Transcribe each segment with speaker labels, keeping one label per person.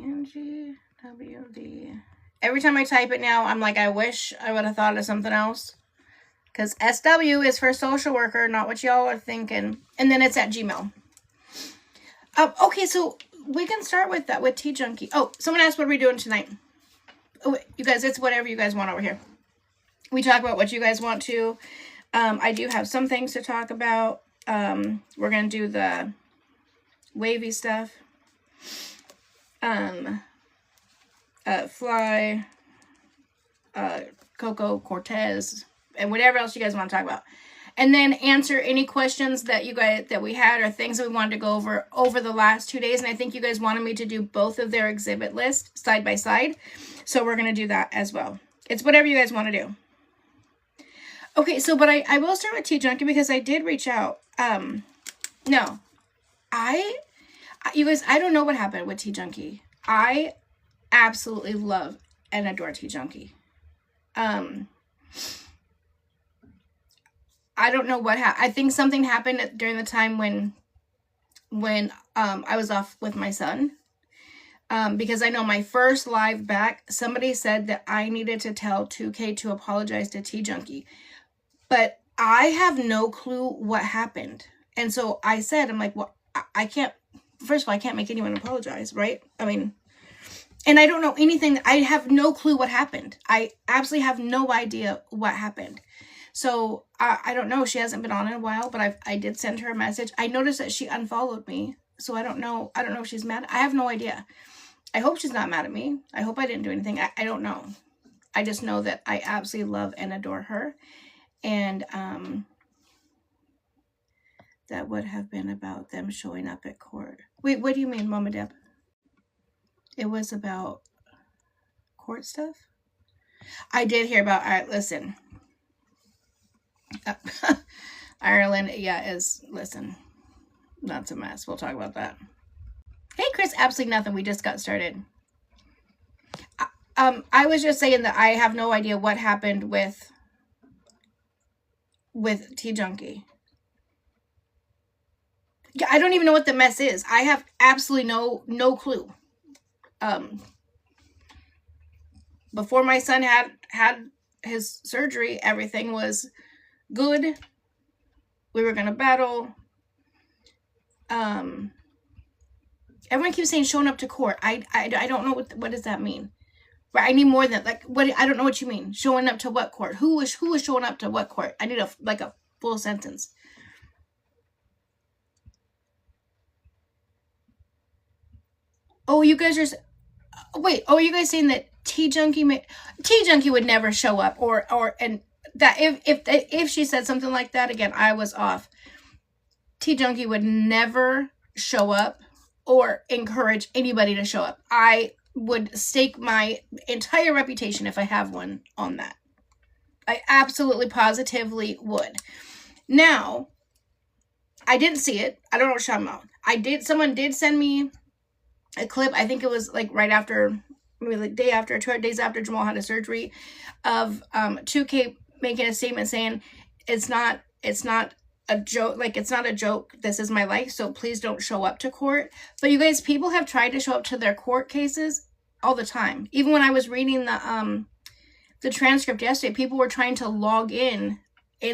Speaker 1: NGWD. Every time I type it now, I'm like, I wish I would have thought of something else. Because SW is for social worker, not what y'all are thinking. And then it's at Gmail. Okay, so we can start with that, with Tea Junkie. Oh, someone asked what we're doing tonight. Oh, you guys, it's whatever you guys want over here. We talk about what you guys want to. I do have some things to talk about. We're going to do the Wavy stuff. Fly, COCO, Cortez, and whatever else you guys want to talk about. And then answer any questions that we had, or things that we wanted to go over the last 2 days. And I think you guys wanted me to do both of their exhibit lists side by side. So we're going to do that as well. It's whatever you guys want to do. Okay, so, but I will start with Tea Junkie because I did reach out. No, you guys, I don't know what happened with Tea Junkie. I absolutely love and adore Tea Junkie. I don't know what happened. I think something happened during the time when I was off with my son. Because I know my first live back, somebody said that I needed to tell 2K to apologize to Tea Junkie. But I have no clue what happened. And so I said, I'm like, well, I can't, first of all, I can't make anyone apologize, right? I mean, and I don't know anything. I have no clue what happened. I absolutely have no idea what happened. So I don't know. She hasn't been on in a while, but I did send her a message. I noticed that she unfollowed me. So I don't know. I don't know if she's mad. I have no idea. I hope she's not mad at me. I hope I didn't do anything. I don't know. I just know that I absolutely love and adore her. And that would have been about them showing up at court. Wait, what do you mean, Mama Deb? It was about court stuff? I did hear about, all right, listen. Ireland, yeah, listen, that's a mess. We'll talk about that. Hey, Chris, absolutely nothing. We just got started. I was just saying that I have no idea what happened with Tea Junkie. Yeah, I don't even know what the mess is. I have absolutely no clue. Before my son had his surgery, everything was good. We were gonna battle. Everyone keeps saying showing up to court. I don't know what does that mean. Right? I need more than like what. I don't know what you mean. Showing up to what court? Who was showing up to what court? I need a full sentence. Oh, you guys are. Wait. Oh, are you guys saying that Tea Junkie would never show up, and that if she said something like that again, I was off. Tea Junkie would never show up or encourage anybody to show up. I would stake my entire reputation, if I have one, on that. I absolutely positively would. Now, I didn't see it. I don't know what I'm talking about. Someone did send me a clip. I think it was like right after, maybe like day after, 2 days after Jamal had a surgery, of 2K making a statement saying it's not a joke. Like, it's not a joke. This is my life. So please don't show up to court. But you guys, people have tried to show up to their court cases all the time. Even when I was reading the transcript yesterday, people were trying to log in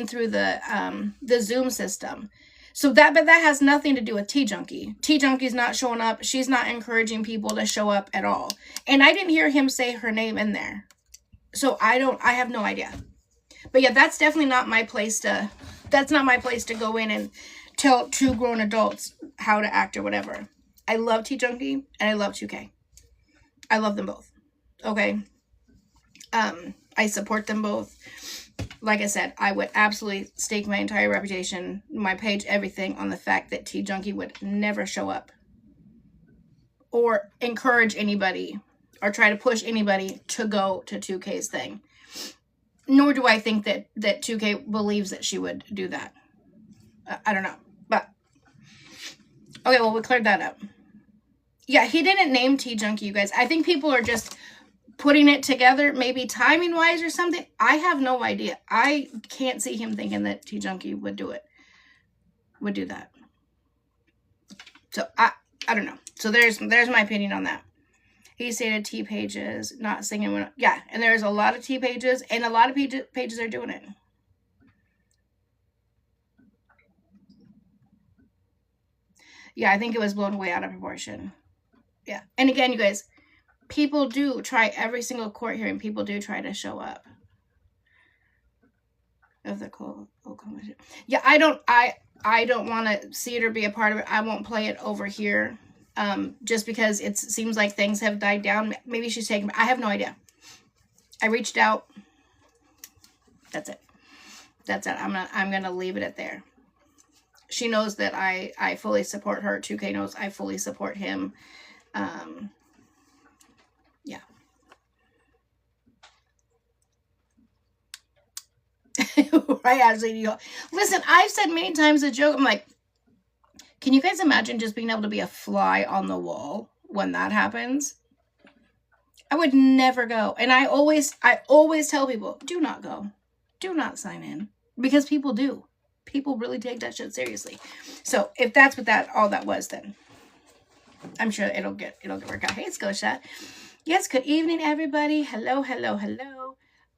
Speaker 1: through the Zoom system. So but that has nothing to do with Tea Junkie. Tea Junkie's not showing up. She's not encouraging people to show up at all. And I didn't hear him say her name in there. So I have no idea. But yeah, that's definitely not my place to go in and tell 2 grown adults how to act or whatever. I love Tea Junkie and I love 2K. I love them both. Okay. I support them both. Like I said, I would absolutely stake my entire reputation, my page, everything on the fact that Tea Junkie would never show up or encourage anybody or try to push anybody to go to 2K's thing. Nor do I think that 2K believes that she would do that. I don't know. But, okay, well, we cleared that up. Yeah, he didn't name Tea Junkie, you guys. I think people are just putting it together, maybe timing-wise or something. I have no idea. I can't see him thinking that Tea Junkie would do that. So, I don't know. So, there's my opinion on that. He stated T pages not singing when, yeah, and there's a lot of T pages, and a lot of pages are doing it. Yeah, I think it was blown way out of proportion. Yeah, and again, you guys, people do try every single court hearing. People do try to show up. Of the COCO. Yeah, I don't want to see it or be a part of it. I won't play it over here. Just because it seems like things have died down. Maybe she's taking, I have no idea. I reached out. That's it. I'm gonna leave it at there. She knows that I fully support her. 2K knows I fully support him. Yeah. Right, Ashley. Listen, I've said many times a joke. I'm like, can you guys imagine just being able to be a fly on the wall when that happens? I would never go. And I always tell people, do not go. Do not sign in. Because people do. People really take that shit seriously. So if that's what all that was, then I'm sure it'll get worked out. Hey, Scotia. Yes, good evening, everybody. Hello.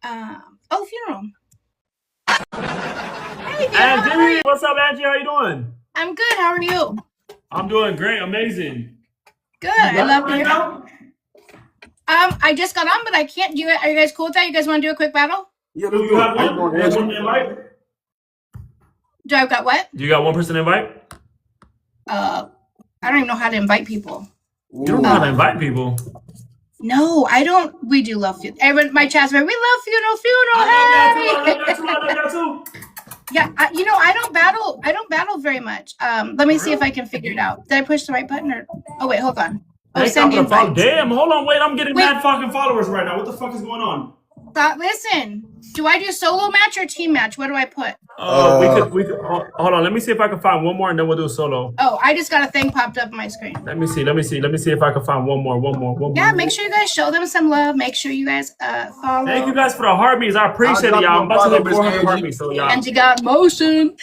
Speaker 1: Oh, funeral. Hey,
Speaker 2: Angie, what's up, Angie? How you doing?
Speaker 1: I'm good. How are you?
Speaker 2: I'm doing great. Amazing.
Speaker 1: Good. I love to hear. I just got on, but I can't do it. Are you guys cool with that? You guys want to do a quick battle?
Speaker 2: Yeah, do you have one? Invite?
Speaker 1: Do I've got what?
Speaker 2: Do you got one person to invite?
Speaker 1: I don't even know how to invite people.
Speaker 2: You don't know how to invite people?
Speaker 1: No, I don't. We do love funeral. Everyone, my chat's very, we love funeral.
Speaker 2: I love that too.
Speaker 1: Yeah, I don't battle very much. Let me see if I can figure it out. Did I push the right button or? Oh wait, hold on. Oh, send invite.
Speaker 2: Damn, hold on, wait. I'm getting mad fucking followers right now. What the fuck is going on?
Speaker 1: Listen, do I do solo match or team match? What do I put?
Speaker 2: We could. Hold on. Let me see if I can find one more, and then we'll do a solo.
Speaker 1: Oh, I just got a thing popped up on my screen.
Speaker 2: Let me see if I can find one more.
Speaker 1: Yeah, make sure you guys show them some love. Make sure you guys follow.
Speaker 2: Thank you guys for the heartbeats. I appreciate it, y'all. I'm about to hit 400 heartbeats, so y'all.
Speaker 1: And you got motion.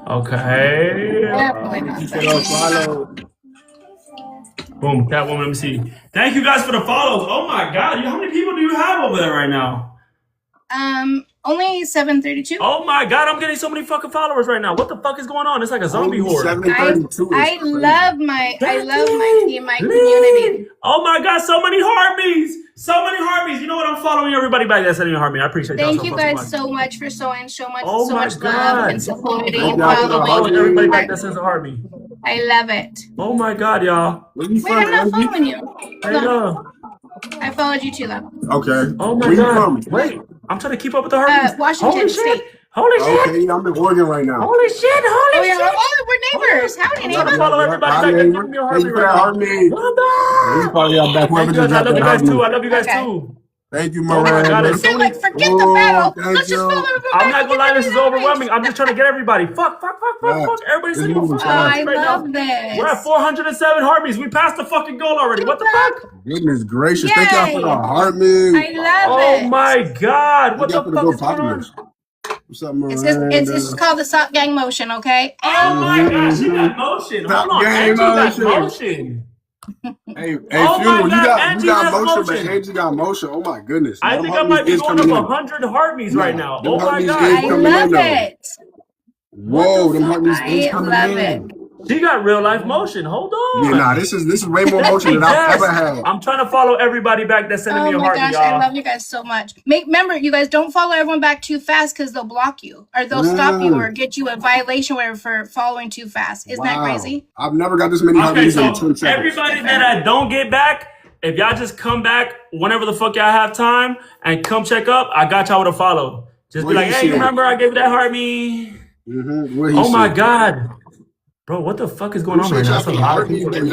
Speaker 2: Okay. Boom, Catwoman. Let me see. Thank you guys for the follows. Oh my God, how many people do you have over there right now?
Speaker 1: Only 732.
Speaker 2: Oh my God, I'm getting so many fucking followers right now. What the fuck is going on? It's like a zombie horde.
Speaker 1: I love my team, my community.
Speaker 2: Oh my God, so many heartbeats. You know what? I'm following everybody back that's sending a heartbeat. I appreciate y'all.
Speaker 1: Thank you guys so much for showing so much love and supporting and
Speaker 2: following everybody back that sends a heartbeat.
Speaker 1: I love it.
Speaker 2: Oh my God, y'all.
Speaker 1: Wait, I'm not following you.
Speaker 2: Hey,
Speaker 1: I followed you too, though.
Speaker 3: Okay.
Speaker 2: Oh my God. Wait, I'm trying to keep up with the heartbeats.
Speaker 1: Washington State.
Speaker 2: Holy shit.
Speaker 3: Okay, I'm in Oregon right now.
Speaker 2: Holy shit.
Speaker 1: We're neighbors. Howdy, neighbors.
Speaker 2: Follow everybody.
Speaker 3: Thank you for that heartbeat. I
Speaker 2: love you guys too.
Speaker 3: Thank you, Miranda.
Speaker 1: Forget the battle. Let's just follow everybody.
Speaker 2: I'm not gonna lie, this is overwhelming. I'm just trying to get everybody. Fuck. Everybody's sitting on
Speaker 1: I love this.
Speaker 2: We're at 407 heartbeats. We passed the fucking goal already. What the fuck?
Speaker 3: Goodness gracious. Thank y'all for the heartbeat.
Speaker 1: I love it.
Speaker 2: Oh my God. What the fuck is going on?
Speaker 3: What's up, Miranda?
Speaker 1: It's just called the sock gang motion, okay?
Speaker 2: Oh my gosh, you got motion. Hold on, Angie got motion.
Speaker 3: Hey, Funeral, you got motion, but Angie got motion. Oh my goodness.
Speaker 2: I think I might be going up 100 heartbeats right now. Oh my God.
Speaker 1: I love it.
Speaker 3: Whoa, them heartbeats is coming in.
Speaker 2: She got real life motion. Hold on.
Speaker 3: Yeah, nah, this is way more motion than I've ever had.
Speaker 2: I'm trying to follow everybody back that's sending me a heartbeat, y'all.
Speaker 1: I love you guys so much. Remember, you guys don't follow everyone back too fast because they'll block you or they'll stop you or get you a violation for following too fast. Isn't that crazy?
Speaker 3: I've never got this many heartbeats in 10 seconds.
Speaker 2: Everybody that I don't get back, if y'all just come back whenever the fuck y'all have time and come check up, I got y'all with a follow. Just be like, hey, remember I gave you that heartbeat? Oh my God. Bro, what the fuck is going on right now?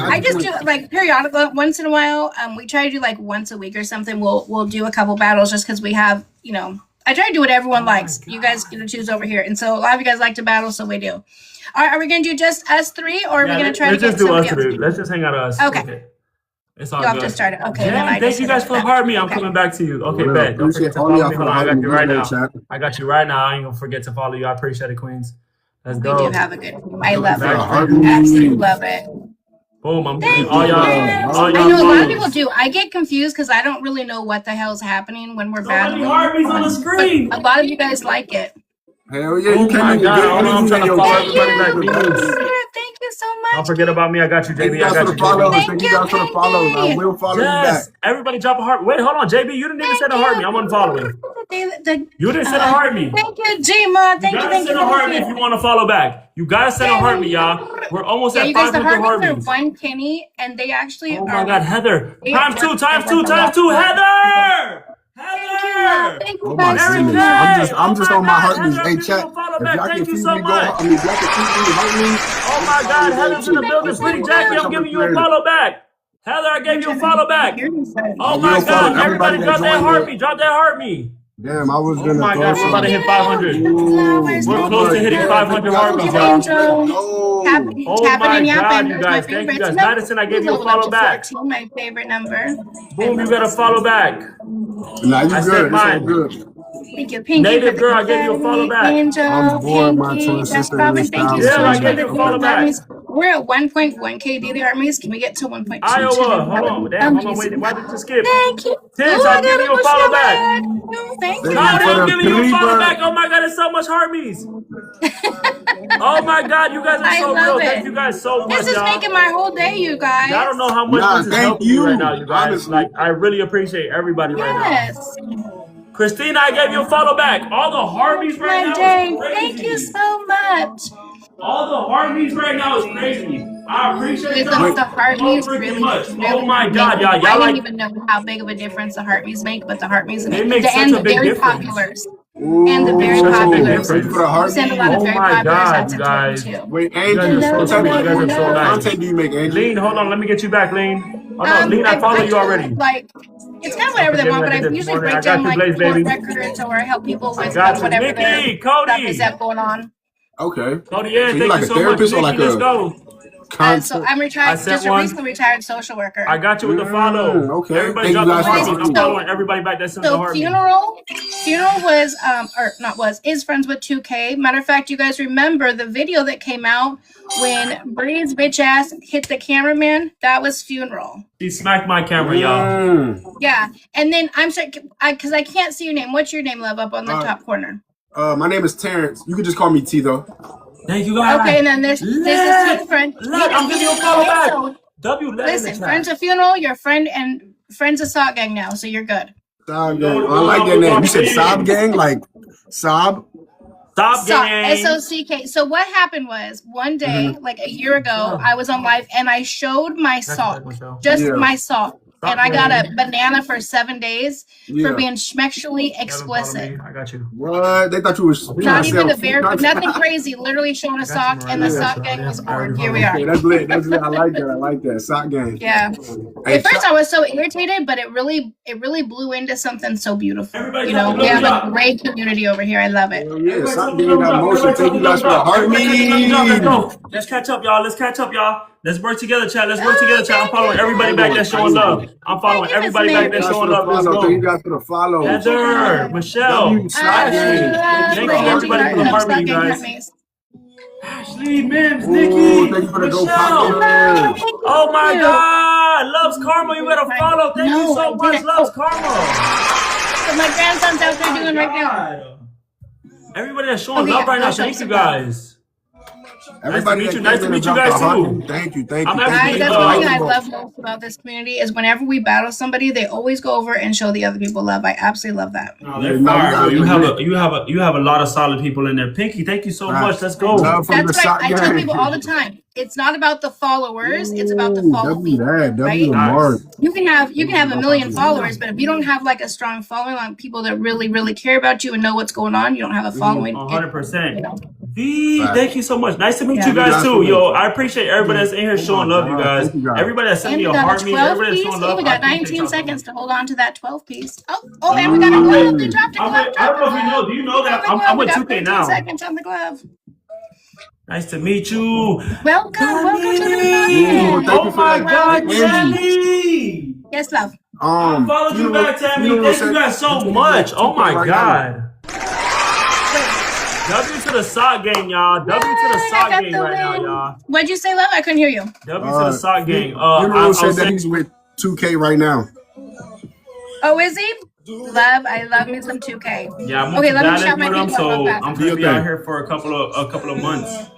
Speaker 1: I just do like periodical once in a while. We try to do like once a week or something. We'll do a couple battles just because we have, I try to do what everyone likes. You guys get to choose over here. And so a lot of you guys like to battle, so we do. All right, are we gonna do just us three or are we gonna try to get somebody else?
Speaker 2: Let's just hang out of us.
Speaker 1: Okay.
Speaker 2: It's all
Speaker 1: You'll
Speaker 2: good.
Speaker 1: have to start it. Okay.
Speaker 2: Yeah, thank you guys for the heartbeat. I'm coming back to you. Okay, bet. Don't forget to follow me. I got you right now. I got you right now. I ain't gonna forget to follow you. I appreciate it, Queens. Let's go.
Speaker 1: We do have a good team. I love it. Absolutely love it.
Speaker 2: Boom, I'm getting
Speaker 1: Thank
Speaker 2: all
Speaker 1: you,
Speaker 2: y'all.
Speaker 1: Chris.
Speaker 2: All
Speaker 1: I
Speaker 2: y'all
Speaker 1: know a lot of
Speaker 2: follows.
Speaker 1: people do. I get confused because I don't really know what the hell's happening when we're
Speaker 2: So many
Speaker 1: battling.
Speaker 2: heartbeats on the screen.
Speaker 1: A lot of you guys like it.
Speaker 3: Hell yeah,
Speaker 2: Oh
Speaker 3: you can't
Speaker 2: my
Speaker 3: even
Speaker 2: God.
Speaker 3: get
Speaker 2: Hold on, I'm trying to follow
Speaker 1: Thank
Speaker 2: everybody back.
Speaker 1: you.
Speaker 2: Please.
Speaker 1: Thank you so
Speaker 2: Don't
Speaker 1: much.
Speaker 2: forget about me. I got you,
Speaker 3: Thank you
Speaker 2: JB. I
Speaker 3: guys
Speaker 2: got
Speaker 3: for
Speaker 2: you,
Speaker 3: the follows.
Speaker 2: JB.
Speaker 3: Thank you guys for the follows. I will follow you back.
Speaker 2: Yes. Everybody drop a heart. Wait, hold on, JB. You didn't even send a heart me. I'm unfollowing. You didn't send a heart me.
Speaker 1: Thank you, Gma.
Speaker 2: You
Speaker 1: Thank you,
Speaker 2: gotta
Speaker 1: thank you,
Speaker 2: send a heart me
Speaker 1: thank
Speaker 2: if you
Speaker 1: you.
Speaker 2: want to follow back. You gotta send a heart me, y'all. We're almost
Speaker 1: Yeah,
Speaker 2: at
Speaker 1: you guys, the
Speaker 2: 500
Speaker 1: heartbeats are
Speaker 2: heartbeats.
Speaker 1: 1 penny, and they actually
Speaker 2: Oh
Speaker 1: are.
Speaker 2: my God, Heather.
Speaker 1: They
Speaker 2: Times
Speaker 1: work-
Speaker 2: two,
Speaker 1: they
Speaker 2: times
Speaker 1: work
Speaker 2: two,
Speaker 1: a
Speaker 2: times
Speaker 1: lot
Speaker 2: two.
Speaker 1: more.
Speaker 2: Heather!
Speaker 1: Thank you, love.
Speaker 2: Heather!
Speaker 1: Thank you
Speaker 3: Oh my
Speaker 1: guys so
Speaker 2: Mary
Speaker 3: goodness.
Speaker 1: much.
Speaker 2: Kay!
Speaker 3: I'm
Speaker 2: Oh
Speaker 3: just
Speaker 2: my
Speaker 3: on my
Speaker 2: God,
Speaker 3: heartbeats.
Speaker 2: Heather, I'm
Speaker 3: Hey,
Speaker 2: giving you
Speaker 3: chat.
Speaker 2: a follow
Speaker 3: If
Speaker 2: back.
Speaker 3: y'all
Speaker 2: Thank
Speaker 3: can
Speaker 2: you
Speaker 3: see
Speaker 2: so
Speaker 3: me go,
Speaker 2: much.
Speaker 3: if y'all can see me heartbeats.
Speaker 2: Oh my God, Heather's in the building. Pretty Jackie, I'm giving you a follow back. Heather, I gave you a follow back.
Speaker 3: I
Speaker 2: Oh my
Speaker 3: will follow
Speaker 2: God,
Speaker 3: everybody
Speaker 2: everybody
Speaker 3: that
Speaker 2: drop that
Speaker 3: joined
Speaker 2: heart
Speaker 3: the.
Speaker 2: me. Drop that heart me.
Speaker 3: Damn, I was
Speaker 2: Oh
Speaker 3: gonna
Speaker 2: my
Speaker 3: throw
Speaker 2: God, we're about to
Speaker 3: some.
Speaker 2: hit 500.
Speaker 3: Ooh,
Speaker 2: We're close
Speaker 3: mama,
Speaker 2: to hitting
Speaker 3: yeah, thank you
Speaker 2: 500
Speaker 3: guys for the
Speaker 2: heartbeats, y'all.
Speaker 3: heartbeats. Let's go.
Speaker 2: Oh
Speaker 1: Tapping
Speaker 2: my
Speaker 1: and
Speaker 2: God,
Speaker 1: yapping
Speaker 2: you
Speaker 1: is my
Speaker 2: guys. Thank you
Speaker 1: favorite.
Speaker 2: guys.
Speaker 1: Nope.
Speaker 2: Madison, I
Speaker 1: We
Speaker 2: gave you a
Speaker 1: leveled up
Speaker 2: follow
Speaker 1: to
Speaker 2: back.
Speaker 1: 14, my favorite number. I
Speaker 2: Boom, you
Speaker 1: love
Speaker 2: got a
Speaker 1: this
Speaker 2: follow
Speaker 1: number.
Speaker 2: back.
Speaker 3: Nah, you
Speaker 2: I sent
Speaker 3: good. It's all
Speaker 2: mine.
Speaker 3: good.
Speaker 1: Thank you, Pinky, for
Speaker 2: Native
Speaker 1: the
Speaker 2: girl, I gave you a follow
Speaker 1: confetti.
Speaker 2: back.
Speaker 3: I'm
Speaker 1: Angel,
Speaker 3: bored. My
Speaker 1: Pinky,
Speaker 3: twin
Speaker 1: that's
Speaker 3: sister in
Speaker 1: Robin.
Speaker 3: this
Speaker 1: Thank you
Speaker 3: style.
Speaker 1: so
Speaker 2: Yeah, I
Speaker 1: much for
Speaker 2: gave
Speaker 1: the
Speaker 2: you a
Speaker 1: daily
Speaker 2: follow back.
Speaker 1: armies. We're at 1.1K daily armies. Can we get to 1.2
Speaker 2: Iowa,
Speaker 1: today?
Speaker 2: hold
Speaker 1: That would
Speaker 2: on.
Speaker 1: be
Speaker 2: Damn, hold on, wait.
Speaker 1: amazing.
Speaker 2: Why did you skip?
Speaker 1: Thank you.
Speaker 2: Tish,
Speaker 1: Oh, I
Speaker 2: I'm
Speaker 1: got
Speaker 2: giving you a
Speaker 1: emotional
Speaker 2: follow back.
Speaker 1: back. Oh, thank
Speaker 3: Thank
Speaker 2: Cody,
Speaker 3: you for
Speaker 2: I'm
Speaker 3: the
Speaker 2: giving you a follow back.
Speaker 3: creeper.
Speaker 2: Oh my God, it's so much heartbeats. Oh my God, you guys are
Speaker 1: I
Speaker 2: so
Speaker 1: love
Speaker 2: real. Thank
Speaker 1: it.
Speaker 2: you guys so
Speaker 1: This
Speaker 2: much,
Speaker 1: is
Speaker 2: y'all.
Speaker 1: making my whole day, you
Speaker 2: Y'all
Speaker 1: guys.
Speaker 2: don't know how much
Speaker 3: Nah,
Speaker 2: this is
Speaker 3: thank
Speaker 2: helping me right now,
Speaker 3: you.
Speaker 2: you guys.
Speaker 3: Honestly.
Speaker 2: Like, I really appreciate everybody right now.
Speaker 1: Yes.
Speaker 2: Christina, I gave you a follow back. All the
Speaker 1: Makes
Speaker 2: heartbeats right
Speaker 1: my
Speaker 2: now is
Speaker 1: day. Thank you
Speaker 2: crazy.
Speaker 1: so much.
Speaker 2: All the heartbeats right now is crazy. I appreciate
Speaker 1: The,
Speaker 3: Wait.
Speaker 1: the
Speaker 2: y'all
Speaker 1: heart
Speaker 2: so
Speaker 1: me's
Speaker 2: freaking
Speaker 1: really,
Speaker 2: much. Oh
Speaker 1: really
Speaker 2: my
Speaker 1: make.
Speaker 2: God, y'all.
Speaker 1: I
Speaker 2: Y'all
Speaker 1: didn't
Speaker 2: like,
Speaker 1: even know how big of a difference the heart me's make, but the heart me's
Speaker 2: they
Speaker 1: make.
Speaker 2: make such
Speaker 1: And
Speaker 2: a
Speaker 1: the
Speaker 2: big
Speaker 1: very
Speaker 2: difference.
Speaker 1: populars. And the
Speaker 2: They make
Speaker 1: very
Speaker 2: such a big
Speaker 3: Ooh,
Speaker 1: populars.
Speaker 3: thank you for
Speaker 2: difference.
Speaker 3: the
Speaker 1: We send a lot of
Speaker 2: Oh
Speaker 3: heartbeat.
Speaker 1: very
Speaker 2: my
Speaker 1: populars out
Speaker 2: God,
Speaker 1: to
Speaker 2: you
Speaker 1: Jordan
Speaker 2: guys.
Speaker 1: too.
Speaker 3: Wait,
Speaker 2: You guys are
Speaker 3: Angie,
Speaker 2: so
Speaker 3: what type
Speaker 2: sweet. You
Speaker 3: of
Speaker 2: guys are so nice.
Speaker 3: content do you make, Angie?
Speaker 2: Lean, hold on. Let me get you back, Lean. Oh no, Lean, I follow
Speaker 1: I
Speaker 2: you
Speaker 1: do
Speaker 2: already.
Speaker 1: like it's kind of
Speaker 2: Oh,
Speaker 1: whatever they
Speaker 2: forgive me,
Speaker 1: want,
Speaker 2: I
Speaker 1: but I
Speaker 2: did this
Speaker 1: usually
Speaker 2: morning. I
Speaker 1: break
Speaker 2: got
Speaker 1: down
Speaker 2: you,
Speaker 1: like
Speaker 2: Blaze,
Speaker 1: court
Speaker 2: baby.
Speaker 1: records or help people
Speaker 2: I
Speaker 1: with
Speaker 2: got you.
Speaker 1: whatever their
Speaker 2: Nikki,
Speaker 1: stuff is
Speaker 2: Cody.
Speaker 1: that going on.
Speaker 3: Okay.
Speaker 2: Cody, yeah,
Speaker 3: So you
Speaker 2: thank
Speaker 3: like
Speaker 2: you
Speaker 3: a
Speaker 2: so much.
Speaker 3: therapist or
Speaker 2: Nikki,
Speaker 3: like
Speaker 2: let's
Speaker 3: a
Speaker 2: go.
Speaker 1: So
Speaker 3: content?
Speaker 1: I'm
Speaker 2: I
Speaker 1: retired,
Speaker 2: sent
Speaker 1: just a
Speaker 2: one.
Speaker 1: recently retired social worker.
Speaker 2: I got you with the follow.
Speaker 3: Okay.
Speaker 2: Everybody
Speaker 3: Thank you
Speaker 2: drop the
Speaker 3: guys for the
Speaker 2: heart
Speaker 1: Guys,
Speaker 2: me. I'm
Speaker 3: heartbeat.
Speaker 2: following everybody back that sends the
Speaker 1: so
Speaker 2: heart me.
Speaker 1: funeral was or not was is friends with 2K. Matter of fact, you guys remember the video that came out when Bree's bitch ass hit the cameraman? That was funeral.
Speaker 2: She smacked my camera, y'all.
Speaker 1: Yeah, and then I'm sorry, because I can't see your name. What's your name, love, up on the top corner?
Speaker 3: My name is Terrence. You can just call me T though.
Speaker 2: Thank you, guys.
Speaker 1: Okay, and then this is his friend.
Speaker 2: I'm giving you a follow back.
Speaker 1: So,
Speaker 2: W, let in the
Speaker 1: listen,
Speaker 2: chat.
Speaker 1: friends of funeral, your friend and friends of Sock Gang now, so you're good.
Speaker 3: Sob Gang. I like that name. You said Sob Gang? Like Sob?
Speaker 2: Stop gang.
Speaker 1: SOCK. So what happened was one day, like a year ago, I was on live and I showed my sock, my sock. And I got a banana for 7 days for being sexually explicit.
Speaker 2: I got you.
Speaker 3: What? They thought you was
Speaker 1: Not even a bear, nothing crazy. Literally showing a sock, and the sock gang was bored. Here we are.
Speaker 3: Okay, that's lit. That's lit. I like that. I like that. Sock gang.
Speaker 1: Yeah.
Speaker 3: Hey,
Speaker 1: At first, I was so irritated, but it really blew into something so beautiful.
Speaker 2: Everybody
Speaker 1: You know, we have a great community over here. I love it.
Speaker 3: Yeah, Sock gang got motion. Thank you guys for the heartbeat.
Speaker 2: Let's catch up, y'all. Let's catch up, y'all. Let's work together, chat. Let's work together, chat. I'm following everybody back that's showing love. I'm following everybody back that's showing love. Let's
Speaker 3: Thank you
Speaker 2: go.
Speaker 3: guys for the follow.
Speaker 2: Heather, Michelle, Ashley. Thank you, everybody, for the heartbeat, guys. Ashley, Mims, Nikki,
Speaker 3: thank you for the go
Speaker 2: Michelle. Oh my God, Loves Karma, you gotta follow. Thank you so much, Loves Karma.
Speaker 1: So my grandson's out there doing right now.
Speaker 2: Everybody that's showing love right now, thank you guys.
Speaker 3: Everybody
Speaker 2: nice to meet you guys too.
Speaker 3: Thank you.
Speaker 1: Guys, that's one thing I love most about this community is whenever we battle somebody, they always go over and show the other people love. I absolutely love that.
Speaker 2: No, they're fire, bro. You have a lot of solid people in there. Pinky, thank you so much. Let's go.
Speaker 1: That's right. I tell people all the time. It's not about the followers. It's about the following. Right? You can have a million followers, but if you don't have like a strong following, like people that really, really care about you and know what's going on, you don't have a following.
Speaker 2: 100%. V, thank you so much. Nice to meet you guys too. Yo, I appreciate everybody that's in here showing love, you guys. Everybody that sent me a heart me, everybody that's showing love.
Speaker 1: We got 19 seconds to hold on to that 12 piece. Oh, and we got a glove. They dropped a glove.
Speaker 2: I don't know if you know. Do you know that I'm with 2K now?
Speaker 1: Seconds on the glove.
Speaker 2: Nice to meet you.
Speaker 1: Welcome to the audience.
Speaker 2: Oh my God, Tammy.
Speaker 1: Yes, love.
Speaker 2: I followed you back, Tammy. Thank you guys so much. Oh my God. W to the sock gang, y'all. W to the sock gang right now, y'all.
Speaker 1: What'd you say, love? I couldn't hear you.
Speaker 2: W to the sock gang.
Speaker 3: Funeral said that he's with 2K right now.
Speaker 1: Oh, is he? Love, I love me some 2K.
Speaker 2: Yeah, I'm
Speaker 1: okay. Let me shout my
Speaker 2: with him,
Speaker 1: people.
Speaker 2: so I'm gonna be out here for a couple of months.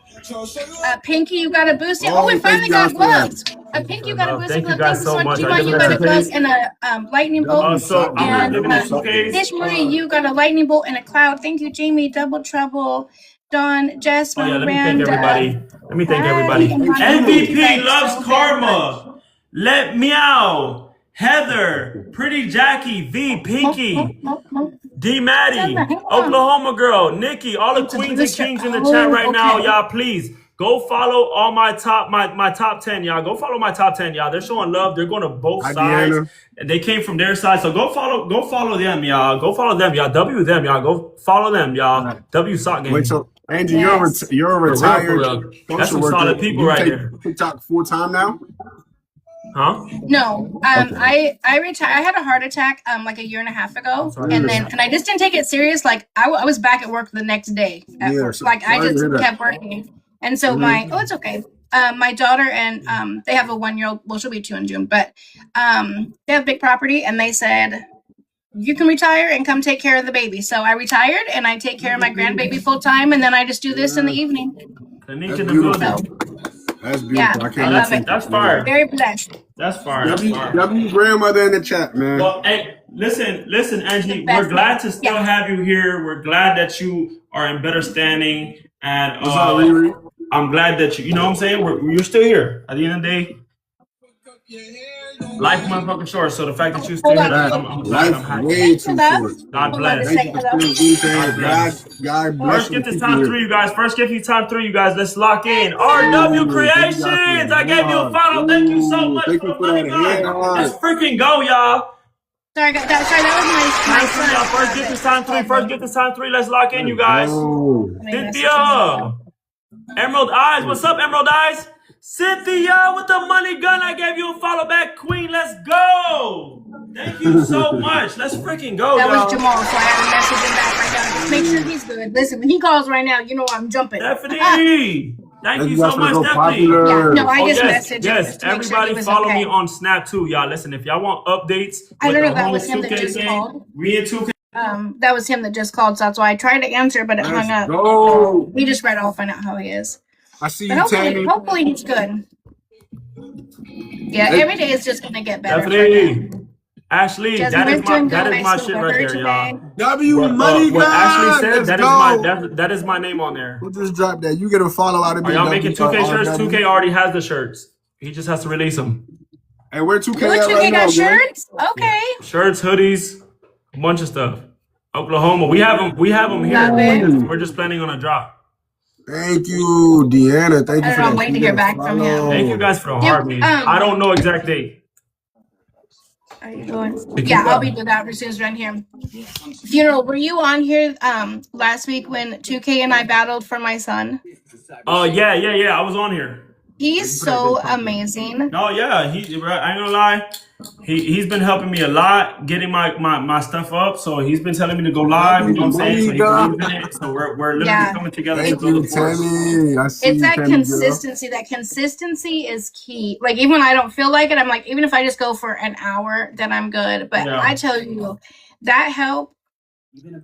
Speaker 1: Pinky, you got a boosted. Oh, we finally got gloves. Pinky, you got a boosted glove.
Speaker 2: Thank you guys so much.
Speaker 1: You got a gloves and a lightning bolt.
Speaker 2: So I'm giving you 2Ks.
Speaker 1: Fish Marie, you got a lightning bolt and a cloud. Thank you, Jamie. Double Trouble. Dawn, Jess,
Speaker 2: let me thank everybody. MVP loves karma. Let meow. Heather, Pretty Jackie, V, Pinky, D Maddie, Oklahoma Girl, Nikki, all the queens and kings in the chat right now, y'all. Please go follow all my top 10, y'all. Go follow my top 10, y'all. They're showing love. They're going to both sides, and they came from their side. So go follow them, y'all. Go follow them, y'all. W them, y'all. Go follow them, y'all. W sock game.
Speaker 3: Wait, so Angie, you're a retired.
Speaker 2: That's some solid people right there.
Speaker 3: TikTok full time now.
Speaker 2: Huh?
Speaker 1: No, I retired. I had a heart attack like a year and a half ago, and I just didn't take it serious. Like I was back at work the next day. I just kept working, and so it's okay. My daughter and they have a 1-year-old. Well, she'll be 2 in June, but they have big property, and they said you can retire and come take care of the baby. So I retired, and I take care of my grandbaby full time, and then I just do this in the evening.
Speaker 3: That's beautiful.
Speaker 1: Yeah, I love it.
Speaker 2: That's fire.
Speaker 1: Very blessed.
Speaker 2: That's fire.
Speaker 3: W grandmother in the chat, man.
Speaker 2: Well, hey, listen, Angie. We're glad to still have you here. We're glad that you are in better standing, and I'm glad that you know what I'm saying. You're still here. At the end of the day, life motherfucking short. So the fact that you still here, I'm glad. I'm happy.
Speaker 3: Way too short.
Speaker 2: God bless.
Speaker 3: God bless.
Speaker 2: First gift is time 3, you guys. First gift is time 3, you guys. Let's lock in. RW Creations. I gave you a follow. Thank you so much for the money, guys. Let's freaking go, y'all.
Speaker 1: Sorry, that was my son.
Speaker 2: First gift is time 3. First gift is time 3. Let's lock in, you guys. Cynthia. Emerald Eyes. What's up, Emerald Eyes? Cynthia with the money gun. I gave you a follow back, Queen. Let's go. Thank you so much. Let's freaking go,
Speaker 1: That was Jamal, so I had to message him back right now. Just make sure he's good. Listen, when he calls right now, you know I'm jumping.
Speaker 2: Stephanie. Thank you so much, Stephanie.
Speaker 1: Yeah, no, I just messaged him.
Speaker 2: Yes, everybody follow me on Snap too, y'all. Listen, if y'all want updates,
Speaker 1: I don't know if that was him that just called.
Speaker 2: We in 2K.
Speaker 1: That was him that just called, so that's why I tried to answer, but it hung up.
Speaker 3: Go.
Speaker 1: We just read all, find out how he is.
Speaker 3: I see you, Tammy.
Speaker 1: Hopefully he's good. Yeah, every day is just gonna get better.
Speaker 2: Definitely. Ashley, that is my shit right there, y'all.
Speaker 3: W money
Speaker 2: what
Speaker 3: God.
Speaker 2: Ashley said, that is my name on there.
Speaker 3: We'll just drop that. You get a follow out of me.
Speaker 2: Are y'all making 2K shirts? 2K already has the shirts. He just has to release them.
Speaker 3: And where 2K
Speaker 1: Where 2K got shirts? Okay.
Speaker 2: Shirts, hoodies, a bunch of stuff. Oklahoma, we have them here. We're just planning on a drop.
Speaker 3: Thank you, Deanna. Thank you for that.
Speaker 1: I'm waiting to hear back from him.
Speaker 2: Thank you guys for the heart meeting. I don't know exact date.
Speaker 1: Are you going? Yeah, I'll be doing that as soon as we're done here. Funeral, were you on here last week when 2K and I battled for my son?
Speaker 2: Oh, yeah. I was on here.
Speaker 1: He's so amazing.
Speaker 2: Oh, yeah. I ain't gonna lie. He's been helping me a lot, getting my stuff up. So he's been telling me to go live. You know what I'm saying? So he believes in it. So we're literally coming together.
Speaker 3: Thank you, Tammy.
Speaker 1: It's that consistency. That consistency is key. Like even when I don't feel like it, I'm like, even if I just go for an hour, then I'm good. But I tell you, that helped.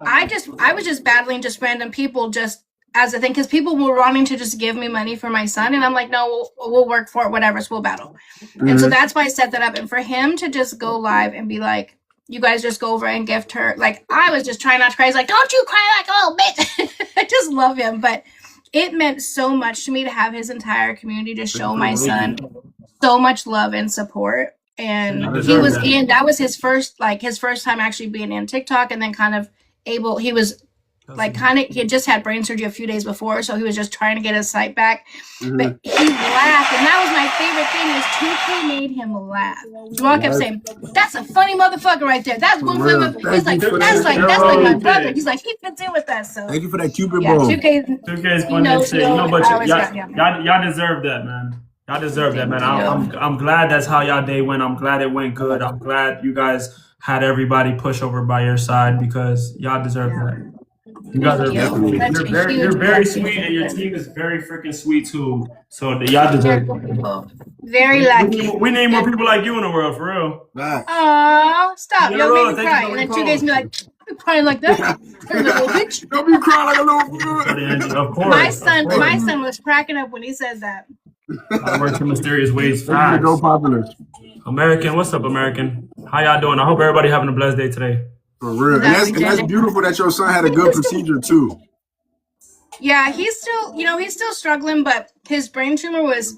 Speaker 1: I was just battling just random people just as a thing because people were wanting to just give me money for my son, and I'm like, no, we'll work for it, whatever. So we'll battle. And so that's why I set that up. And for him to just go live and be like, you guys just go over and gift her. Like I was just trying not to cry. He's like, don't you cry like a little bitch. I just love him, but it meant so much to me to have his entire community to show my son so much love and support. And that was his first time actually being in TikTok, and then he had just had brain surgery a few days before, so he was just trying to get his sight back. But he laughed, and that was my favorite thing is 2K made him laugh. Jamal kept saying, "That's a funny motherfucker right there. That's one of them." He's like, "That's like my brother." He's like, he fits in with us. So
Speaker 3: thank you for that Cupid ball.
Speaker 2: 2K is funny as shit. But y'all deserve that, man. Y'all deserve that, man. I'm glad that's how y'all day went. I'm glad it went good. I'm glad you guys had everybody push over by your side because y'all deserve that. You guys
Speaker 1: Thank
Speaker 2: are
Speaker 1: you. That's a
Speaker 2: you're
Speaker 1: huge
Speaker 2: very
Speaker 1: blessing.
Speaker 2: sweet, and your team is very freaking sweet too. So y'all deserve it.
Speaker 1: Very lucky.
Speaker 2: We need more people like you in the world, for real.
Speaker 1: Aw, stop.
Speaker 2: Yeah,
Speaker 1: Y'all made me
Speaker 2: thank
Speaker 1: cry.
Speaker 2: you for
Speaker 1: And then
Speaker 2: the
Speaker 1: 2 days, me like, I'm crying like that. Like a little bitch.
Speaker 3: Don't be crying like a little.
Speaker 2: Of course.
Speaker 1: My son was cracking up when he said that.
Speaker 2: I work in mysterious ways.
Speaker 3: Go popular.
Speaker 2: American, what's up, American? How y'all doing? I hope everybody having a blessed day today.
Speaker 3: For real. And that's beautiful that your son had a good procedure too.
Speaker 1: Yeah, he's still struggling, but his brain tumor was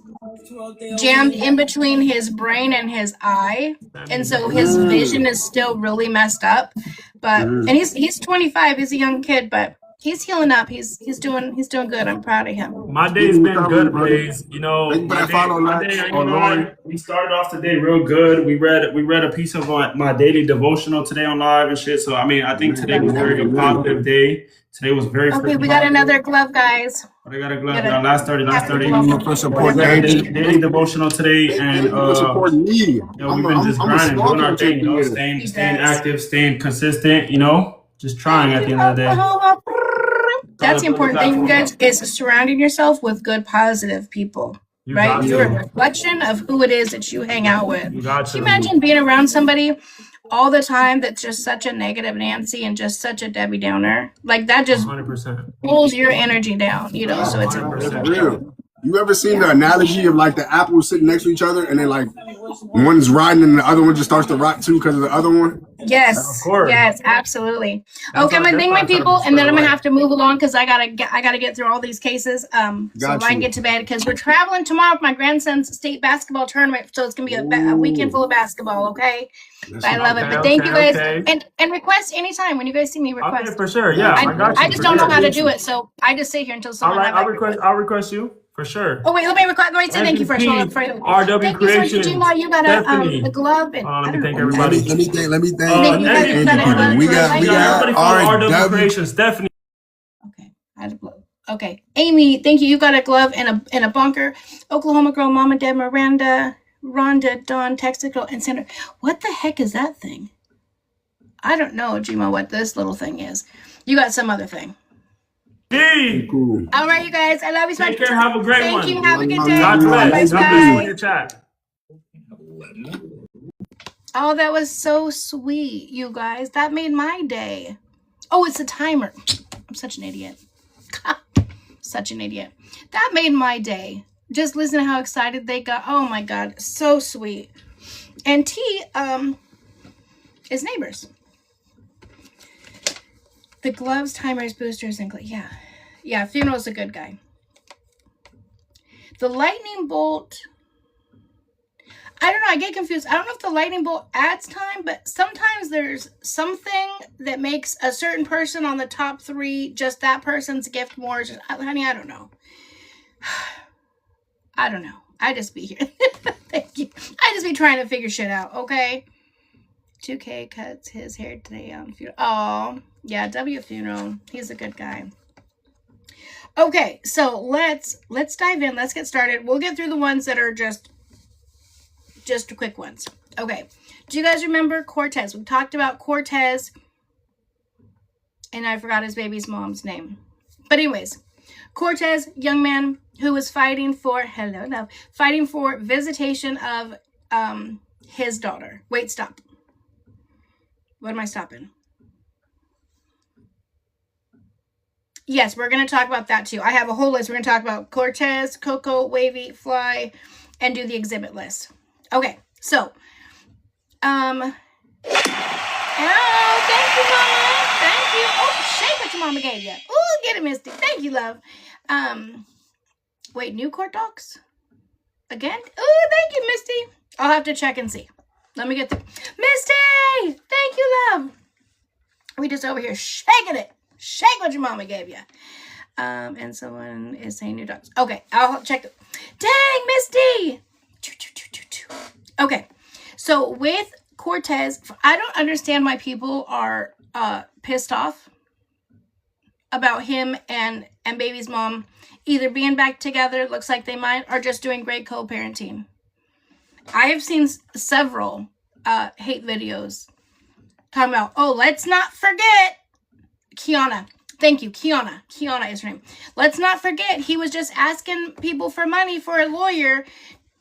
Speaker 1: jammed in between his brain and his eye, and so his vision is still really messed up. But and he's 25, he's a young kid, but he's healing up. He's doing good. I'm proud of him.
Speaker 2: My day's been good, Blaze. You know, we started off today real good. We read a piece of my daily devotional today on live and shit. So I mean, I think today was a very positive day. Today was very
Speaker 1: okay. We got another glove, guys.
Speaker 2: I got a glove. Last 30. Daily devotional today, and we've been just grinding, doing our thing, staying active, staying consistent. Just trying at the end of the day.
Speaker 1: That's the important thing, you guys, is surrounding yourself with good, positive people. Right? You're a reflection of who it is that you hang out with. Can you imagine being around somebody all the time that's just such a negative Nancy and just such a Debbie Downer? Like that just
Speaker 2: 100%
Speaker 1: pulls your energy down, so it's
Speaker 3: real. You ever seen the analogy of like the apples sitting next to each other and then like one's riding and the other one just starts to rot too because of the other one?
Speaker 1: Yes, of course. Yes, absolutely. Okay, I'm gonna thank my people, and then I'm gonna have to move along because I gotta get through all these cases. So I can get to bed because we're traveling tomorrow for my grandson's state basketball tournament. So it's gonna be a weekend full of basketball. Okay, I love it. But thank you guys, and request anytime when you guys see me. Request
Speaker 2: for sure. Yeah,
Speaker 1: I just don't know how to do it, so I just sit here until someone.
Speaker 2: I'll request you. For sure.
Speaker 1: Oh wait, let me say thank you first.
Speaker 2: RW Creations.
Speaker 1: You got a glove. And
Speaker 2: let me thank everybody.
Speaker 3: Let me thank. We got
Speaker 2: RW Creations. Stephanie.
Speaker 1: Okay, I had a glove. Okay, Amy, thank you. You got a glove and a bunker. Oklahoma girl, Mama, Deb, Miranda, Rhonda, Dawn, Texas girl, and Sandra. What the heck is that thing? I don't know, Gma, what this little thing is. You got some other thing.
Speaker 3: Cool.
Speaker 1: All right, you guys. I love you so much.
Speaker 2: Take care. Have a great one.
Speaker 1: Thank you. Have a good day.
Speaker 2: God bless. God bless. Chat.
Speaker 1: Oh, that was so sweet, you guys. That made my day. Oh, it's a timer. I'm such an idiot. Such an idiot. That made my day. Just listen to how excited they got. Oh my God, so sweet. And T is neighbors. The gloves, timers, boosters, and yeah. Funeral's a good guy. The lightning bolt. I don't know. I get confused. I don't know if the lightning bolt adds time, but sometimes there's something that makes a certain person on the top 3 just that person's gift more. Honey, I don't know. I don't know. I just be here. Thank you. I just be trying to figure shit out. Okay. 2K cuts his hair today on funeral. Oh, yeah, W funeral. He's a good guy. Okay, so let's dive in. Let's get started. We'll get through the ones that are just quick ones. Okay. Do you guys remember Cortez? We talked about Cortez, and I forgot his baby's mom's name. But anyways, Cortez, young man who was fighting for visitation of his daughter. Wait, stop. What am I stopping? Yes, we're going to talk about that too. I have a whole list. We're going to talk about Cortez, COCO, Wavy, Fly, and do the exhibit list. Okay, so, oh, thank you, Mama. Thank you. Oh, shake what your mama gave you. Oh, get it, Misty. Thank you, love. Wait, new court docs? Again? Oh, thank you, Misty. I'll have to check and see. Let me get the Misty! Thank you, love. We just over here shaking it. Shake what your mama gave you. And someone is saying new docs. Okay, I'll check it. Dang, Misty! Okay, so with Cortez, I don't understand why people are pissed off about him and baby's mom either being back together, looks like they might, or just doing great co-parenting. I have seen several hate videos talking about, oh, let's not forget Kiana. Thank you, Kiana. Kiana is her name. Let's not forget, he was just asking people for money for a lawyer.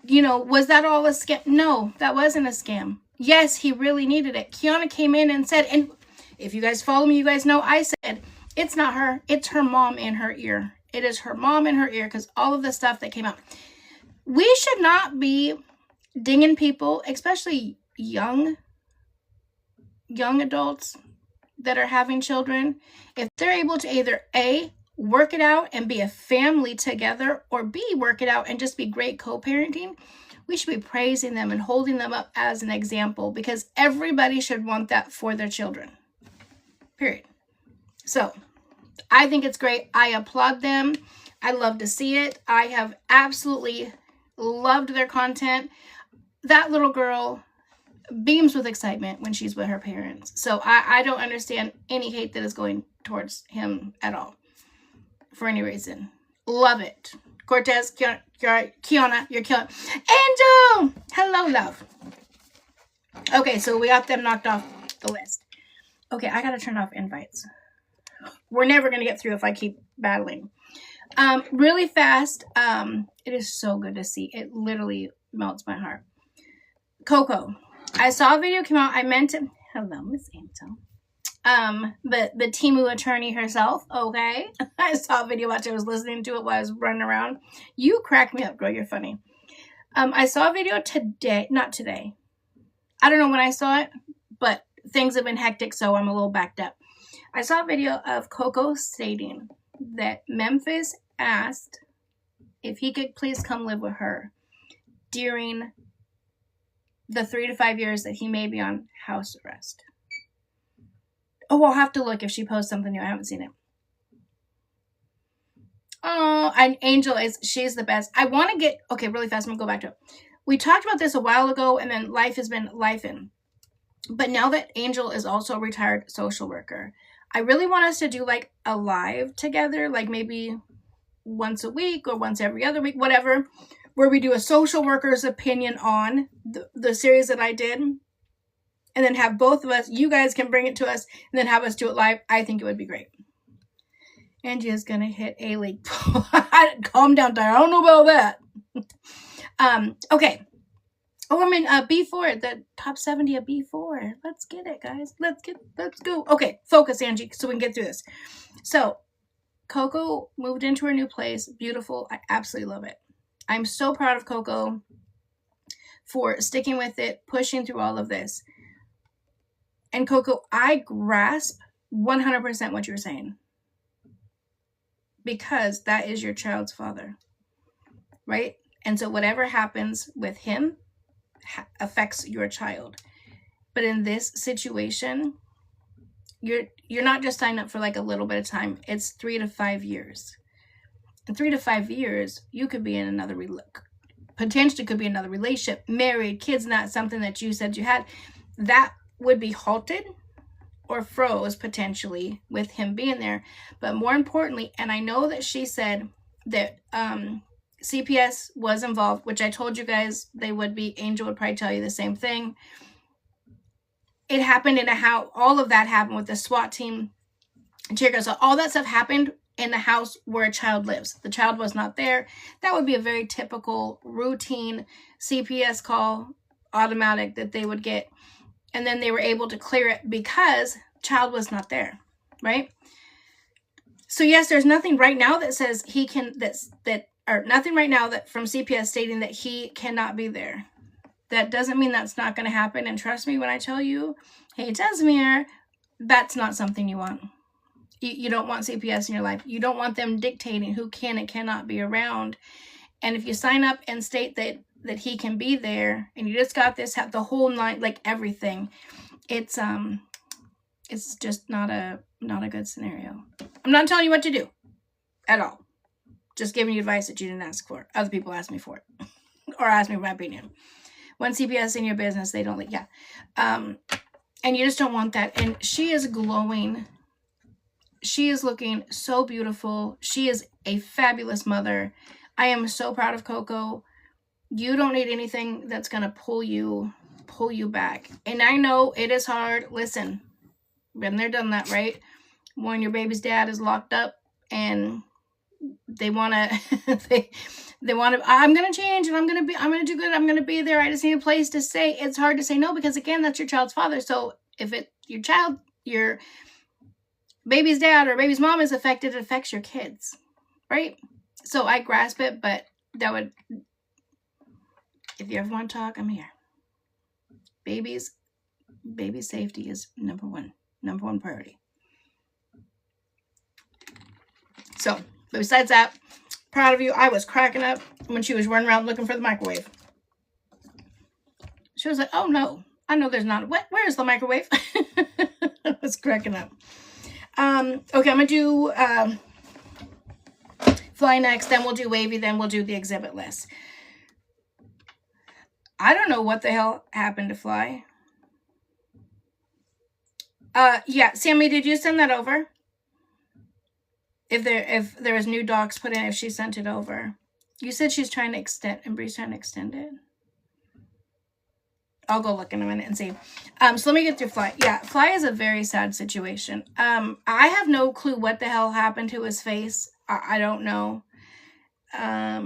Speaker 1: You know, was that all a scam? No, that wasn't a scam. Yes, he really needed it. Kiana came in and said, and if you guys follow me, you guys know I said, it's not her. It's her mom in her ear. It is her mom in her ear because all of the stuff that came out. We should not be dinging people, especially young adults that are having children. If they're able to either A, work it out and be a family together, or B, work it out and just be great co-parenting, we should be praising them and holding them up as an example, because everybody should want that for their children. Period. So I think it's great. I applaud them. I love to see it. I have absolutely loved their content. That little girl beams with excitement when she's with her parents. So I don't understand any hate that is going towards him at all for any reason. Love it. Cortez, Kiana, you're killing. Angel! Hello, love. Okay, so we got them knocked off the list. Okay, I gotta turn off invites. We're never gonna get through if I keep battling. Really fast. It is so good to see. It literally melts my heart. COCO. I saw a video came out. I meant to. Hello, Miss Angel. The Temu attorney herself. Okay, I saw a video about it. I was listening to it while I was running around. You crack me up, girl. You're funny. I saw a video today. Not today. I don't know when I saw it, but things have been hectic, so I'm a little backed up. I saw a video of COCO stating that Memphis asked if he could please come live with her during the 3 to 5 years that he may be on house arrest. Oh, I'll have to look if she posts something new. I haven't seen it. Oh, and Angel she's the best. I want to get, okay, really fast. I'm going to go back to it. We talked about this a while ago, and then life has been lifing. But now that Angel is also a retired social worker, I really want us to do like a live together, like maybe once a week or once every other week, whatever, where we do a social worker's opinion on the series that I did, and then have both of us, you guys can bring it to us, and then have us do it live. I think it would be great. Angie is going to hit A-League. Calm down, Tyra. I don't know about that. Okay. Oh, I'm in B4, the top 70 of B4. Let's get it, guys. Let's go. Okay, focus, Angie, so we can get through this. So, COCO moved into her new place. Beautiful. I absolutely love it. I'm so proud of COCO for sticking with it, pushing through all of this. And COCO, I grasp 100% what you're saying, because that is your child's father, right? And so whatever happens with him affects your child. But in this situation, you're not just signing up for like a little bit of time. It's 3 to 5 years. In 3 to 5 years, you could be in another potentially could be another relationship, married, kids, not something that you said you had. That would be halted or froze potentially with him being there. But more importantly, and I know that she said that CPS was involved, which I told you guys they would be. Angel would probably tell you the same thing. It happened in a house. All of that happened with the SWAT team. So all that stuff happened in the house where a child lives. The child was not there. That would be a very typical routine CPS call, automatic, that they would get. And then they were able to clear it because child was not there, right? So yes, there's nothing right now that says he can, or nothing right now that from CPS stating that he cannot be there. That doesn't mean that's not going to happen. And trust me when I tell you, hey, Desmere, that's not something you want. You don't want CPS in your life. You don't want them dictating who can and cannot be around. And if you sign up and state that he can be there, and you just got this, the whole night, like everything, it's just not a good scenario. I'm not telling you what to do at all. Just giving you advice that you didn't ask for. Other people asked me for it or asked me my opinion. When CPS in your business, they don't, yeah. And you just don't want that. And she is glowing. She is looking so beautiful. She is a fabulous mother. I am so proud of COCO. You don't need anything that's going to pull you back. And I know it is hard. Listen, been there, done that, right? when your baby's dad is locked up and they want to, they want to, I'm going to change and I'm going to do good. I'm going to be there. I just need a place to stay. It's hard to say no because, again, that's your child's father. So if your baby's dad or baby's mom is affected, it affects your kids, right? So I grasp it, but that would, if you ever want to talk, I'm here. Baby safety is number one priority. So, but besides that, proud of you. I was cracking up when she was running around looking for the microwave. She was like, oh no, I know there's not. Where's the microwave? I was cracking up. Okay, I'm going to do Fly next, then we'll do Wavy, then we'll do the exhibit list. I don't know what the hell happened to Fly. Yeah, Sammy, did you send that over? If there was new docs put in, if she sent it over. You said she's trying to extend, and Bree's trying to extend it. I'll go look in a minute and see. So let me get through Fly. Yeah, Fly is a very sad situation. I have no clue what the hell happened to his face. I don't know. At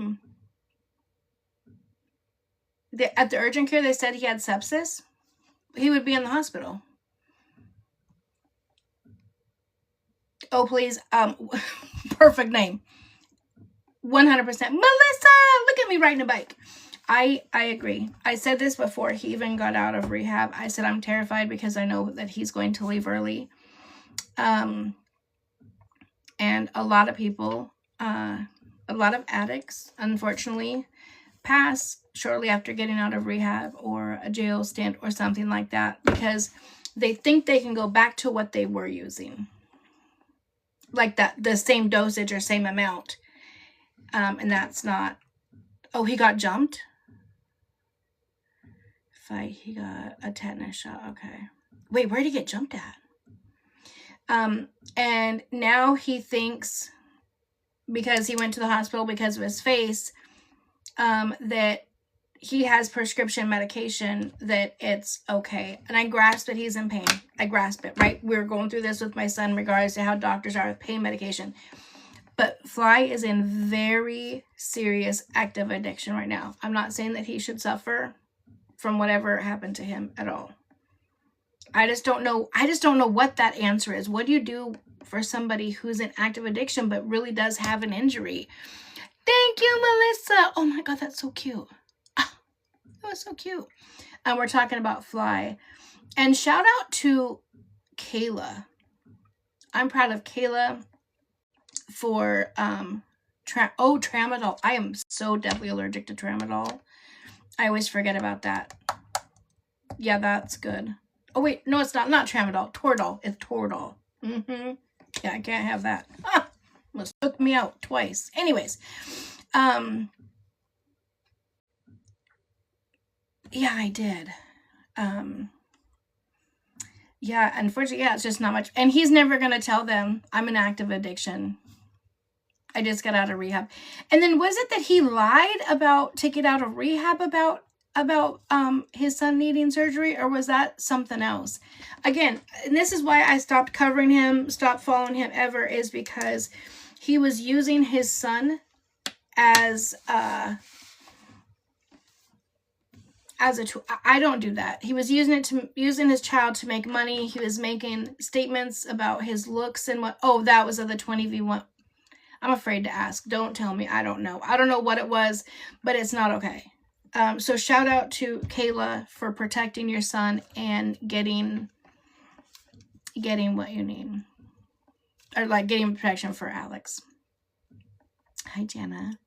Speaker 1: the urgent care, they said he had sepsis. He would be in the hospital. Oh, please. Perfect name. 100%. Melissa, look at me riding a bike. I agree. I said this before he even got out of rehab. I said I'm terrified because I know that he's going to leave early. And a lot of people, a lot of addicts, unfortunately, pass shortly after getting out of rehab or a jail stint or something like that because they think they can go back to what they were using. Like the same dosage or same amount. And that's not... Oh, he got jumped? He got a tetanus shot. Okay. Wait, where did he get jumped at? And now he thinks, because he went to the hospital because of his face, that he has prescription medication, that it's okay. And I grasp that he's in pain. I grasp it, right? We were going through this with my son in regards to how doctors are with pain medication. But Fly is in very serious active addiction right now. I'm not saying that he should suffer from whatever happened to him at all. I just don't know what that answer is. What do you do for somebody who's in active addiction but really does have an injury? Thank you, Melissa. Oh my God, that's so cute. Ah, that was so cute. And we're talking about Fly. And shout out to Kayla. I'm proud of Kayla for tramadol. I am so deathly allergic to tramadol. I always forget about that. Yeah, that's good. Oh wait, no, it's not tramadol. Toradol. It's Toradol. Yeah, I can't have that. Almost took me out twice. Anyways, yeah, I did. Yeah, unfortunately, yeah, it's just not much. And he's never gonna tell them I'm in active addiction. I just got out of rehab. And then was it that he lied about to get out of rehab about his son needing surgery, or was that something else? Again, and this is why I stopped covering him, stopped following him ever, is because he was using his son as a tool. I don't do that. He was using his child to make money. He was making statements about his looks and what. Oh, that was of the 20v1. I'm afraid to ask. Don't tell me. I don't know. I don't know what it was, but it's not okay. So shout out to Kayla for protecting your son and getting what you need. Or like getting protection for Alex. Hi, Jana.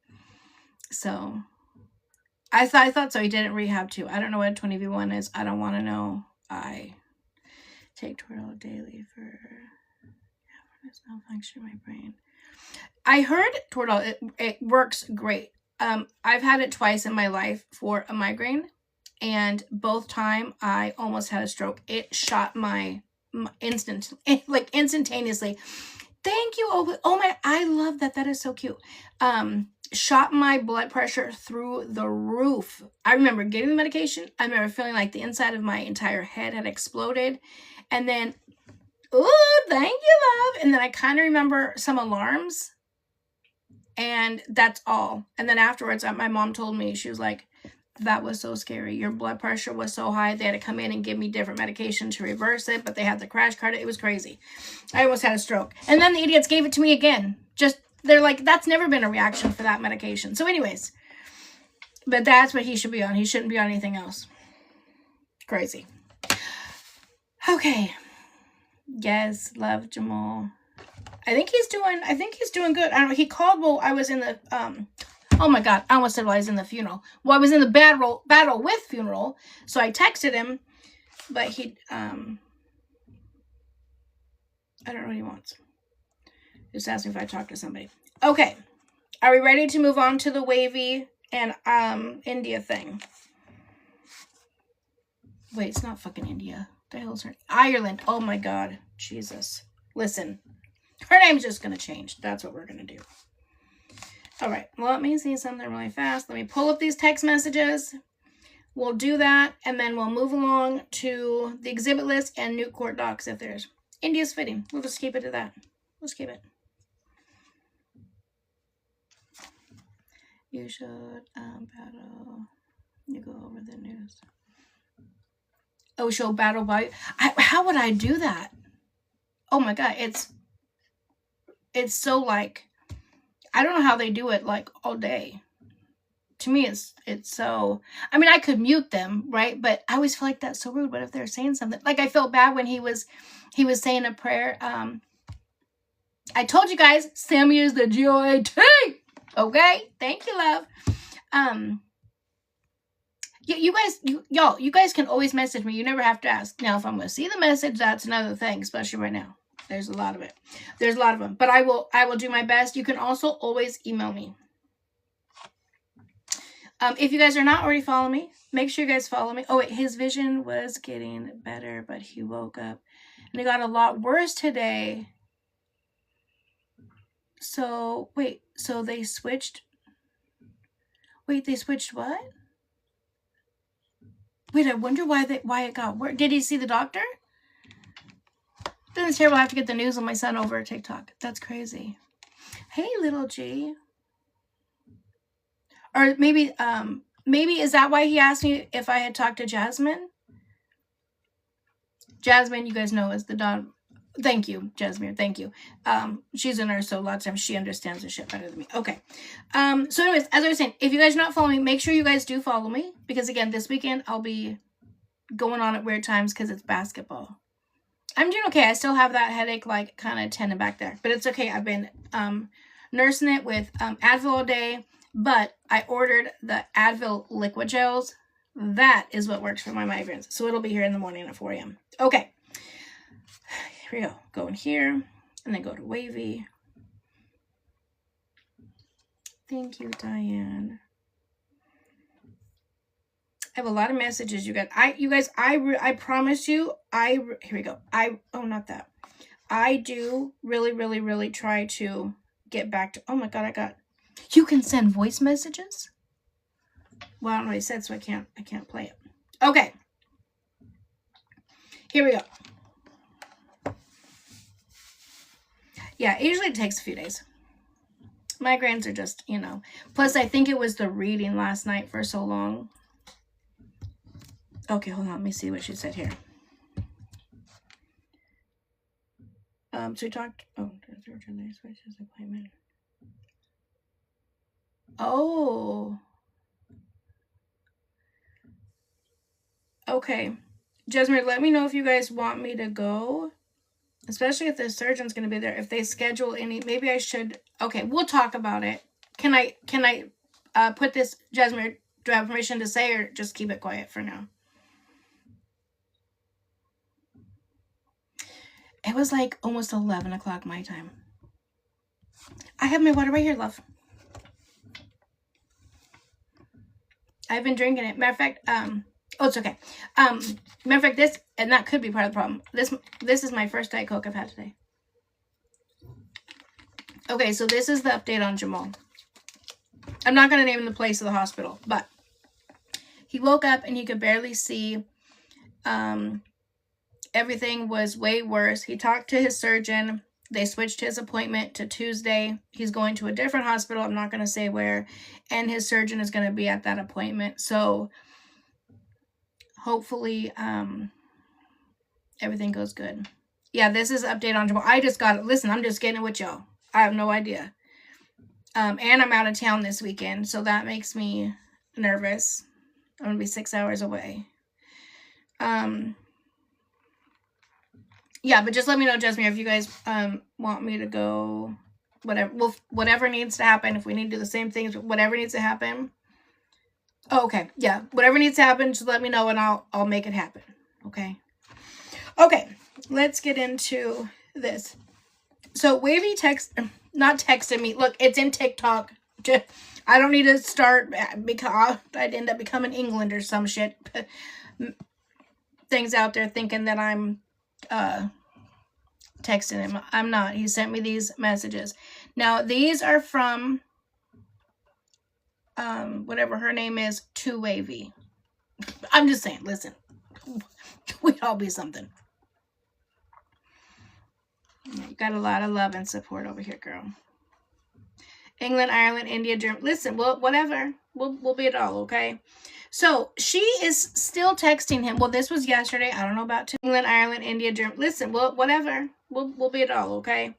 Speaker 1: So I thought so. He didn't rehab too. I don't know what a 20v1 is. I don't want to know. I take Toradol daily for malfunction in my brain. I heard Toradol, it works great. I've had it twice in my life for a migraine, and both time I almost had a stroke. It shot my instantaneously. Thank you. Oh my, I love that. That is so cute. Shot my blood pressure through the roof. I remember getting the medication. I remember feeling like the inside of my entire head had exploded. And then Ooh, thank you, love. And then I kind of remember some alarms. And that's all. And then afterwards, my mom told me, she was like, that was so scary. Your blood pressure was so high. They had to come in and give me different medication to reverse it, but they had the crash card. It was crazy. I almost had a stroke. And then the idiots gave it to me again. They're like, that's never been a reaction for that medication. So anyways, but that's what he should be on. He shouldn't be on anything else. Crazy. Okay. Yes, love Jamal. I think he's doing good. I don't know. He called while I was in the oh my god, I almost said while I was in the funeral. Well, I was in the battle with funeral. So I texted him, but he I don't know what he wants. Just asked me if I talked to somebody. Okay. Are we ready to move on to the Wavy and India thing? Wait, it's not fucking India. What the hell is her? Ireland. Oh my god. Jesus. Listen. Her name's just going to change. That's what we're going to do. All right. Well, let me see something really fast. Let me pull up these text messages. We'll do that, and then we'll move along to the exhibit list and new court docs if there's. India's fitting. We'll just keep it to that. Let's keep it. You should battle. You go over the news. Oh, show battle by. How would I do that? Oh my god, it's so like, I don't know how they do it like all day. To me, it's so, I mean, I could mute them, right? But I always feel like that's so rude. What if they're saying something? Like, I felt bad when he was saying a prayer. I told you guys, Sammy is the GOAT. Okay? Thank you, love. You guys can always message me. You never have to ask. Now, if I'm going to see the message, that's another thing, especially right now. There's a lot of it. There's a lot of them. But I will do my best. You can also always email me. If you guys are not already following me, make sure you guys follow me. Oh, wait. His vision was getting better, but he woke up. And it got a lot worse today. So, wait. So they switched. Wait, they switched what? Wait, I wonder why it got worse. Did he see the doctor? Then it's terrible. I have to get the news on my son over TikTok. That's crazy. Hey, little G. Or maybe is that why he asked me if I had talked to Jasmine? Jasmine, you guys know, is the dog. Thank you, Jasmine. Thank you. She's a nurse, so a lot of times she understands the shit better than me. Okay. So anyways, as I was saying, if you guys are not following me, make sure you guys do follow me. Because again, this weekend I'll be going on at weird times because it's basketball. I'm doing okay. I still have that headache, like, kind of tending back there. But it's okay. I've been nursing it with Advil all day. But I ordered the Advil liquid gels. That is what works for my migraines. So it'll be here in the morning at 4 a.m. Okay. Here we go. Go in here. And then go to Wavy. Thank you, Diane. I have a lot of messages, you guys. I promise you, here we go. Not that. I do really, really, really try to get back to, oh my God, you can send voice messages? Well, I don't know what I said, so I can't play it. Okay. Here we go. Yeah, usually it takes a few days. Migraines are just, Plus, I think it was the reading last night for so long. Okay, hold on. Let me see what she said here. So we talked. Oh, appointment. Oh. Okay. Jasmine, let me know if you guys want me to go. Especially if the surgeon's going to be there. If they schedule any, maybe I should. Okay, we'll talk about it. Can I put this, Jasmine, do I have permission to say, or just keep it quiet for now? It was like almost 11 o'clock my time. I have my water right here, love. I've been drinking it. Matter of fact, it's okay. Matter of fact, this, and that could be part of the problem. This is my first Diet Coke I've had today. Okay, so this is the update on Jamal. I'm not going to name the place of the hospital, but he woke up and he could barely see. everything was way worse. He talked to his surgeon. They switched his appointment to Tuesday. He's going to a different hospital. I'm not going to say where. And his surgeon is going to be at that appointment. So hopefully everything goes good. Yeah, this is an update on Jamal. I just got it. Listen, I'm just getting it with y'all. I have no idea. And I'm out of town this weekend, so that makes me nervous. I'm going to be 6 hours away. Yeah, but just let me know, Jasmine, if you guys want me to go, whatever. Well, whatever needs to happen. If we need to do the same things, whatever needs to happen. Oh, okay, yeah, whatever needs to happen, just let me know and I'll make it happen. Okay. Okay, let's get into this. So Wavy not texted me. Look, it's in TikTok. I don't need to start because I'd end up becoming England or some shit. Things out there thinking that I'm texting him. I'm not. He sent me these messages. Now, these are from whatever her name is, to Wavy. I'm just saying, listen. We'd all be something. You got a lot of love and support over here, girl. England, Ireland, India, Germany. Listen, well, whatever. We'll be it all, okay? So she is still texting him. Well, this was yesterday. I don't know about England, Ireland, India, Germany. Listen, well, whatever. We'll be it all, okay?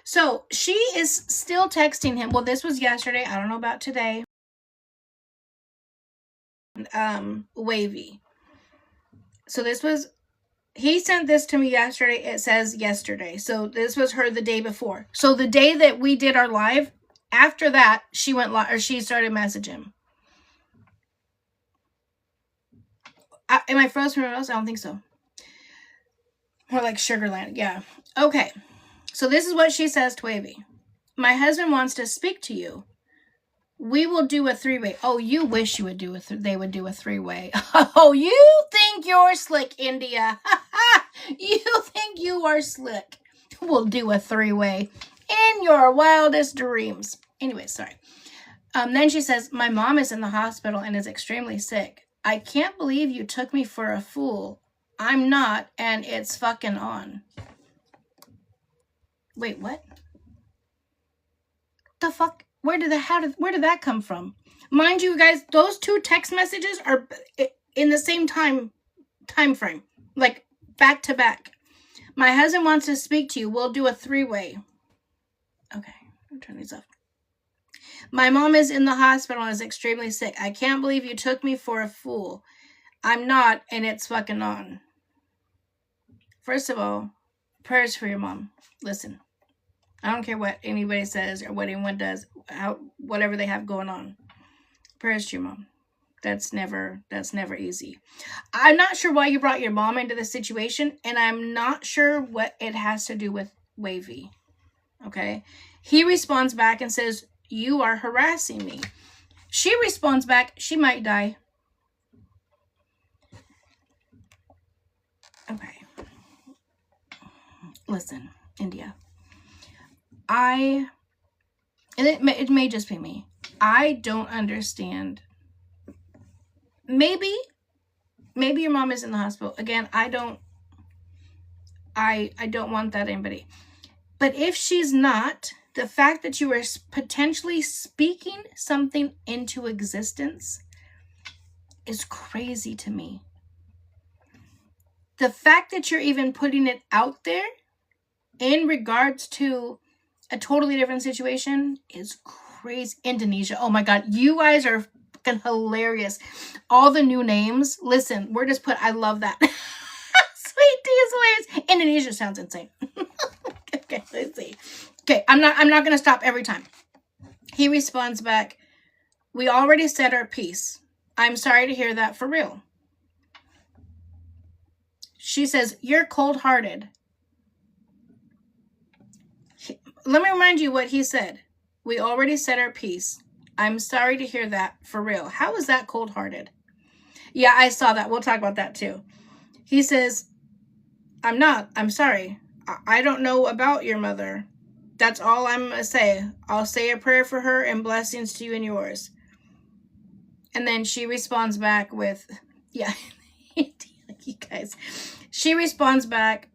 Speaker 1: So she is still texting him. Well, this was yesterday. I don't know about today. Wavy. So this was, he sent this to me yesterday. It says yesterday. So this was her the day before. So the day that we did our live, after that, she went live, or she started messaging him. Am I frozen from else? I don't think so. More like Sugarland. Yeah. Okay. So this is what she says to Wavy. My husband wants to speak to you. We will do a three-way. Oh, you wish you would do they would do a three-way. Oh, you think you're slick, India. You think you are slick. We'll do a three-way in your wildest dreams. Anyway, sorry. Then she says, my mom is in the hospital and is extremely sick. I can't believe you took me for a fool. I'm not, and it's fucking on. Wait, what? The fuck? Where did that come from? Mind you guys, those two text messages are in the same time frame, like back to back. My husband wants to speak to you. We'll do a three-way. Okay, I'll turn these off. My mom is in the hospital and is extremely sick. I can't believe you took me for a fool. I'm not, and it's fucking on. First of all, prayers for your mom. Listen, I don't care what anybody says or what anyone does, whatever they have going on. Prayers to your mom. That's never easy. I'm not sure why you brought your mom into this situation, and I'm not sure what it has to do with Wavy. Okay? He responds back and says, you are harassing me. She responds back, she might die. Okay. Listen, India. And it may just be me. I don't understand. Maybe your mom is in the hospital. Again, I don't want that anybody. But if she's not, the fact that you are potentially speaking something into existence is crazy to me. The fact that you're even putting it out there in regards to a totally different situation is crazy. Indonesia. Oh my God. You guys are fucking hilarious. All the new names. Listen, I love that. Sweet tea is hilarious. Indonesia sounds insane. Okay, let's see. Okay, I'm not going to stop every time. He responds back, we already said our piece. I'm sorry to hear that, for real. She says, you're cold-hearted. Let me remind you what he said. We already said our piece. I'm sorry to hear that, for real. How is that cold-hearted? Yeah, I saw that. We'll talk about that too. He says, I'm sorry. I don't know about your mother. That's all I'm going to say. I'll say a prayer for her and blessings to you and yours. And then she responds back with, yeah, you guys. She responds back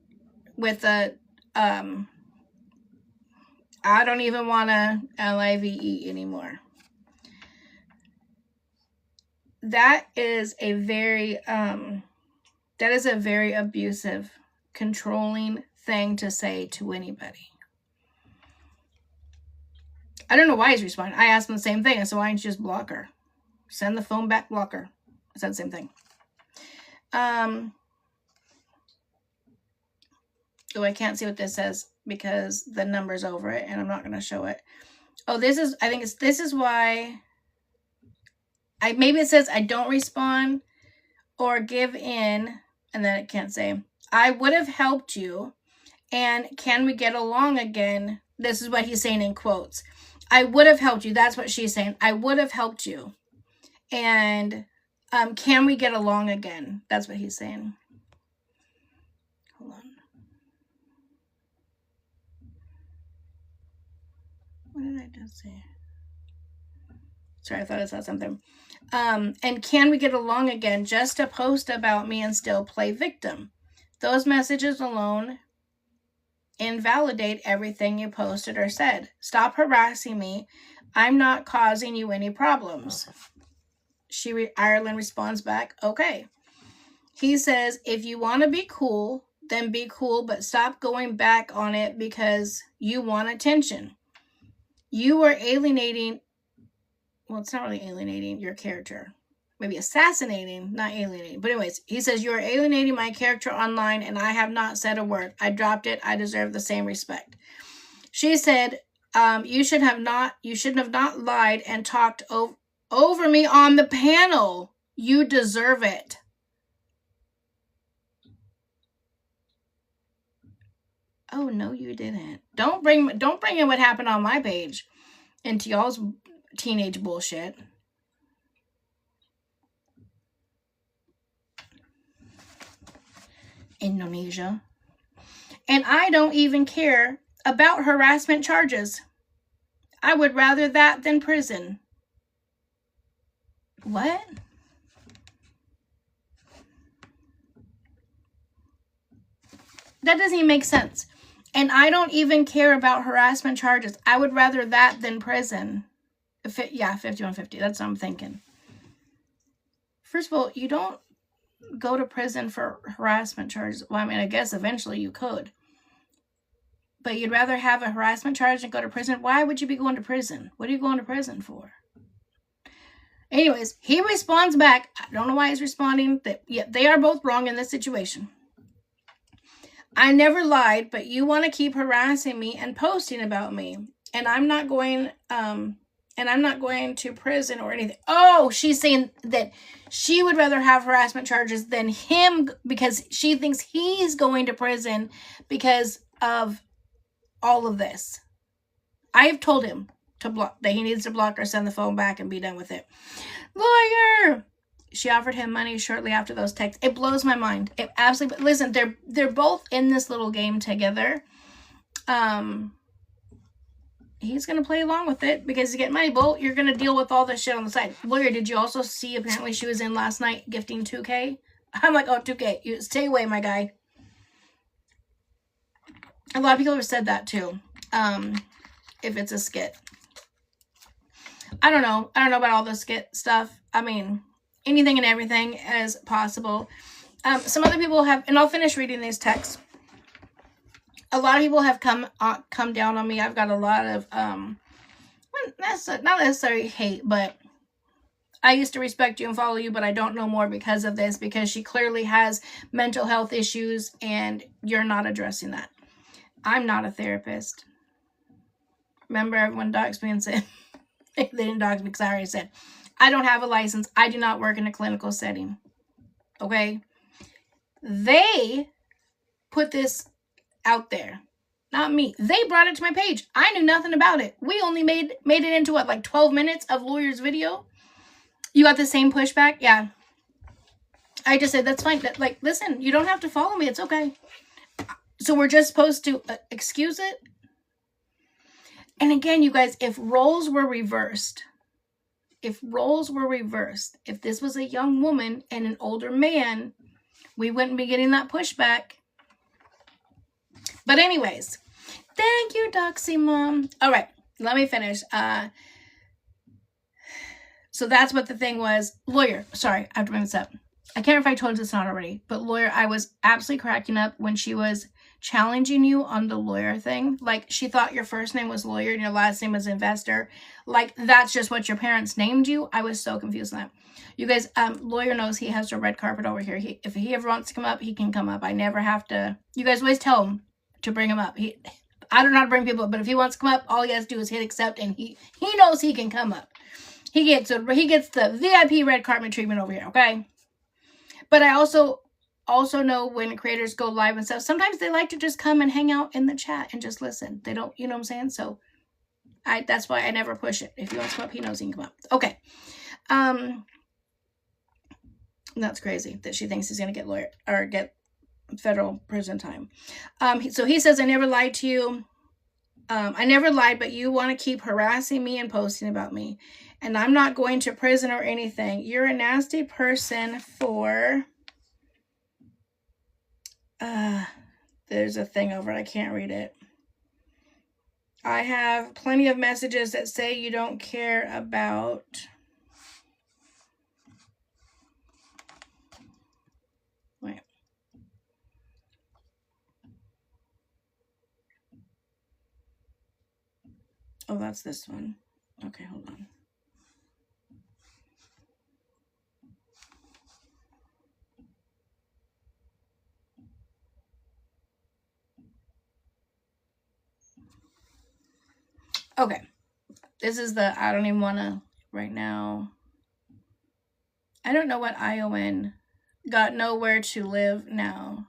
Speaker 1: with a, I don't even want to LIVE anymore. That is a very abusive, controlling thing to say to anybody. I don't know why he's responding. I asked him the same thing. I said, why don't you just block her? Send the phone back, block her. I said the same thing. Oh, I can't see what this says because the number's over it and I'm not going to show it. Oh, this is why maybe it says I don't respond or give in, and then it can't say, I would have helped you, and can we get along again? This is what he's saying in quotes. I would have helped you. That's what she's saying. I would have helped you. And can we get along again? That's what he's saying. Hold on. What did I just say? Sorry, I thought I saw something. And can we get along again? Just to post about me and still play victim. Those messages alone invalidate everything you posted or said. Stop harassing me. I'm not causing you any problems. Ireland responds back, okay. He says, if you want to be cool, then be cool, but stop going back on it because you want attention. You are alienating. Well, it's not really alienating your character. Maybe assassinating, not alienating. But anyways, he says, you are alienating my character online and I have not said a word. I dropped it. I deserve the same respect. She said, you shouldn't have not lied and talked over me on the panel. You deserve it. Oh, no, you didn't. Don't bring in what happened on my page into y'all's teenage bullshit. Indonesia. And I don't even care about harassment charges. I would rather that than prison. What? That doesn't even make sense. And I don't even care about harassment charges. I would rather that than prison. Yeah, 5150. That's what I'm thinking. First of all, you don't go to prison for harassment charges. Well, I mean, I guess eventually you could. But you'd rather have a harassment charge than go to prison? Why would you be going to prison? What are you going to prison for? Anyways, he responds back. I don't know why he's responding. Yeah, they are both wrong in this situation. I never lied, but you want to keep harassing me and posting about me. And I'm not going to prison or anything. Oh, she's saying that she would rather have harassment charges than him because she thinks he's going to prison because of all of this. I've told him to block, that he needs to block or send the phone back and be done with it. Lawyer! She offered him money shortly after those texts. It blows my mind. It absolutely. Listen, they're both in this little game together. He's going to play along with it because he's getting money. Well, you're going to deal with all this shit on the side. Lawyer, did you also see apparently she was in last night gifting 2K? I'm like, oh, 2K. You stay away, my guy. A lot of people have said that too. If it's a skit. I don't know. I don't know about all the skit stuff. I mean, anything and everything is possible. Some other people have, and I'll finish reading these texts. A lot of people have come down on me. I've got a lot of, not necessarily hate, but I used to respect you and follow you, but I don't know more because of this, because she clearly has mental health issues and you're not addressing that. I'm not a therapist. Remember, everyone doxed me and said, they didn't dox me because I already said, I don't have a license. I do not work in a clinical setting. Okay? They put this out there. Not me. They brought it to my page. I knew nothing about it. We only made it into what, like 12 minutes of Lawyer's video? You got the same pushback? Yeah. I just said, that's fine. Like, listen, you don't have to follow me. It's okay. So we're just supposed to excuse it? And again, you guys, if roles were reversed, if this was a young woman and an older man, we wouldn't be getting that pushback. But anyways, thank you, Doxy Mom. All right, let me finish. So that's what the thing was. Lawyer, sorry, I have to bring this up. I can't remember if I told you this not already, but lawyer, I was absolutely cracking up when she was challenging you on the lawyer thing. Like, she thought your first name was lawyer and your last name was investor. Like, that's just what your parents named you. I was so confused on that. You guys, lawyer knows he has the red carpet over here. If he ever wants to come up, he can come up. I never have to. You guys always tell him to bring him up. I don't know how to bring people up, but if he wants to come up, all he has to do is hit accept, and he knows he can come up. He gets the VIP red carpet treatment over here, okay? But I also know when creators go live and stuff, sometimes they like to just come and hang out in the chat and just listen. They don't, you know what I'm saying? So that's why I never push it. If he wants to come up, he knows he can come up. Okay. That's crazy that she thinks he's going to get federal prison time. So he says, I never lied to you. I never lied, but you want to keep harassing me and posting about me. And I'm not going to prison or anything. You're a nasty person for... there's a thing over it. I can't read it. I have plenty of messages that say you don't care about... Wait. Oh, that's this one. Okay, hold on. Okay. This is the, I don't even want to right now. I don't know what ION, got nowhere to live now.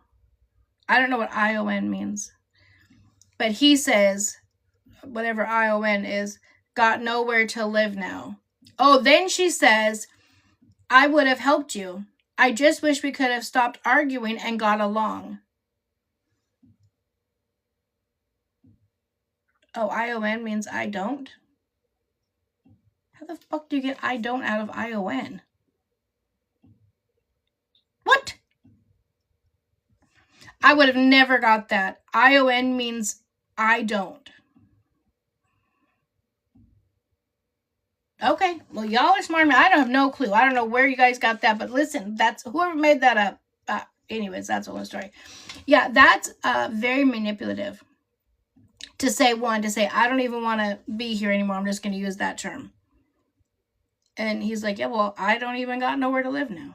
Speaker 1: I don't know what ION means. But he says, whatever ION is, got nowhere to live now. Oh, then she says, I would have helped you. I just wish we could have stopped arguing and got along. Oh, ION means I don't? How the fuck do you get I don't out of ION? What? I would have never got that. ION means I don't. Okay, well, y'all are smart. I don't have no clue. I don't know where you guys got that, but listen, that's whoever made that up. Anyways, that's the whole story. Yeah, that's very manipulative. To say, I don't even want to be here anymore. I'm just going to use that term. And he's like, yeah, well, I don't even got nowhere to live now.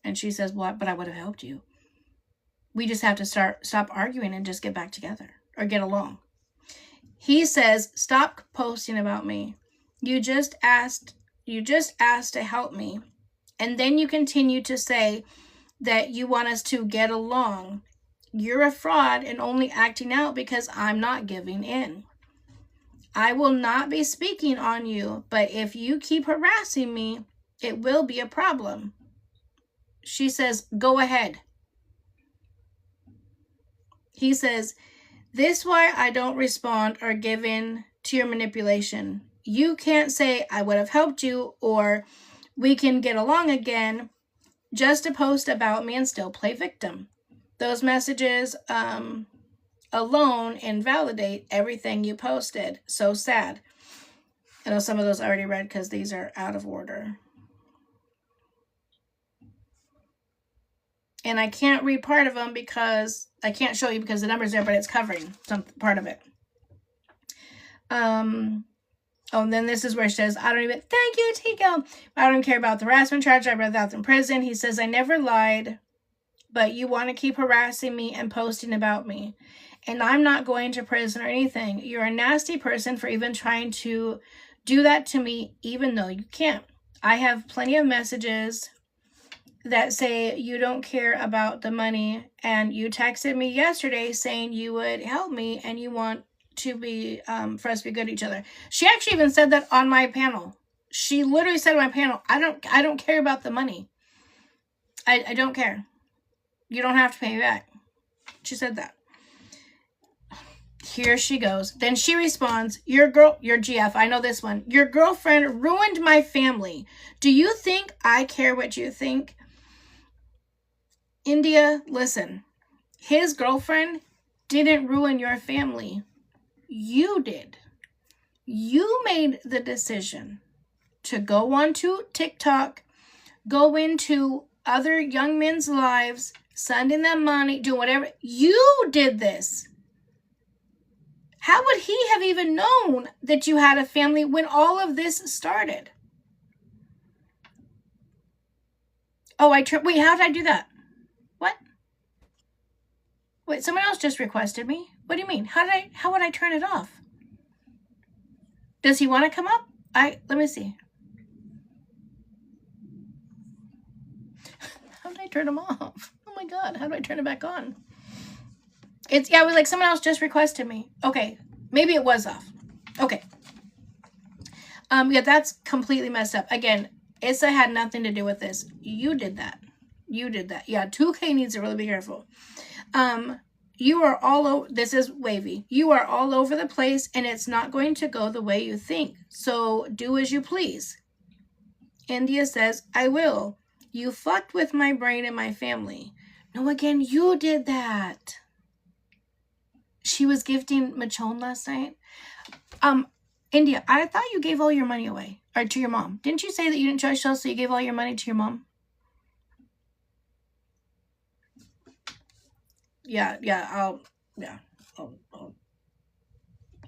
Speaker 1: And she says, well, but I would have helped you. We just have to stop arguing and just get back together or get along. He says, stop posting about me. You just asked to help me. And then you continue to say that you want us to get along. You're a fraud and only acting out because I'm not giving in. I will not be speaking on you, but if you keep harassing me, it will be a problem. She says, go ahead. He says, this why I don't respond or give in to your manipulation. You can't say I would have helped you or we can get along again just to post about me and still play victim. Those messages alone invalidate everything you posted. So sad. I know some of those I already read because these are out of order. And I can't read part of them because I can't show you because the number's there, but it's covering some part of it. Oh, and then this is where it says, thank you, Tico. I don't care about the harassment charge. I'd rather out in prison. He says, I never lied, but you want to keep harassing me and posting about me. And I'm not going to prison or anything. You're a nasty person for even trying to do that to me, even though you can't. I have plenty of messages that say you don't care about the money. And you texted me yesterday saying you would help me and you want to be, for us to be good to each other. She actually even said that on my panel. She literally said on my panel, I don't care about the money. I don't care. You don't have to pay me back. She said that. Here she goes. Then she responds, your GF, I know this one. Your girlfriend ruined my family. Do you think I care what you think? India, listen. His girlfriend didn't ruin your family. You did. You made the decision to go onto TikTok, go into other young men's lives, sending them money, do whatever. You did this. How would he have even known that you had a family when all of this started? Oh, wait, how did I do that? What? Wait, someone else just requested me. What do you mean? How would I turn it off? Does he want to come up? Let me see. How did I turn him off? Oh my God, how do I turn it back on? It was like someone else just requested me. Okay, maybe it was off. Okay. Yeah, that's completely messed up. Again, Issa had nothing to do with this. You did that. You did that. Yeah, 2K needs to really be careful. You are all over. This is Wavy. You are all over the place, and it's not going to go the way you think. So do as you please. India says, I will. You fucked with my brain and my family. No, again, you did that. She was gifting Michonne last night. India, I thought you gave all your money away. Or to your mom. Didn't you say that you didn't trust Chelsea, so you gave all your money to your mom? Yeah, I'll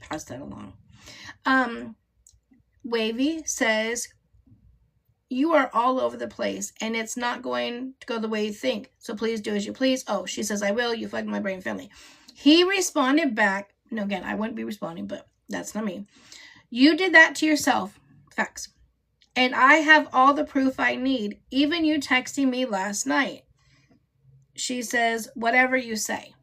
Speaker 1: pass that along. Wavy says, you are all over the place, and it's not going to go the way you think. So please do as you please. Oh, she says, I will. You fucked my brain family. He responded back. No, again, I wouldn't be responding, but that's not me. You did that to yourself. Facts. And I have all the proof I need. Even you texting me last night. She says, whatever you say.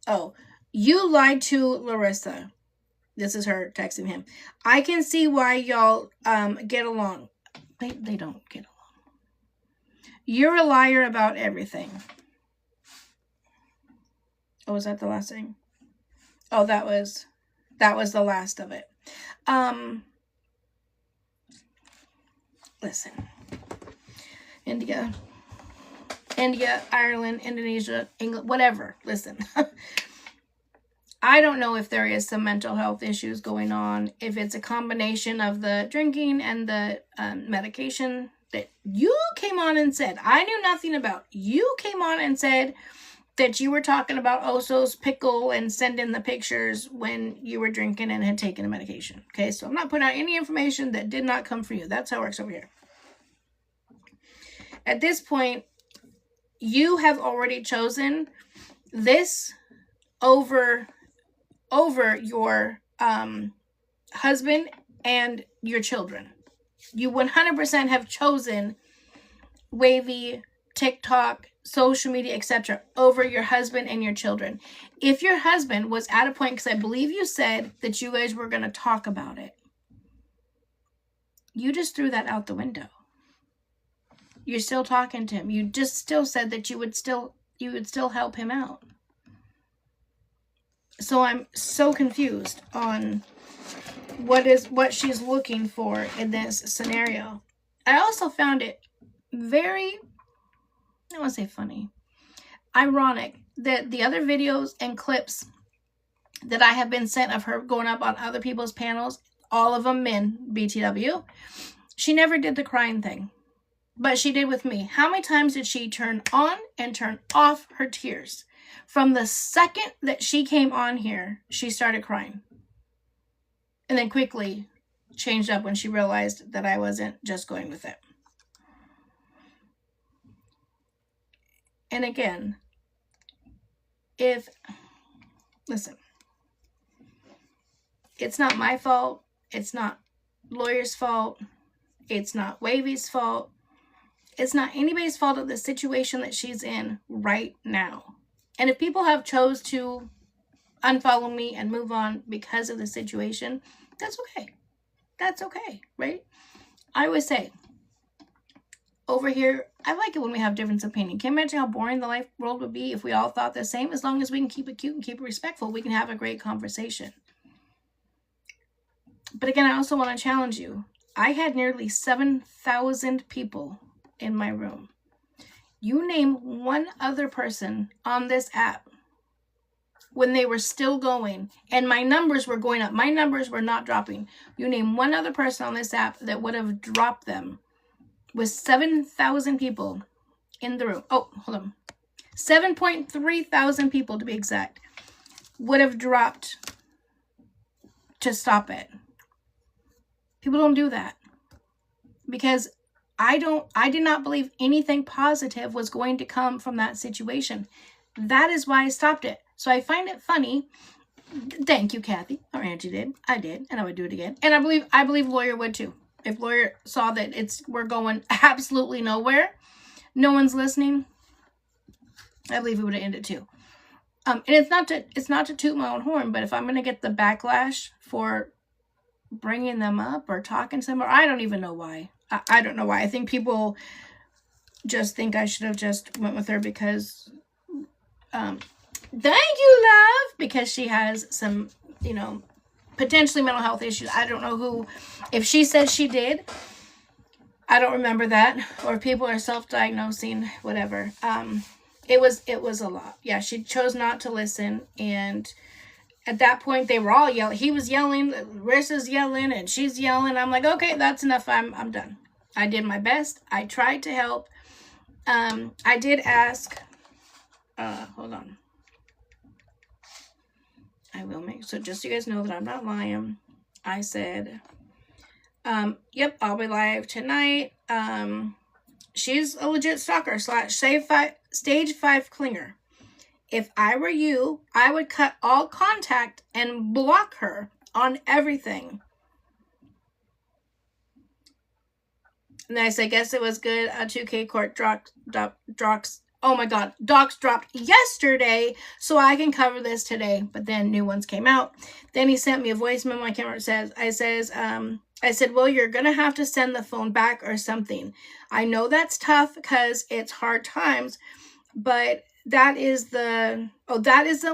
Speaker 1: Oh, you lied to Larissa. This is her texting him. I can see why y'all get along. They don't get along. You're a liar about everything. Oh, was that the last thing? Oh, that was the last of it. Listen. India, Ireland, Indonesia, England, whatever. Listen. I don't know if there is some mental health issues going on, if it's a combination of the drinking and the medication that you came on and said. I knew nothing about. You came on and said that you were talking about Oso's pickle and sending the pictures when you were drinking and had taken a medication. Okay, so I'm not putting out any information that did not come from you. That's how it works over here. At this point, you have already chosen this over your husband and your children. You 100% have chosen Wavy, TikTok, social media, etc. over your husband and your children. If your husband was at a point, because I believe you said that you guys were going to talk about it, you just threw that out the window. You're still talking to him. You just still said that you would still help him out. So I'm so confused on what she's looking for in this scenario. I also found it very, I don't want to say funny, ironic that the other videos and clips that I have been sent of her going up on other people's panels, all of them men, BTW, she never did the crying thing. But she did with me. How many times did she turn on and turn off her tears? From the second that she came on here, she started crying. And then quickly changed up when she realized that I wasn't just going with it. And again, listen, it's not my fault. It's not lawyer's fault. It's not Wavy's fault. It's not anybody's fault of the situation that she's in right now. And if people have chose to unfollow me and move on because of the situation, that's okay. That's okay, right? I always say, over here, I like it when we have difference of opinion. Can you imagine how boring the life world would be if we all thought the same? As long as we can keep it cute and keep it respectful, we can have a great conversation. But again, I also want to challenge you. I had nearly 7,000 people in my room. You name one other person on this app when they were still going, and my numbers were going up. My numbers were not dropping. You name one other person on this app that would have dropped them with 7,000 people in the room. Oh, hold on. 7.3 thousand people to be exact would have dropped to stop it. People don't do that because I did not believe anything positive was going to come from that situation. That is why I stopped it. So I find it funny. Thank you, Kathy. Or Angie did. I did. And I would do it again. And I believe Lawyer would too. If Lawyer saw that we're going absolutely nowhere, no one's listening, I believe he would have ended too. And it's not to toot my own horn, but if I'm gonna get the backlash for bringing them up or talking to them, or I don't even know why. I don't know why. I think people just think I should have just went with her because thank you, love, because she has some, potentially mental health issues. I don't know who, if she said she did, I don't remember that, or people are self-diagnosing, whatever. It was a lot. Yeah, she chose not to listen, and at that point they were all yelling. He was yelling, Marissa's yelling, and she's yelling. I'm like, okay, that's enough. I'm done. I did my best. I tried to help. I did ask. Hold on. I will make so just so you guys know that I'm not lying. I said, yep, I'll be live tonight. She's a legit stalker / stage 5 clinger. If I were you, I would cut all contact and block her on everything. And I said, guess it was good. A 2K court docs. Oh my God, docs dropped yesterday, so I can cover this today. But then new ones came out. Then he sent me a voice memo. I can't remember what it says. I said, well, you're going to have to send the phone back or something. I know that's tough because it's hard times, but that is the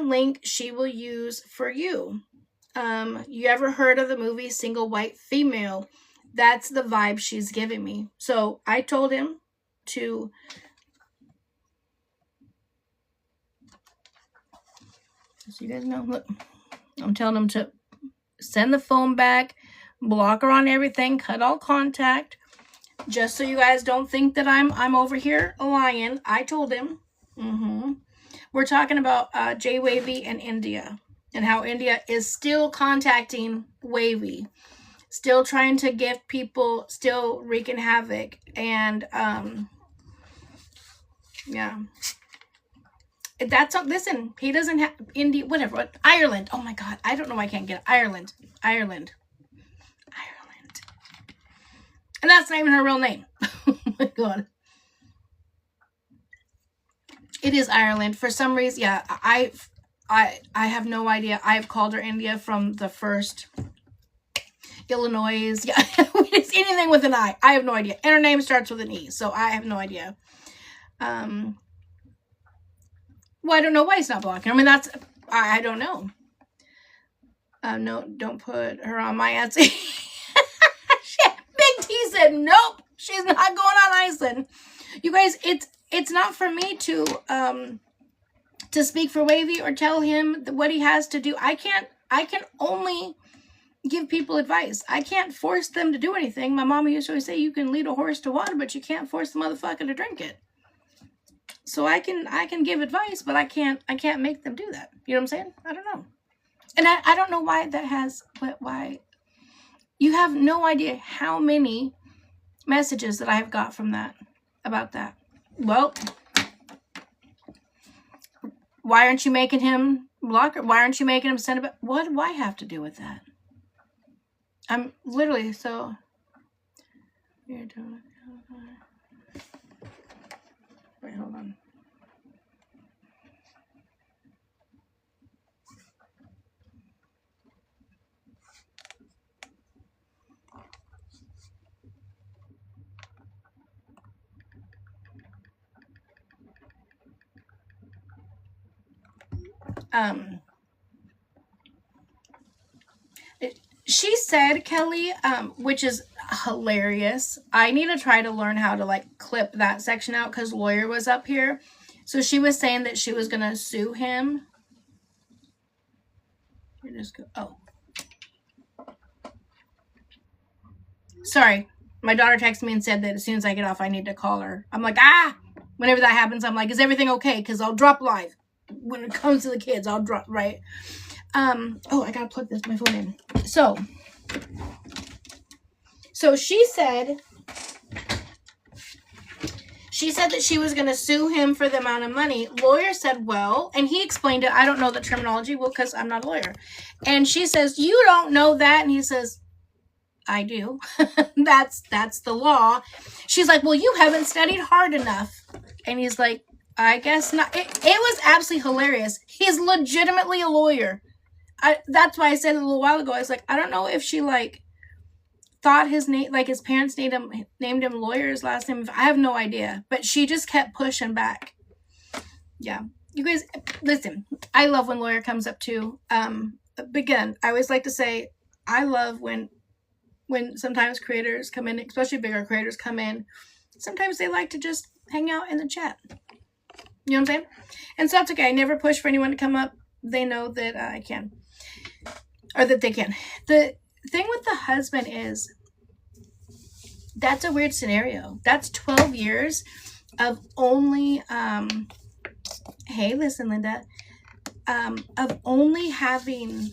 Speaker 1: link she will use for you. You ever heard of the movie Single White Female? That's the vibe she's giving me. So I told him to... So you guys know, look, I'm telling him to send the phone back, block her on everything, cut all contact, just so you guys don't think that I'm over here lying. I told him. We're talking about Wavy and India, and how India is still contacting Wavy, still trying to give people, still wreaking havoc, and yeah. That's listen, he doesn't have India, whatever, Ireland. Oh my God, I don't know why I can't get it. Ireland. And that's not even her real name. Oh my God. It is Ireland. For some reason, yeah, I have no idea. I've called her India from the first. Illinois. Yeah, it's anything with an I. I have no idea. And her name starts with an E, so I have no idea. Well, I don't know why he's not blocking. I mean, I don't know. No, don't put her on my Etsy. Shit, Big T said, nope, she's not going on Iceland. You guys, it's not for me to speak for Wavy or tell him what he has to do. I can only give people advice. I can't force them to do anything. My mama used to always say, you can lead a horse to water, but you can't force the motherfucker to drink it. So I can give advice, but I can't make them do that. You know what I'm saying? I don't know. And I don't know why that has, but why. You have no idea how many messages that I have got from that, about that. Well, why aren't you making him block her? Why aren't you making him send it back? What do I have to do with that? I'm literally so... Wait, hold on. said, Kelly, which is hilarious. I need to try to learn how to like clip that section out because lawyer was up here. So she was saying that she was gonna sue him. Just go. Oh, sorry. My daughter texted me and said that as soon as I get off, I need to call her. I'm like, whenever that happens, I'm like, is everything okay? Because I'll drop live. When it comes to the kids, I'll drop, right? Oh, I gotta plug my phone in. So she said that she was going to sue him for the amount of money. Lawyer said, well, and he explained it. I don't know the terminology, well, because I'm not a lawyer. And she says, you don't know that. And he says, I do. That's the law. She's like, well, you haven't studied hard enough. And he's like, I guess not. It was absolutely hilarious. He's legitimately a lawyer. That's why I said a little while ago, I was like, I don't know if she like thought his name, like his parents named him lawyer's last name. I have no idea, but she just kept pushing back. Yeah, you guys, listen. I love when lawyer comes up too. Again, I always like to say, I love when sometimes creators come in, especially bigger creators come in. Sometimes they like to just hang out in the chat. You know what I'm saying? And so that's okay. I never push for anyone to come up. They know that I can, or that they can. The thing with the husband is that's a weird scenario. That's 12 years of only hey, listen, Linda, of only having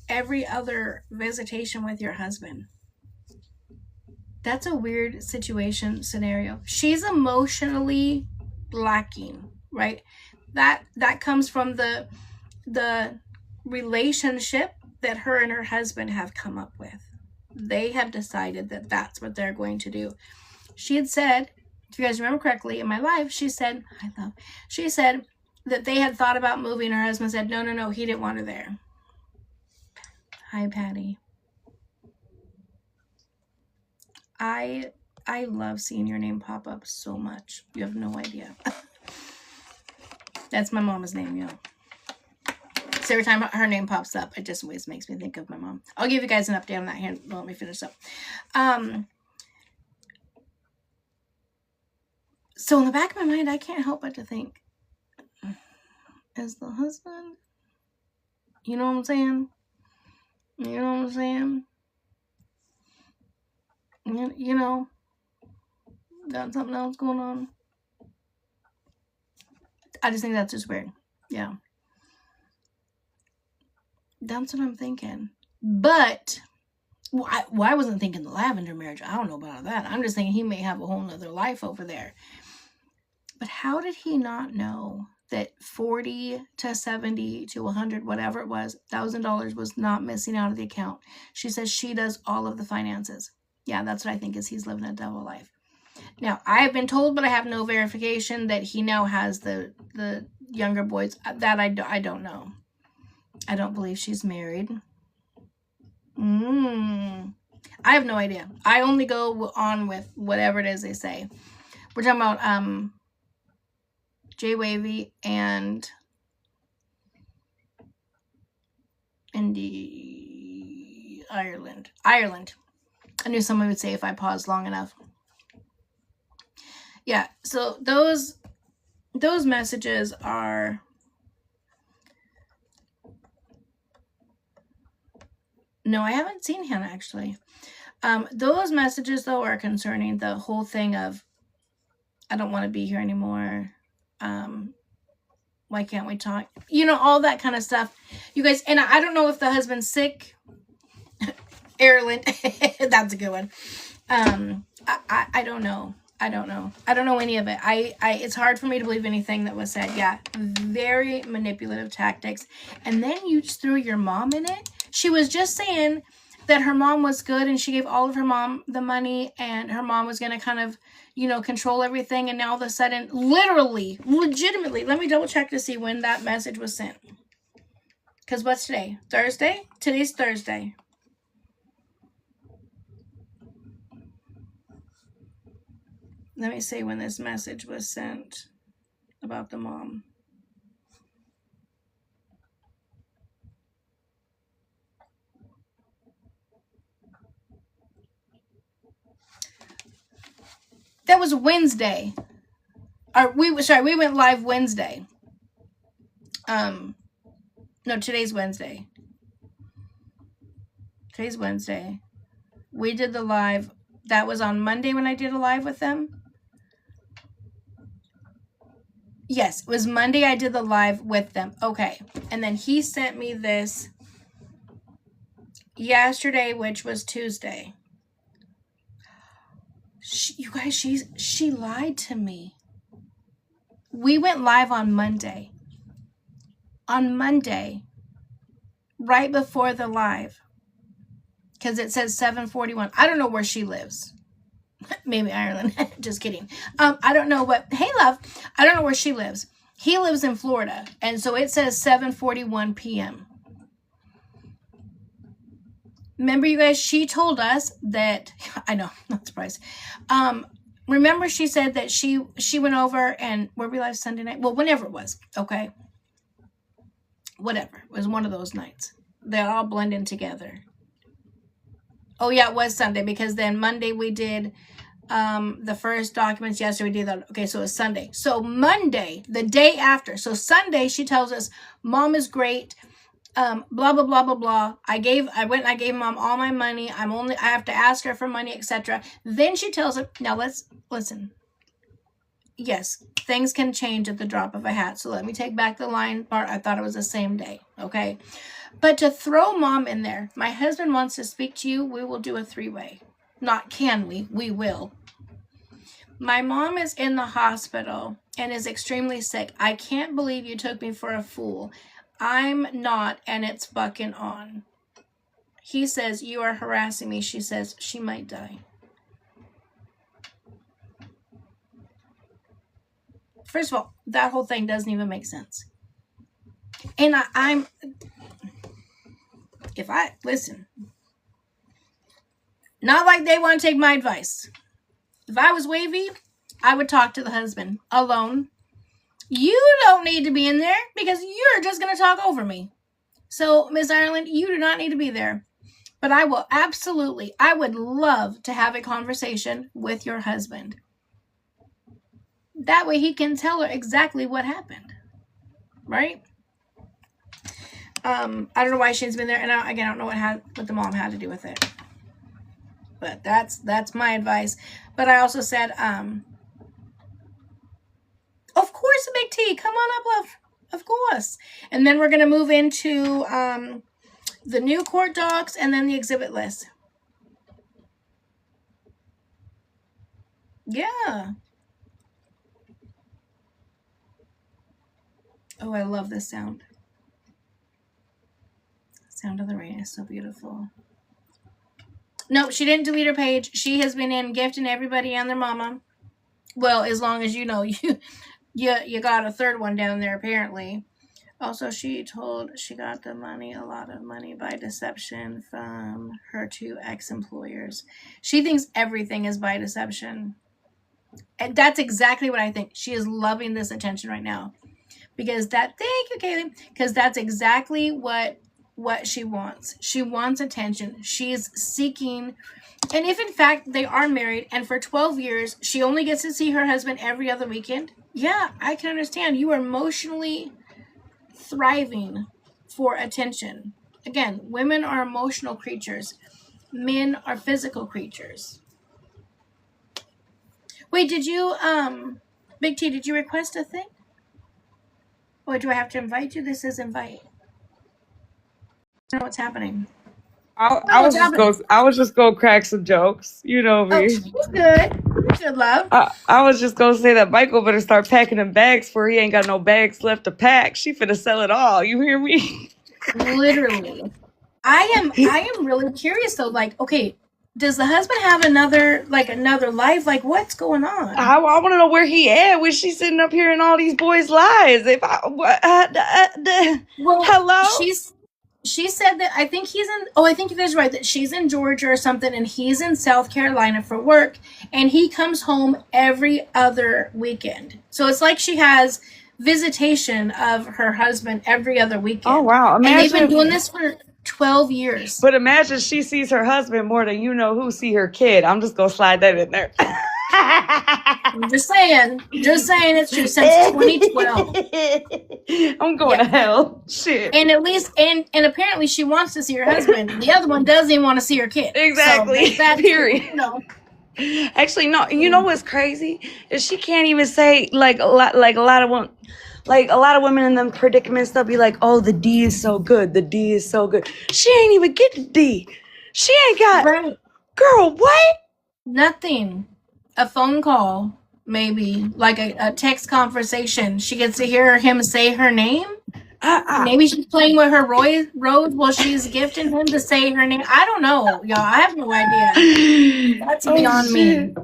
Speaker 1: every other visitation with your husband. That's a weird scenario. She's emotionally lacking, right? That comes from the relationship that her and her husband have come up with. They have decided that that's what they're going to do. She had said, if you guys remember correctly, in my life, she said that they had thought about moving. Her husband said, no, he didn't want her there. Hi, Patty. I love seeing your name pop up so much. You have no idea. That's my mama's name, you know. So every time her name pops up, it just always makes me think of my mom. I'll give you guys an update on that here. Let me finish up. So in the back of my mind, I can't help but to think, is the husband, you know what I'm saying? You know what I'm saying? You know, got something else going on. I just think that's just weird. Yeah. That's what I'm thinking. But I wasn't thinking the lavender marriage. I don't know about that. I'm just thinking he may have a whole nother life over there. But how did he not know that 40 to 70 to 100, whatever it was, $1,000 was not missing out of the account? She says she does all of the finances. Yeah, that's what I think, is he's living a double life. Now, I have been told, but I have no verification, that he now has the younger boys. That I don't know. I don't believe she's married. I have no idea. I only go on with whatever it is they say. We're talking about Wavy and Indy Ireland. I knew someone would say if I paused long enough. Yeah, so those messages are, no, I haven't seen him actually. Those messages though are concerning the whole thing of, I don't want to be here anymore. Why can't we talk? You know, all that kind of stuff. You guys, and I don't know if the husband's sick. Ireland, that's a good one. I don't know. I don't know any of it. It's hard for me to believe anything that was said. Yeah, very manipulative tactics. And then you just threw your mom in it. She was just saying that her mom was good and she gave all of her mom the money and her mom was going to kind of, you know, control everything. And now all of a sudden, legitimately, let me double check to see when that message was sent. Because what's today? Thursday? Today's Thursday. Let me see when this message was sent about the mom. That was Wednesday. We went live Wednesday. No, today's Wednesday. Today's Wednesday. We did the live. That was on Monday when I did a live with them. Yes, it was Monday I did the live with them. Okay. And then he sent me this yesterday, which was Tuesday. You guys, she lied to me. We went live on Monday. On Monday, right before the live, because it says 7:41. I don't know where she lives. Maybe Ireland. Just kidding. I don't know what. Hey, love. I don't know where she lives. He lives in Florida, and so it says 7:41 p.m. Remember, you guys, she told us that, I know, not surprised. Remember she said that she went over and, were we live Sunday night? Well, whenever it was, okay? Whatever. It was one of those nights. They all blend in together. Oh, yeah, it was Sunday, because then Monday we did the first documents. Yesterday we did that. Okay, so it was Sunday. So Monday, the day after. So Sunday, she tells us, Mom is great. Blah, blah, blah, blah, blah. I went and I gave Mom all my money. I have to ask her for money, etc. Then she tells her, now let's listen. Yes, things can change at the drop of a hat. So let me take back the line part. I thought it was the same day. Okay. But to throw Mom in there, my husband wants to speak to you. We will do a 3-way. Not can we. We will. My mom is in the hospital and is extremely sick. I can't believe you took me for a fool. I'm not, and it's fucking on. He says, you are harassing me. She says, she might die. First of all, that whole thing doesn't even make sense. And listen, not like they want to take my advice. If I was Wavy, I would talk to the husband alone. You don't need to be in there because you're just going to talk over me. So, Miss Ireland, you do not need to be there. But I would love to have a conversation with your husband. That way he can tell her exactly what happened. Right? I don't know why Shane's been there. And I don't know what the mom had to do with it. But that's my advice. But I also said, of course, Big T, come on up, love. Of course. And then we're going to move into the new court docs and then the exhibit list. Yeah. Oh, I love this sound. Sound of the rain is so beautiful. Nope, she didn't delete her page. She has been in gifting everybody and their mama. Well, as long as you know you got a third one down there, apparently. Also, she told she got the money, a lot of money, by deception from her 2 ex-employers. She thinks everything is by deception. And that's exactly what I think. She is loving this attention right now. Because thank you, Kaylee. Because that's exactly what she wants. She wants attention. She is seeking. And if in fact they are married and for 12 years she only gets to see her husband every other weekend, yeah, I can understand. You are emotionally thriving for attention. Again, women are emotional creatures. Men are physical creatures. Wait, did you, Big T, did you request a thing? Or do I have to invite you? This is invite. I don't know what's happening.
Speaker 4: I was just gonna crack some jokes. You know me.
Speaker 1: Oh, she's good. Good, love.
Speaker 4: I was just gonna say that Michael better start packing them bags for he ain't got no bags left to pack. She finna sell it all. You hear me?
Speaker 1: Literally. I am really curious though. Like, okay, does the husband have another life? Like, what's going on?
Speaker 4: I want to know where he at when she's sitting up hearing all these boys' lies. Hello?
Speaker 1: She said that I think you guys are right, that she's in Georgia or something and he's in South Carolina for work and he comes home every other weekend. So it's like she has visitation of her husband every other weekend.
Speaker 4: Oh, wow.
Speaker 1: And they've been doing this for 12 years.
Speaker 4: But imagine she sees her husband more than you know who see her kid. I'm just going to slide that in there.
Speaker 1: I'm just saying it's true since 2012.
Speaker 4: I'm going to hell. Shit.
Speaker 1: And at least, and apparently she wants to see her husband. The other one doesn't even want to see her kid.
Speaker 4: Exactly.
Speaker 1: So that's
Speaker 4: period.
Speaker 1: You know.
Speaker 4: Actually, no. You know what's crazy is she can't even say like a lot of women. Like a lot of women in them predicaments, they'll be like, "Oh, the D is so good. The D is so good." She ain't even get the D. She ain't got.
Speaker 1: Right.
Speaker 4: Girl, what?
Speaker 1: Nothing. A phone call, maybe like a text conversation. She gets to hear him say her name. Maybe she's playing with her rose while she's gifting him to say her name. I don't know, y'all. I have no idea. That's beyond me.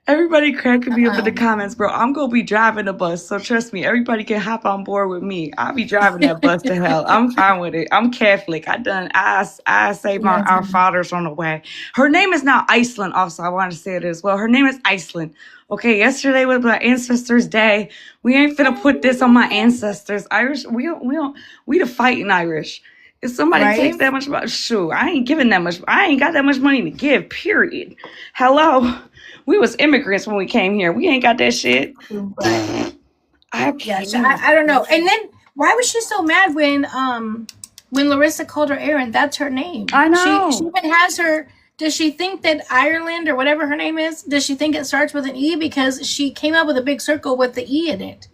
Speaker 4: Everybody cracking me up in the comments, bro. I'm gonna be driving a bus, so trust me. Everybody can hop on board with me. I'll be driving that bus to hell. I'm fine with it. I'm Catholic. I say our fathers on the way. Her name is now Iceland. Also, I want to say it as well. Her name is Iceland. Okay, yesterday was my ancestors' day. We ain't finna put this on my ancestors. Irish, we the fighting Irish. If somebody takes that much money, shoot, I ain't giving that much. I ain't got that much money to give. Period. Hello. We was immigrants when we came here. We ain't got that shit.
Speaker 1: I don't know. And then why was she so mad when Larissa called her Erin? That's her name.
Speaker 4: I know.
Speaker 1: She even has her. Does she think that Ireland or whatever her name is? Does she think it starts with an E because she came up with a big circle with the E in it?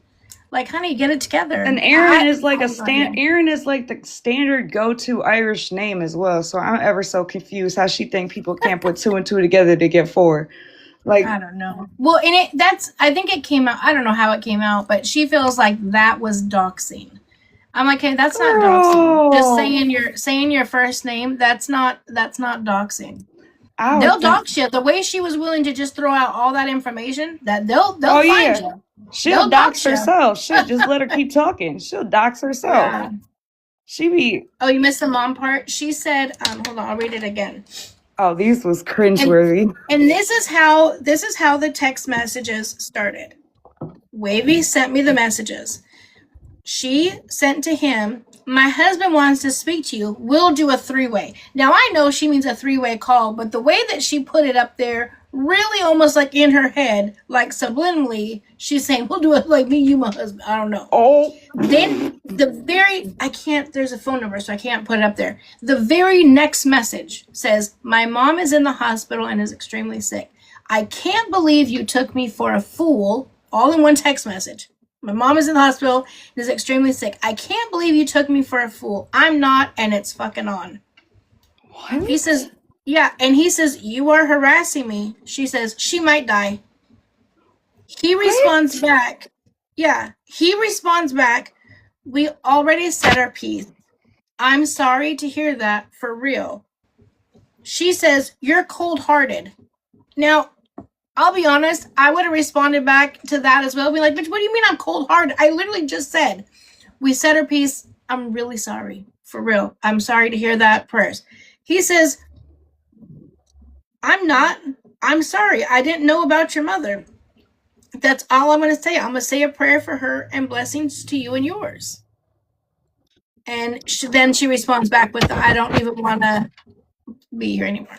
Speaker 1: Like, honey, get it together.
Speaker 4: And Erin is like Erin is like the standard go-to Irish name as well. So I'm ever so confused how she think people can't put 2 and 2 together to get 4. Like,
Speaker 1: I don't know. Well, and I think it came out. I don't know how it came out, but she feels like that was doxing. I'm like, hey, that's not doxing. Just saying your first name. That's not doxing. They'll dox you. The way she was willing to just throw out all that information, that they'll find you.
Speaker 4: She'll dox herself. Shit, just let her keep talking. She'll dox herself. Yeah. She be.
Speaker 1: Oh, you missed the mom part. She said, hold on, I'll read it again.
Speaker 4: Oh, these was cringeworthy.
Speaker 1: And this is how the text messages started. Wavy sent me the messages. She sent to him, my husband wants to speak to you. We'll do a 3-way. Now, I know she means a 3-way call, but the way that she put it up there, really almost like in her head, like subliminally, she's saying, we'll do it like me, you, my husband. I don't know.
Speaker 4: Oh.
Speaker 1: Then there's a phone number, so I can't put it up there. The very next message says, my mom is in the hospital and is extremely sick. I can't believe you took me for a fool, all in one text message. My mom is in the hospital and is extremely sick. I can't believe you took me for a fool. I'm not, and it's fucking on.
Speaker 4: What?
Speaker 1: He says, yeah, and he says, you are harassing me. She says, she might die. He responds back. Yeah, he responds back, we already said our piece. I'm sorry to hear that, for real. She says, you're cold-hearted. Now, I'll be honest, I would have responded back to that as well. Be like, bitch, what do you mean I'm cold-hearted? I literally just said, we said our piece. I'm really sorry. For real. I'm sorry to hear that. Prayers. He says, I'm not. I'm sorry. I didn't know about your mother. That's all I'm going to say. I'm going to say a prayer for her and blessings to you and yours. And then she responds back with, I don't even want to be here anymore.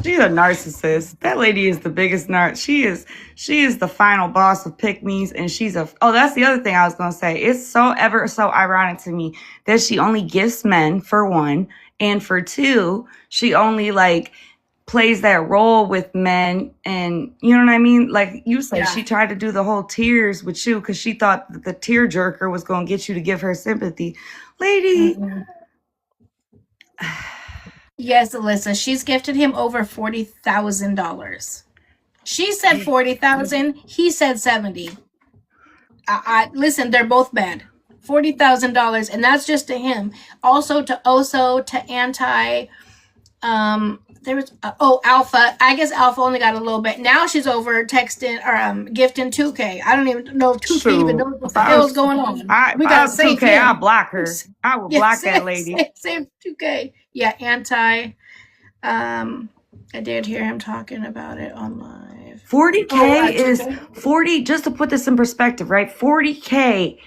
Speaker 4: She's a narcissist. That lady is the biggest narc. She is the final boss of pick-me's, and that's the other thing I was going to say. It's so ironic to me that she only gifts men, for one, and for two, she only like plays that role with men, and you know what I mean? Like you said, She tried to do the whole tears with you because she thought that the tear jerker was going to get you to give her sympathy. Lady. Mm-hmm.
Speaker 1: Yes, Alyssa. She's gifted him over $40,000. She said $40,000. He said $70,000. Listen, they're both bad. $40,000, and that's just to him. Also to Oso, to Anti. There was Alpha. I guess Alpha only got a little bit. Now she's over texting or gifting 2K. I don't even know if 2K even knows what the hell's going on.
Speaker 4: We got 2K. I'll block her. I will block that lady.
Speaker 1: Same 2K. Yeah, Anti. I did hear him talking about it on live.
Speaker 4: 40K is 40. Just to put this in perspective, right? 40K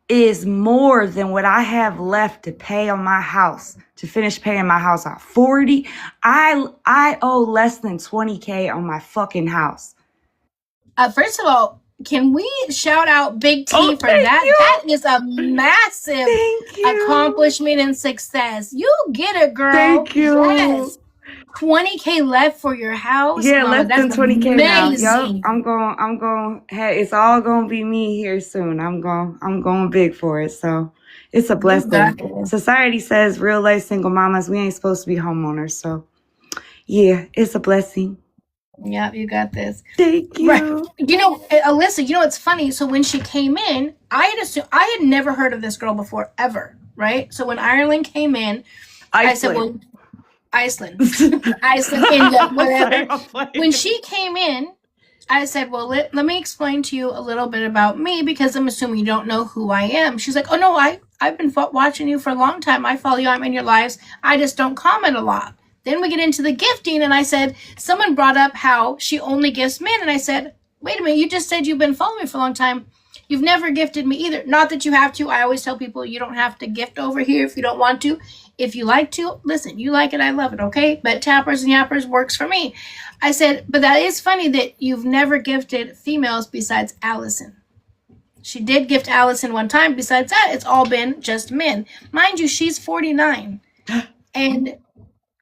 Speaker 4: is more than what I have left to pay on my house, to finish paying my house off. 40. I owe less than 20K on my fucking house.
Speaker 1: First of all, can we shout out Big T for
Speaker 4: thank
Speaker 1: that?
Speaker 4: you.
Speaker 1: That is a massive
Speaker 4: Thank you.
Speaker 1: accomplishment and success. You get it, girl.
Speaker 4: Thank you.
Speaker 1: Yes. 20K left for your house.
Speaker 4: Yeah,
Speaker 1: Mama,
Speaker 4: less than
Speaker 1: that's
Speaker 4: 20K now.
Speaker 1: amazing.
Speaker 4: Yep. I'm going. Hey, it's all gonna be me here soon. I'm going big for it. So it's a blessing. Society says real life single mamas, we ain't supposed to be homeowners. So yeah, it's a blessing.
Speaker 1: Yeah, you got this.
Speaker 4: Thank you.
Speaker 1: Right. You know, Alyssa, you know it's funny. So when she came in, I had never heard of this girl before, ever. Right? So when Ireland came in, I said, well, Iceland, India, whatever. When she came in, I said, well, let me explain to you a little bit about me, because I'm assuming you don't know who I am. She's like, oh, no, I've been watching you for a long time. I follow you. I'm in your lives. I just don't comment a lot. Then we get into the gifting, and I said, someone brought up how she only gifts men. And I said, wait a minute, you just said you've been following me for a long time. You've never gifted me either. Not that you have to. I always tell people you don't have to gift over here if you don't want to. If you like to, listen, you like it, I love it, okay? But tappers and yappers works for me. I said, but that is funny that you've never gifted females besides Allison. She did gift Allison one time. Besides that, it's all been just men. Mind you, she's 49. And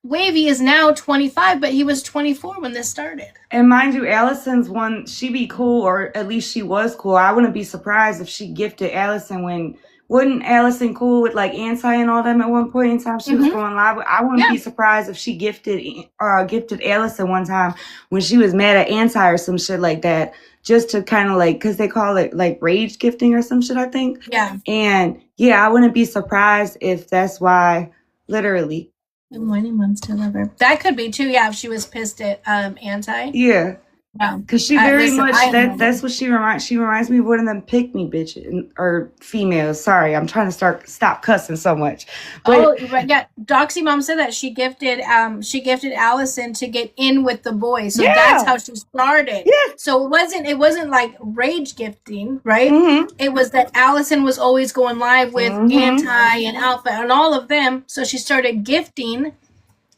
Speaker 1: Wavy is now 25, but he was 24 when this started.
Speaker 4: And mind you, Allison's one, she be cool, or at least she was cool. I wouldn't be surprised if she gifted Allison when... Wasn't Allison cool with like Anti and all them at one point in time? She was going live. I wouldn't be surprised if she gifted Allison one time when she was mad at Anti or some shit like that, just to kind of like, because they call it like rage gifting or some shit, I think.
Speaker 1: Yeah.
Speaker 4: And yeah, I wouldn't be surprised if that's why, literally.
Speaker 1: Good morning, Monster Lover. That could be too. Yeah, if she was pissed at Anti.
Speaker 4: Yeah. Because she very much, that's what she reminds. She reminds me of one of them pick me bitches or females. Sorry, I'm trying to stop cussing so much. But,
Speaker 1: yeah. Doxy Mom said that she gifted Allison to get in with the boys. So that's how she started.
Speaker 4: Yeah.
Speaker 1: So it wasn't like rage gifting, right? It was that Allison was always going live with Anti and Alpha and all of them. So she started gifting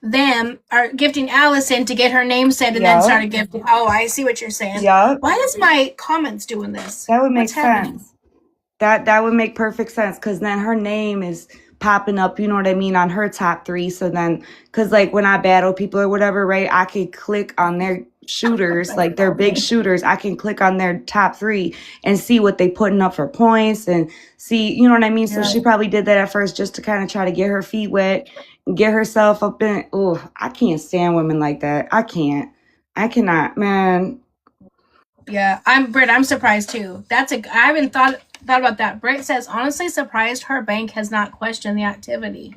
Speaker 1: them, or gifting Allison to get her name said, and then started gifting. Oh, I see what you're saying.
Speaker 4: Yeah.
Speaker 1: Why is my comments doing this?
Speaker 4: That would make sense. That would make perfect sense, because then her name is popping up, you know what I mean, on her top 3. So then, because like when I battle people or whatever, right, I could click on their shooters, like their big shooters. I can click on their top 3 and see what they putting up for points and see, you know what I mean? So she probably did that at first just to kind of try to get her feet wet and get herself up in. Oh, I can't stand women like that. I cannot, man.
Speaker 1: Yeah, I'm surprised too. I haven't thought about that. Britt says, honestly surprised her bank has not questioned the activity.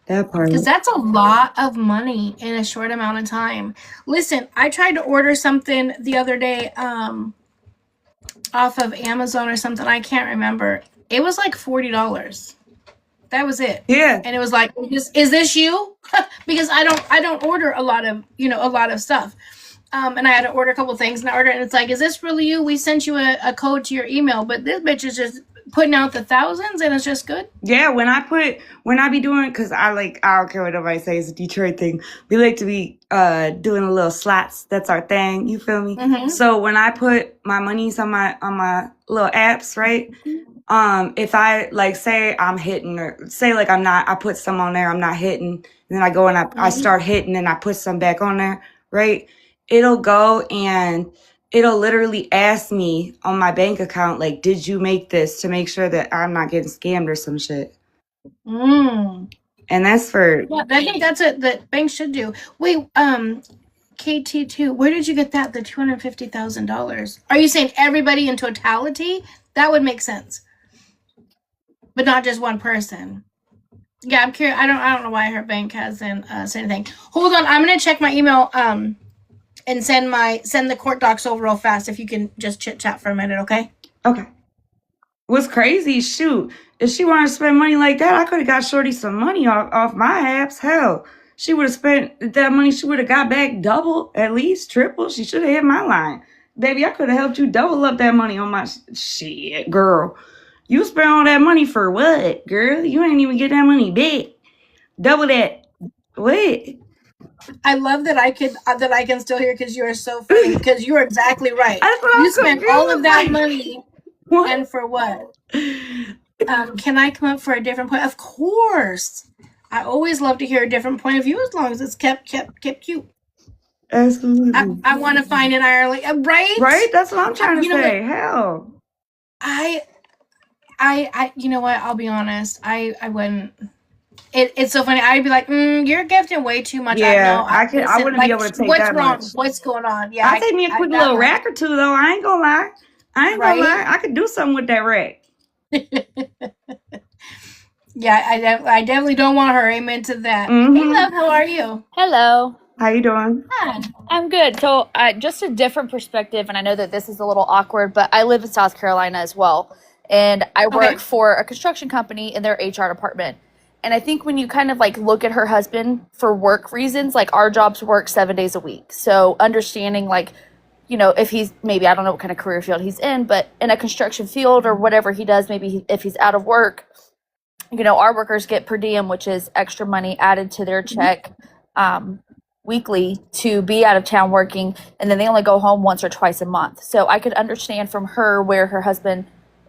Speaker 4: That part.
Speaker 1: Because that's a lot of money in a short amount of time. Listen, I tried to order something the other day off of Amazon or something. I can't remember. It was like $40. That was it.
Speaker 4: Yeah.
Speaker 1: And it was like, is this you? Because I don't order a lot of stuff. And I had to order a couple things, and I ordered it, and it's like, is this really you? We sent you a code to your email, but this bitch is just putting out the thousands, and it's just good.
Speaker 4: Yeah, when I be doing, because I don't care what nobody says, it's a Detroit thing. We like to be doing a little slots. That's our thing. You feel me? Mm-hmm. So when I put my monies on my little apps, right? If I like say I'm hitting, or say like I'm not, I put some on there, I'm not hitting, and then I go and I start hitting, and I put some back on there, right? It'll go and it'll literally ask me on my bank account, like, did you make this, to make sure that I'm not getting scammed or some shit. And that's for...
Speaker 1: Yeah, I think that's it that banks should do. Wait, KT2, where did you get that, the $250,000? Are you saying everybody in totality? That would make sense. But not just one person. Yeah, I'm curious. I don't know why her bank hasn't said anything. Hold on, I'm going to check my email and send the court docs over real fast, if you can just chit chat for a minute, okay?
Speaker 4: Okay. What's crazy, shoot, if she wanted to spend money like that, I could have got Shorty some money off my apps. Hell, she would have spent that money, she would have got back double, at least triple. She should have hit my line. Baby, I could have helped you double up that money on my shit, girl. You spent all that money for what, girl? You ain't even get that money back. Double that. What?
Speaker 1: I love that I can still hear because you are so funny. Because you are exactly right.
Speaker 4: That's what
Speaker 1: You
Speaker 4: I'm
Speaker 1: spent all of
Speaker 4: confused,
Speaker 1: that
Speaker 4: like,
Speaker 1: money,
Speaker 4: what?
Speaker 1: and for what? Can I come up for a different point? Of course. I always love to hear a different point of view as long as it's kept cute.
Speaker 4: Absolutely.
Speaker 1: I want to find an Ireland, right?
Speaker 4: Right? That's what I'm trying to
Speaker 1: You know
Speaker 4: say. Hell.
Speaker 1: you know what? I'll be honest. I wouldn't. It's so funny. I'd be like, you're gifting way too much.
Speaker 4: Yeah, I
Speaker 1: listen,
Speaker 4: wouldn't
Speaker 1: like,
Speaker 4: be able to take
Speaker 1: what's
Speaker 4: that
Speaker 1: wrong?
Speaker 4: much.
Speaker 1: What's going on? Yeah,
Speaker 4: I'll take me a quick little rack or two, though. I ain't gonna lie. I could do something with that rack.
Speaker 1: Yeah, I definitely don't want her. Amen to that.
Speaker 4: Mhm.
Speaker 1: Hey, love, how are you?
Speaker 5: Hello.
Speaker 4: How you doing?
Speaker 1: Hi.
Speaker 5: I'm good. So, just a different perspective, and I know that this is a little awkward, but I live in South Carolina as well, and I work for a construction company in their HR department. And I think when you kind of like look at her husband for work reasons, like our jobs work 7 days a week. So understanding like, you know, if he's maybe, I don't know what kind of career field he's in, but in a construction field or whatever he does, maybe if he's out of work, you know, our workers get per diem, which is extra money added to their check weekly to be out of town working, and then they only go home once or twice a month. So I could understand from her where her husband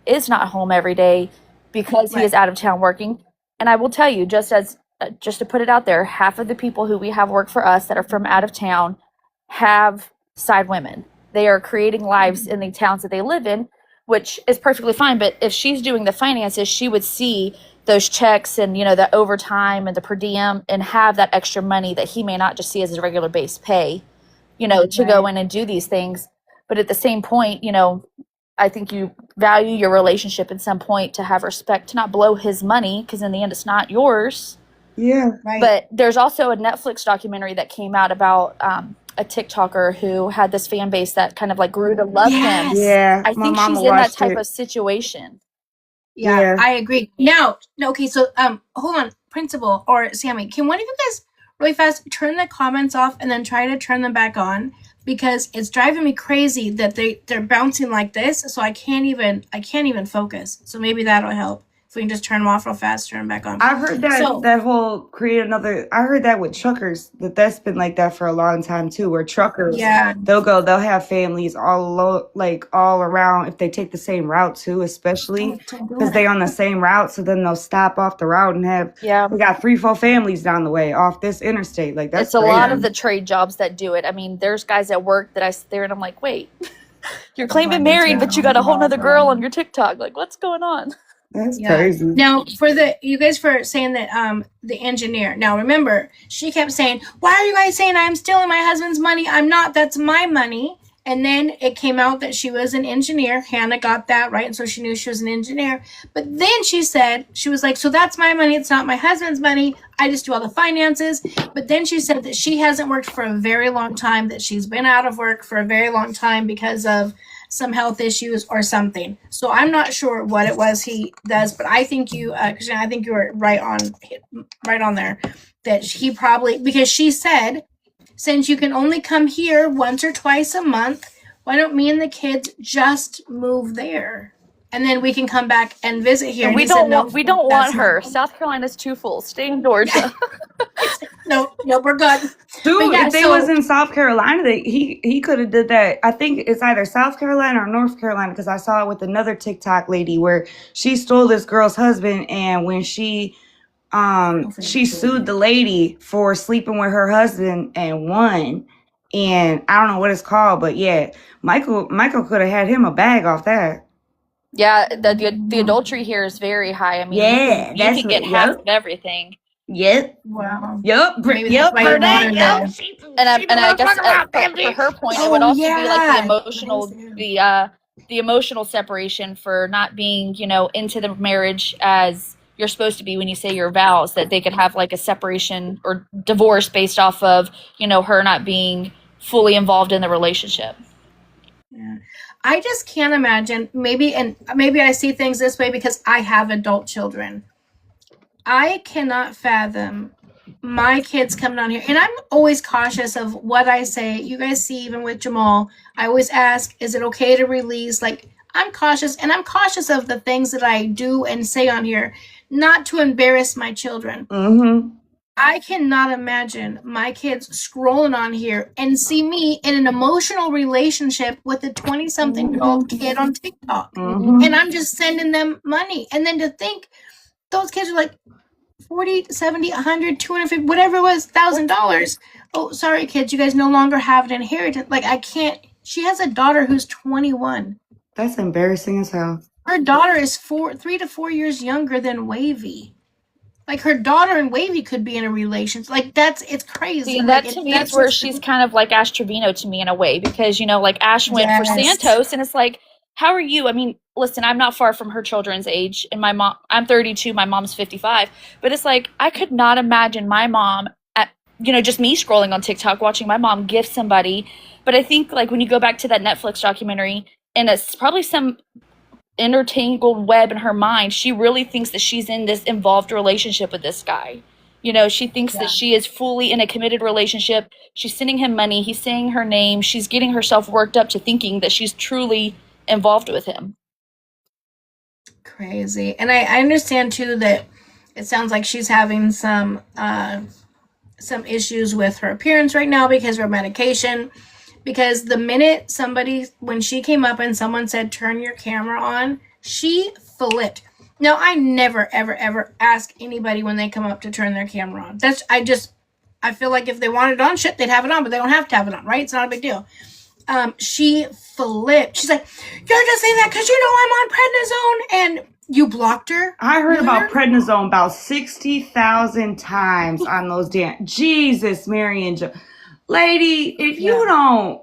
Speaker 5: is not home every day because he is out of town working. And I will tell you, just to put it out there, half of the people who we have work for us that are from out of town have side women. They are creating lives in the towns that they live in, which is perfectly fine. But if she's doing the finances, she would see those checks and, you know, the overtime and the per diem and have that extra money that he may not just see as his regular base pay, you know, to go in and do these things. But at the same point, you know, I think you value your relationship at some point to have respect, to not blow his money, because in the end, it's not yours.
Speaker 4: Yeah.
Speaker 1: Right.
Speaker 5: But there's also a Netflix documentary that came out about a TikToker who had this fan base that kind of like grew to love him.
Speaker 4: Yeah.
Speaker 5: I think she's in that type of situation.
Speaker 1: Yeah, I agree. Now, okay, so hold on, Principal or Sammy, can one of you guys really fast turn the comments off and then try to turn them back on? Because it's driving me crazy that they're bouncing like this, so I can't even focus. So maybe that'll help if we can just turn them off real fast, turn them back on.
Speaker 4: I've heard that that whole create another. I heard that with truckers, that's been like that for a long time too. Where truckers, they'll have families all around if they take the same route too, especially because they on the same route. So then they'll stop off the route and have we got 3-4 families down the way off this interstate. Like that's
Speaker 5: it's a lot of the trade jobs that do it. I mean, there's guys at work that I sit there and I'm like, wait, you're claiming married, but you got a whole nother girl on your TikTok. Like, what's going on?
Speaker 4: That's crazy.
Speaker 1: Now, for you guys for saying that the engineer. Now, remember, she kept saying, "Why are you guys saying I'm stealing my husband's money? I'm not. That's my money." And then it came out that she was an engineer. Hannah got that right, and so she knew she was an engineer. But then she said, she was like, "So that's my money. It's not my husband's money. I just do all the finances." But then she said that she hasn't worked for a very long time. That she's been out of work for a very long time because of some health issues or something. So I'm not sure what it was he does, but I think you, Christian, I think you were right on there. That he probably, because she said, since you can only come here once or twice a month, why don't me and the kids just move there? And then we can come back and visit here.
Speaker 5: And we don't want her. South Carolina's too full. Stay in Georgia.
Speaker 1: No, we're good.
Speaker 4: Dude, if they was in South Carolina, he could have did that. I think it's either South Carolina or North Carolina, because I saw it with another TikTok lady where she stole this girl's husband, and when she sued the lady for sleeping with her husband and won. And I don't know what it's called, but yeah, Michael could have had him a bag off that.
Speaker 5: Yeah, the adultery here is very high. I mean, you can get half of everything.
Speaker 4: Yep.
Speaker 1: Wow.
Speaker 4: Yep. Yep.
Speaker 5: And I guess for her point, it would also be like the emotional separation for not being, you know, into the marriage as you're supposed to be when you say your vows, that they could have like a separation or divorce based off of, you know, her not being fully involved in the relationship.
Speaker 1: Yeah. I just can't imagine, maybe I see things this way because I have adult children. I cannot fathom my kids coming on here, and I'm always cautious of what I say. You guys see, even with Jamal, I always ask, is it okay to release? Like, I'm cautious, and I'm cautious of the things that I do and say on here, not to embarrass my children. I cannot imagine my kids scrolling on here and see me in an emotional relationship with a 20-something-year-old kid on TikTok. And I'm just sending them money. And then to think those kids are like 40, 70, 100, 250, whatever it was, $1,000. Oh, sorry, kids, you guys no longer have an inheritance. Like, I can't. She has a daughter who's 21.
Speaker 4: That's embarrassing as hell.
Speaker 1: Her daughter is 3 to 4 years younger than Wavy. Like, her daughter and Wavy could be in a relationship. Like, it's crazy.
Speaker 5: See, that to me is where she's kind of like Ash Trevino to me in a way, because, you know, like Ash went for Santos, and it's like, how are you? I mean, listen, I'm not far from her children's age, and my mom, I'm 32, my mom's 55, but it's like, I could not imagine my mom at, you know, just me scrolling on TikTok, watching my mom gift somebody. But I think, like, when you go back to that Netflix documentary, and it's probably some intertangled web in her mind, she really thinks that she's in this involved relationship with this guy. You know, she thinks that she is fully in a committed relationship. She's sending him money. He's saying her name. She's getting herself worked up to thinking that she's truly involved with him.
Speaker 1: Crazy. And I understand too that it sounds like she's having some issues with her appearance right now because of her medication. Because the minute when she came up and someone said, turn your camera on, she flipped. Now, I never, ever, ever ask anybody when they come up to turn their camera on. I feel like if they wanted it on, shit, they'd have it on, but they don't have to have it on, right? It's not a big deal. She flipped. She's like, you're just saying that because you know I'm on prednisone, and you blocked her?
Speaker 4: I heard about prednisone about 60,000 times on those damn... Jesus, Mary and Joe. Lady, if you don't...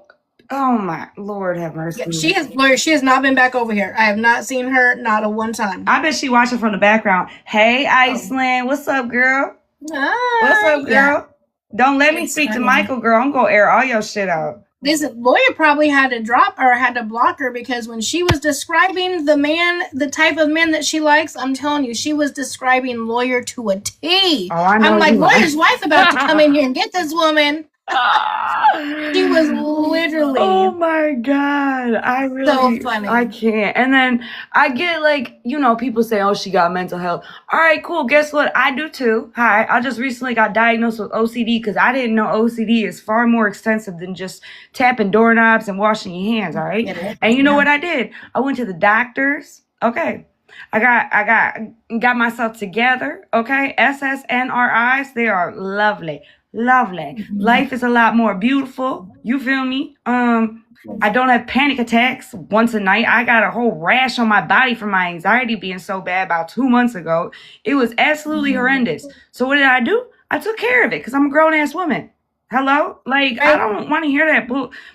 Speaker 4: Oh, my Lord have mercy.
Speaker 1: Yeah, she has not been back over here. I have not seen her, not a one time.
Speaker 4: I bet she watching from the background. Hey, Iceland. What's up, girl?
Speaker 1: Hi.
Speaker 4: What's up, girl? Yeah. Don't let me speak to Michael, girl. I'm going to air all your shit out.
Speaker 1: This lawyer probably had to block her, because when she was describing the type of man that she likes, I'm telling you, she was describing lawyer to a T.
Speaker 4: Oh, I know.
Speaker 1: I'm like, lawyer's wife about to come in here and get this woman. She was literally.
Speaker 4: Oh my God.
Speaker 1: So funny.
Speaker 4: I can't. And then I get, like, you know, people say, oh, she got mental health. All right, cool. Guess what? I do too. Hi. I just recently got diagnosed with OCD because I didn't know OCD is far more extensive than just tapping doorknobs and washing your hands. All right. And you know what I did? I went to the doctors. Okay. I got myself together. Okay. SSNRIs. They are lovely. Lovely. Life is a lot more beautiful. You feel me? I don't have panic attacks once a night. I got a whole rash on my body from my anxiety being so bad about 2 months ago. It was absolutely horrendous. So what did I do? I took care of it because I'm a grown-ass woman. Hello? Like, I don't want to hear that.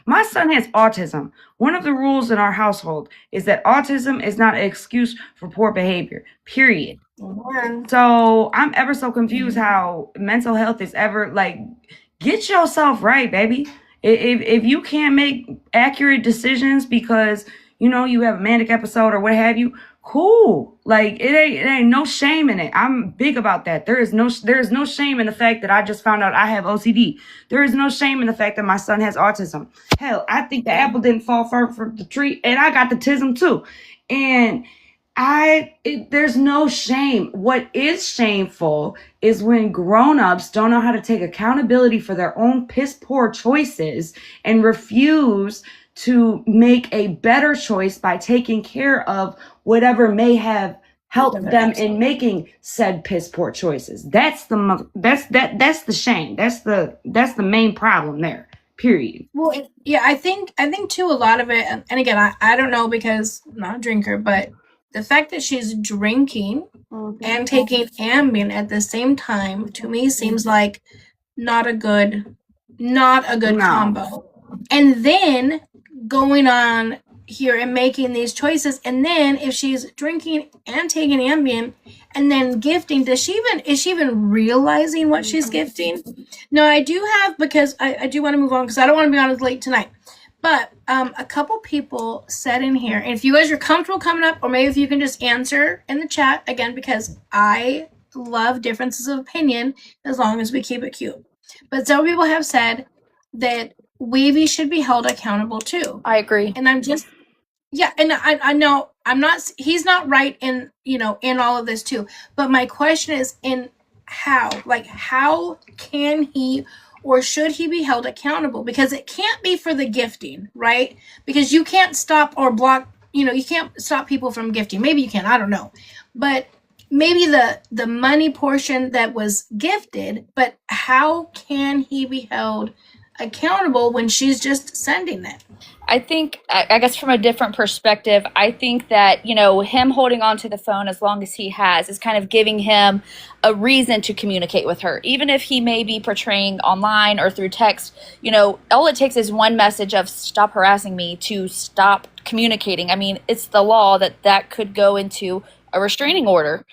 Speaker 4: My son has autism. One of the rules in our household is that autism is not an excuse for poor behavior, period. So I'm ever so confused how mental health is ever, like, get yourself right, baby. If you can't make accurate decisions because, you know, you have a manic episode or what have you, cool. Like, it ain't no shame in it. I'm big about that. There is no shame in the fact that I just found out I have OCD. There is no shame in the fact that my son has autism. Hell, I think the apple didn't fall far from the tree, and I got the tism too. And there's no shame. What is shameful is when grown-ups don't know how to take accountability for their own piss poor choices and refuse to make a better choice by taking care of whatever may have helped them in making said piss poor choices. That's the shame. That's the main problem there. Period.
Speaker 1: Well, yeah, I think too, a lot of it, and again, I don't know because I'm not a drinker, but the fact that she's drinking and taking Ambien at the same time, to me, seems like not a good combo. And then going on here and making these choices, and then if she's drinking and taking Ambien and then gifting, is she even realizing what she's gifting? No, I do have, because I do want to move on because I don't want to be on as late tonight. But a couple people said in here, and if you guys are comfortable coming up, or maybe if you can just answer in the chat again, because I love differences of opinion as long as we keep it cute. But several people have said that Wavy should be held accountable too.
Speaker 5: I agree.
Speaker 1: And I'm just, yeah, and I know he's not right in, in all of this too. But my question is in how can he or should he be held accountable? Because it can't be for the gifting, right? Because you can't stop or block, you can't stop people from gifting. Maybe you can, I don't know. But maybe the money portion that was gifted, but how can he be held accountable when she's just sending it?
Speaker 5: I think, I guess from a different perspective, I think that, him holding on to the phone as long as he has is kind of giving him a reason to communicate with her. Even if he may be portraying online or through text, all it takes is one message of stop harassing me to stop communicating. I mean, it's the law that could go into a restraining order.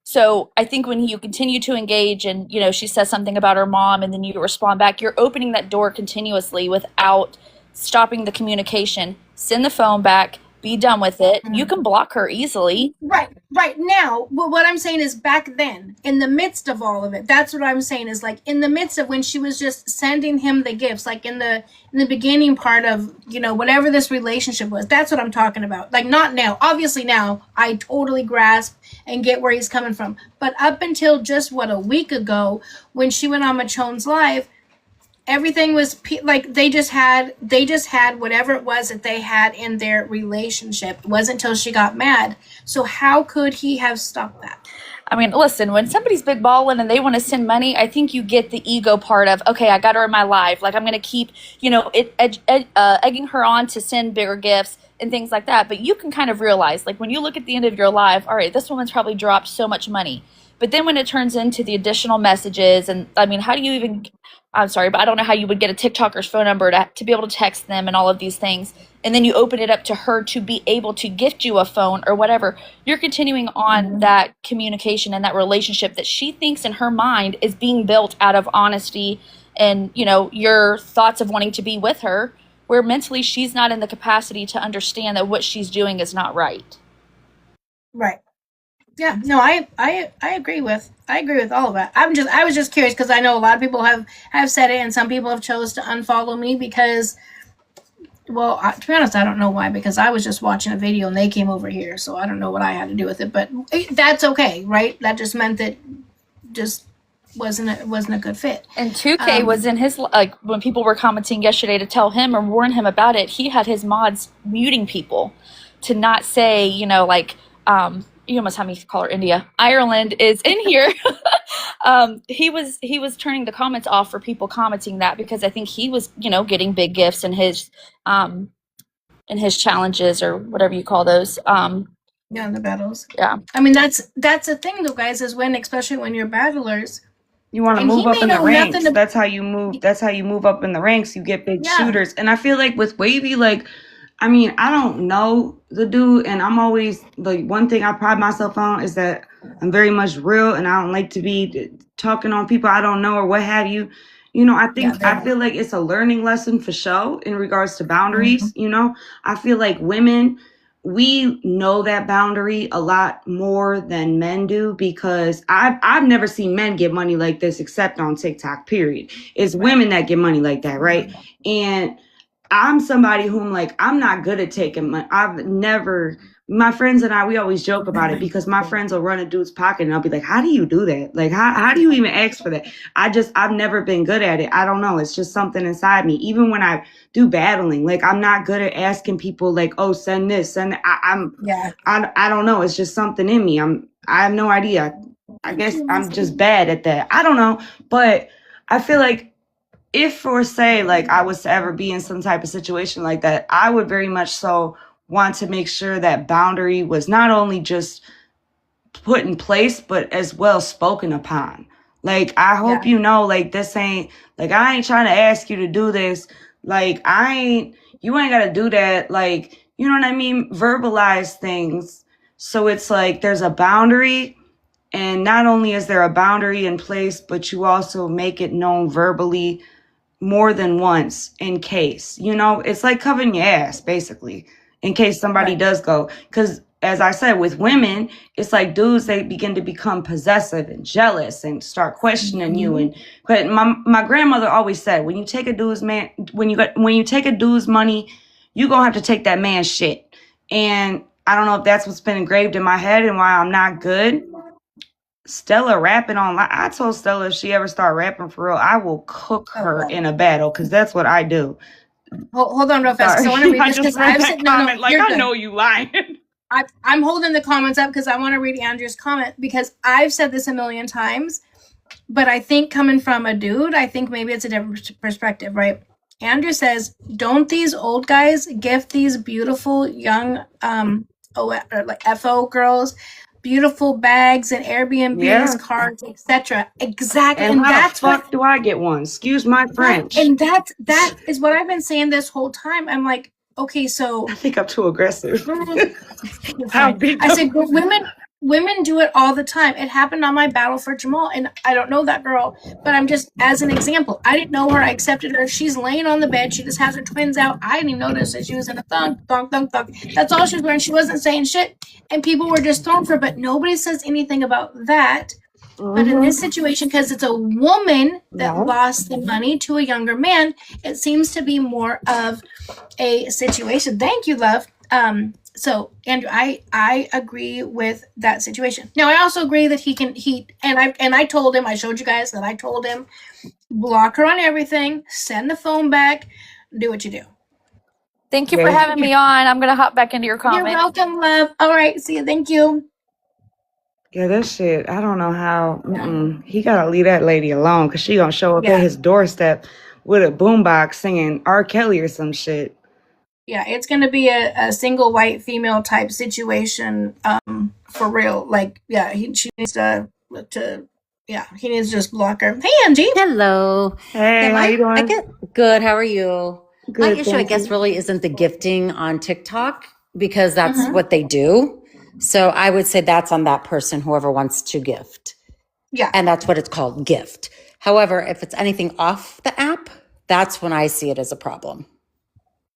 Speaker 5: So I think when you continue to engage and, she says something about her mom and then you respond back, you're opening that door continuously without stopping the communication. Send the phone back, be done with it. You can block her easily.
Speaker 1: Right now, what I'm saying is back then, in the midst of all of it, that's what I'm saying is like in the midst of when she was just sending him the gifts, like in the beginning part of, whatever this relationship was, that's what I'm talking about. Like not now. Obviously now I totally grasp and get where he's coming from. But up until just a week ago when she went on Michonne's live, everything was like they just had whatever it was that they had in their relationship. It wasn't until she got mad. So how could he have stopped that?
Speaker 5: I mean, listen, when somebody's big balling and they want to send money, I think you get the ego part of, okay, I got her in my life. Like I'm going to keep, egging her on to send bigger gifts and things like that. But you can kind of realize, like when you look at the end of your life, all right, this woman's probably dropped so much money. But then when it turns into the additional messages, and I mean, how do you even, I'm sorry, but I don't know how you would get a TikToker's phone number to be able to text them and all of these things. And then you open it up to her to be able to gift you a phone or whatever. You're continuing on that communication and that relationship that she thinks in her mind is being built out of honesty and, your thoughts of wanting to be with her, where mentally she's not in the capacity to understand that what she's doing is not right.
Speaker 1: Right. Yeah, no, I agree with all of that. I was just curious because I know a lot of people have said it, and some people have chose to unfollow me because, well, to be honest, I don't know why, because I was just watching a video and they came over here, so I don't know what I had to do with it, but that's okay, right? That just meant that just wasn't a good fit.
Speaker 5: And 2K was in his, like, when people were commenting yesterday to tell him or warn him about it, he had his mods muting people to not say, you almost had me call her India. Ireland is in here. He was turning the comments off for people commenting that because I think he was, getting big gifts in his challenges or whatever you call those.
Speaker 1: Yeah, the battles.
Speaker 5: Yeah.
Speaker 1: I mean, that's the thing though, guys, is especially when you're battlers,
Speaker 4: you want to move up in the ranks. That's how you move. That's how you move up in the ranks. You get big shooters. And I feel like with Wavy, I mean, I don't know the dude, and I'm always, one thing I pride myself on is that I'm very much real, and I don't like to be talking on people I don't know or what have you. I feel like it's a learning lesson for sure in regards to boundaries. I feel like women, we know that boundary a lot more than men do because I've never seen men get money like this except on TikTok, period. It's women that get money like that, right? And I'm somebody whom I'm not good at taking money. My friends and I, we always joke about it because my friends will run a dude's pocket and I'll be like, how do you do that? How do you even ask for that? I've never been good at it. I don't know. It's just something inside me. Even when I do battling, I'm not good at asking people oh, send this, send that. I don't know. It's just something in me. I have no idea. I guess I'm just bad at that. I don't know. But I feel like if for say I was to ever be in some type of situation like that, I would very much so want to make sure that boundary was not only just put in place, but as well spoken upon. I hope this ain't I ain't trying to ask you to do this. You ain't got to do that. You know what I mean? Verbalize things. So it's there's a boundary. And not only is there a boundary in place, but you also make it known verbally more than once it's like covering your ass basically in case somebody does go, because as I said, with women, it's like dudes, they begin to become possessive and jealous and start questioning you. And but my grandmother always said, when you take a dude's take a dude's money, you gonna have to take that man's shit. And I don't know if that's what's been engraved in my head and why I'm not good. Stella rapping online. I told Stella if she ever start rapping for real, I will cook her in a battle, because that's what I do.
Speaker 1: Hold on real fast, because I want to read this, because I've said no.
Speaker 4: Like, I know you lying.
Speaker 1: I'm holding the comments up because I want to read Andrew's comment, because I've said this a million times, but I think coming from a dude, I think maybe it's a different perspective, right? Andrew says, don't these old guys gift these beautiful young like FO girls beautiful bags and Airbnbs, cars, etc. Exactly.
Speaker 4: And how the fuck do I get one? Excuse my French.
Speaker 1: And that is what I've been saying this whole time. I'm like, okay, so
Speaker 4: I think I'm too aggressive.
Speaker 1: I said, women do it all the time. It happened on my Battle for Jamal, and I don't know that girl, but I'm just, as an example, I didn't know her. I accepted her. She's laying on the bed. She just has her twins out. I didn't even notice that she was in a thong. That's all she was wearing. She wasn't saying shit, and people were just thrown for her, but nobody says anything about that. But in this situation, because it's a woman that lost the money to a younger man, it seems to be more of a situation. Thank you, love. So Andrew, I agree with that situation. Now, I also agree that I told him, I showed you guys that I told him, block her on everything, send the phone back, do what you do.
Speaker 5: Thank you for having me on. I'm going to hop back into your comment.
Speaker 1: You're welcome, love. All right. See you. Thank you.
Speaker 4: Yeah, that shit, I don't know how. He got to leave that lady alone, because she going to show up at his doorstep with a boombox singing R. Kelly or some shit.
Speaker 1: Yeah, it's going to be a single white female type situation, for real. Like, she needs to he needs to just block her. Hey, Angie.
Speaker 6: Hello.
Speaker 4: Hey, how you doing?
Speaker 6: Good. How are you?
Speaker 4: Good,
Speaker 6: my issue, I guess, really isn't the gifting on TikTok, because that's what they do. So I would say that's on that person, whoever wants to gift.
Speaker 1: Yeah.
Speaker 6: And that's what it's called, gift. However, if it's anything off the app, that's when I see it as a problem.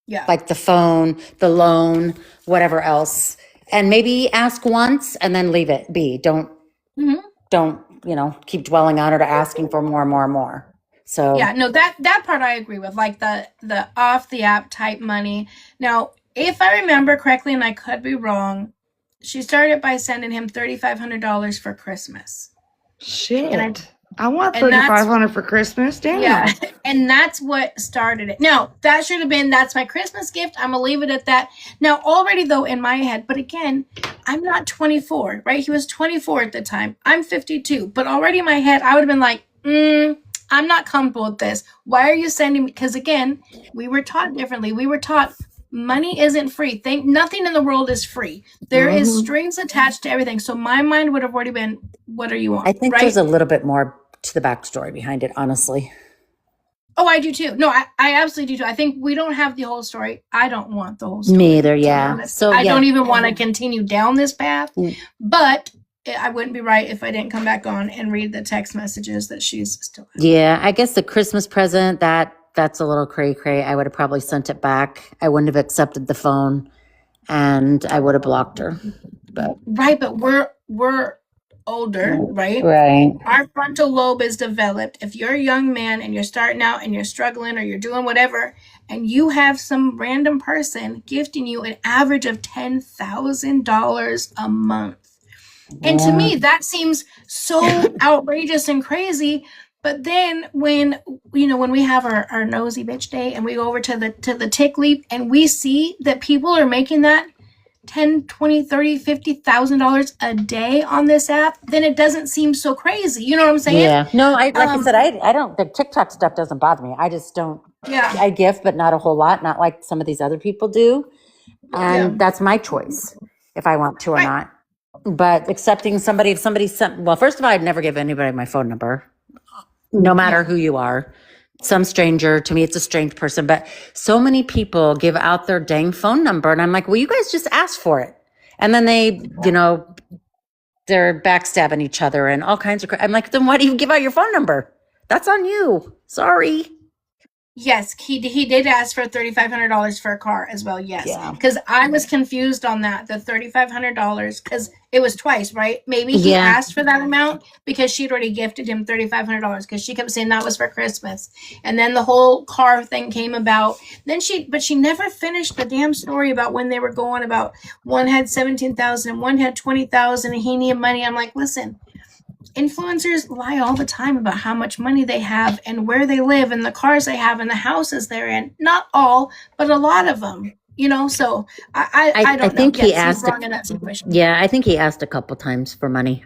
Speaker 1: Yeah.
Speaker 6: Like the phone, the loan, whatever else. And maybe ask once and then leave it be. Don't, keep dwelling on it or asking for more and more and more. So
Speaker 1: yeah, no, that part I agree with, like the off the app type money. Now, if I remember correctly, and I could be wrong, she started by sending him $3,500 for Christmas.
Speaker 4: Shit. I want $3,500 for Christmas. Damn.
Speaker 1: Yeah, and that's what started it. Now, that should have been, that's my Christmas gift. I'm going to leave it at that. Now, already, though, in my head, but again, I'm not 24, right? He was 24 at the time. I'm 52. But already in my head, I would have been like, I'm not comfortable with this. Why are you sending me? Because, again, we were taught differently. We were taught money isn't free. Nothing in the world is free. There is strings attached to everything. So my mind would have already been, what are you on?
Speaker 6: I think there's a little bit more to the backstory behind it, honestly.
Speaker 1: Oh, I do too. No, I absolutely do too. I think we don't have the whole story. I don't want the whole story.
Speaker 6: Me either, yeah.
Speaker 1: So I don't even want to continue down this path. But I wouldn't be right if I didn't come back on and read the text messages that she's still having.
Speaker 6: Yeah, I guess the Christmas present, that's a little cray-cray. I would have probably sent it back. I wouldn't have accepted the phone, and I would have blocked her. But
Speaker 1: we're older, right?
Speaker 6: Right.
Speaker 1: Our frontal lobe is developed. If you're a young man and you're starting out and you're struggling or you're doing whatever, and you have some random person gifting you an average of $10,000 a month. And to me, that seems so outrageous and crazy. But then when we have our nosy bitch day and we go over to the Tick Leap and we see that people are making that $10, $20, $30, $50,000 a day on this app, then it doesn't seem so crazy. You know what I'm saying?
Speaker 6: Yeah. No, like I said, I don't, the TikTok stuff doesn't bother me. I just don't, I gift, but not a whole lot, not like some of these other people do. And that's my choice if I want to or not. But accepting somebody, if somebody sent, well, first of all, I'd never give anybody my phone number, no matter who you are. Some stranger, to me, it's a strange person, but so many people give out their dang phone number. And I'm like, well, you guys just asked for it. And then they, they're backstabbing each other and all kinds of I'm like, then why do you give out your phone number? That's on you. Sorry.
Speaker 1: Yes, he did ask for $3,500 for a car as well. Yes, because I was confused on that, the $3,500, because it was twice, right? Maybe he asked for that amount because she'd already gifted him $3,500 because she kept saying that was for Christmas, and then the whole car thing came about. But she never finished the damn story about when they were going. About one had 17,000, one had 20,000, and he needed money. I'm like, listen. Influencers lie all the time about how much money they have and where they live and the cars they have and the houses they're in. Not all, but a lot of them. So I don't
Speaker 6: think
Speaker 1: know.
Speaker 6: He asked.
Speaker 1: Wrong in that situation.
Speaker 6: Yeah, I think he asked a couple times for money.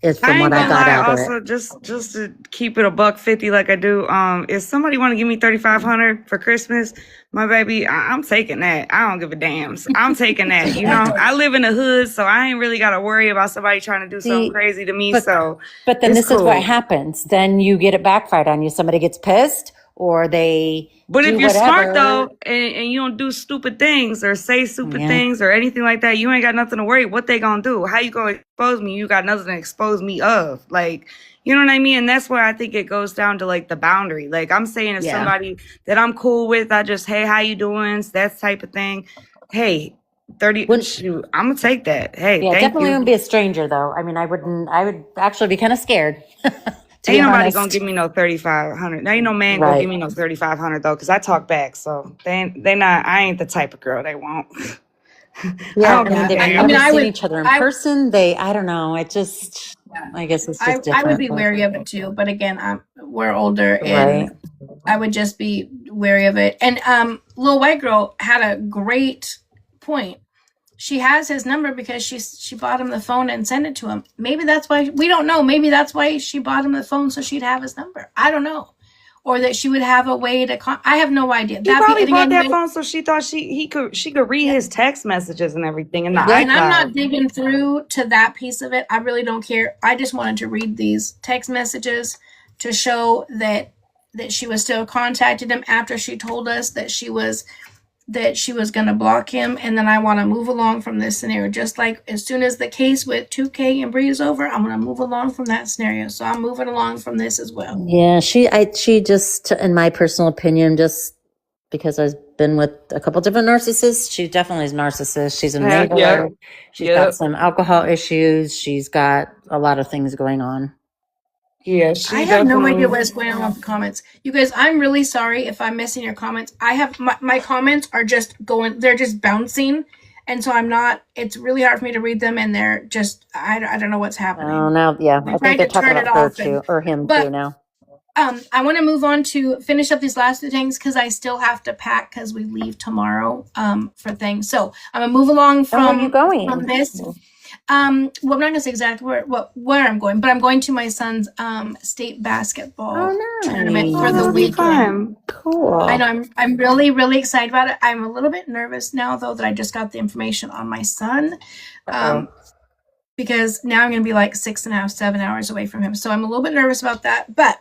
Speaker 6: Is
Speaker 4: I
Speaker 6: from
Speaker 4: ain't
Speaker 6: what I
Speaker 4: gonna
Speaker 6: got
Speaker 4: lie.
Speaker 6: out of
Speaker 4: Also,
Speaker 6: it.
Speaker 4: just to keep it $150 like I do. If somebody want to give me $3,500 for Christmas, my baby, I'm taking that. I don't give a damn. I'm taking that. I live in the hood, so I ain't really got to worry about somebody trying to do something crazy to me.
Speaker 6: But then this is what happens. Then you get it backfired on you. Somebody gets pissed, or they.
Speaker 4: But if you're
Speaker 6: whatever.
Speaker 4: smart though, and you don't do stupid things or say stupid things or anything like that, you ain't got nothing to worry. What they gonna do? How you gonna expose me? You got nothing to expose me of. Like, you know what I mean? And that's where I think it goes down to like the boundary. Like I'm saying, if somebody that I'm cool with, I just, hey, how you doing? That type of thing. Hey, 30. Shoot, I'm gonna take that. Hey, thank
Speaker 6: definitely
Speaker 4: you.
Speaker 6: wouldn't be a stranger though. I mean, I would actually be kind of scared.
Speaker 4: Ain't nobody gonna give me no $3,500. There ain't no man gonna give me no $3,500 though, because I talk back. So they not. I ain't the type of girl they want.
Speaker 6: Yeah, they've never seen each other in person. I don't know. I guess it's just different.
Speaker 1: I would be wary of it too. But again, we're older, and I would just be wary of it. And Little White Girl had a great point. She has his number because she bought him the phone and sent it to him. Maybe that's why, we don't know. Maybe that's why she bought him the phone, so she'd have his number. I don't know. Or that she would have a way to I have no idea.
Speaker 4: He probably bought that phone so she thought she could read his text messages and everything in the iCloud.
Speaker 1: And I'm not digging through to that piece of it. I really don't care. I just wanted to read these text messages to show that she was still contacting him after she told us that she was going to block him. And then I want to move along from this scenario. Just like as soon as the case with 2K and Bree is over, I'm going to move along from that scenario. So I'm moving along from this as well.
Speaker 6: Yeah, she just, in my personal opinion, just because I've been with a couple different narcissists, she definitely is a narcissist. She's an enabler. She's got some alcohol issues. She's got a lot of things going on.
Speaker 4: Yeah,
Speaker 1: I have no idea what's going on with the comments. You guys, I'm really sorry if I'm missing your comments. I have my comments are just they're just bouncing. And so it's really hard for me to read them, and they're just, I don't know what's happening.
Speaker 6: Oh, now, I think they're talking about her too, or him too now.
Speaker 1: I want to move on to finish up these last two things because I still have to pack because we leave tomorrow for things. So I'm going to move along from this. Well, I'm not gonna say exactly where I'm going, but I'm going to my son's state basketball tournament for the weekend.
Speaker 6: Cool.
Speaker 1: I know I'm really, really excited about it. I'm a little bit nervous now though that I just got the information on my son. Because now I'm gonna be like 6.5, 7 hours away from him. So I'm a little bit nervous about that. But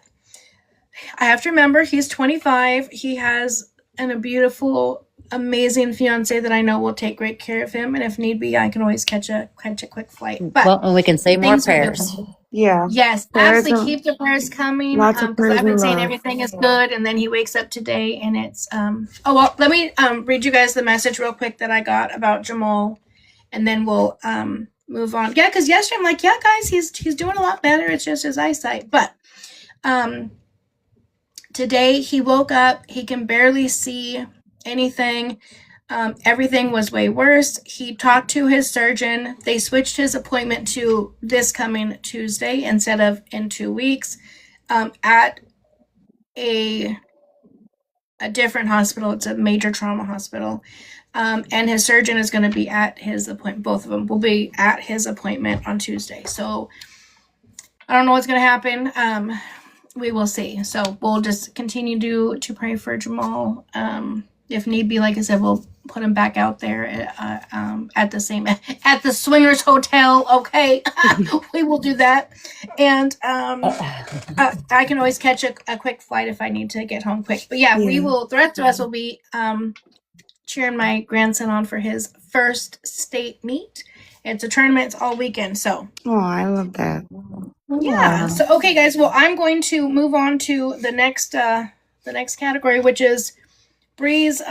Speaker 1: I have to remember he's 25. He has a beautiful, amazing fiance that I know will take great care of him, and if need be, I can always catch a quick flight. But
Speaker 6: and we can say more prayers.
Speaker 4: Yeah.
Speaker 1: Yes, absolutely. Keep the prayers coming. Because I've been saying everything is good, and then he wakes up today, and it's let me read you guys the message real quick that I got about Jamal, and then we'll move on. Yeah, because yesterday I'm like, yeah, guys, he's doing a lot better. It's just his eyesight, but today he woke up. He can barely see anything. Everything was way worse. He talked to his surgeon. They switched his appointment to this coming Tuesday instead of in 2 weeks at a different hospital. It's a major trauma hospital. And his surgeon is going to be at his appointment. Both of them will be at his appointment on Tuesday. So I don't know what's going to happen. We will see. So we'll just continue to pray for Jamal. If need be, like I said, we'll put him back out there at the Swingers Hotel. Okay, we will do that. And I can always catch a quick flight if I need to get home quick. But we will. The rest of us will be cheering my grandson on for his first state meet. It's a tournament. It's all weekend. So.
Speaker 4: Oh, I love that.
Speaker 1: Yeah. So okay, guys. Well, I'm going to move on to the next the next category, which is Bree's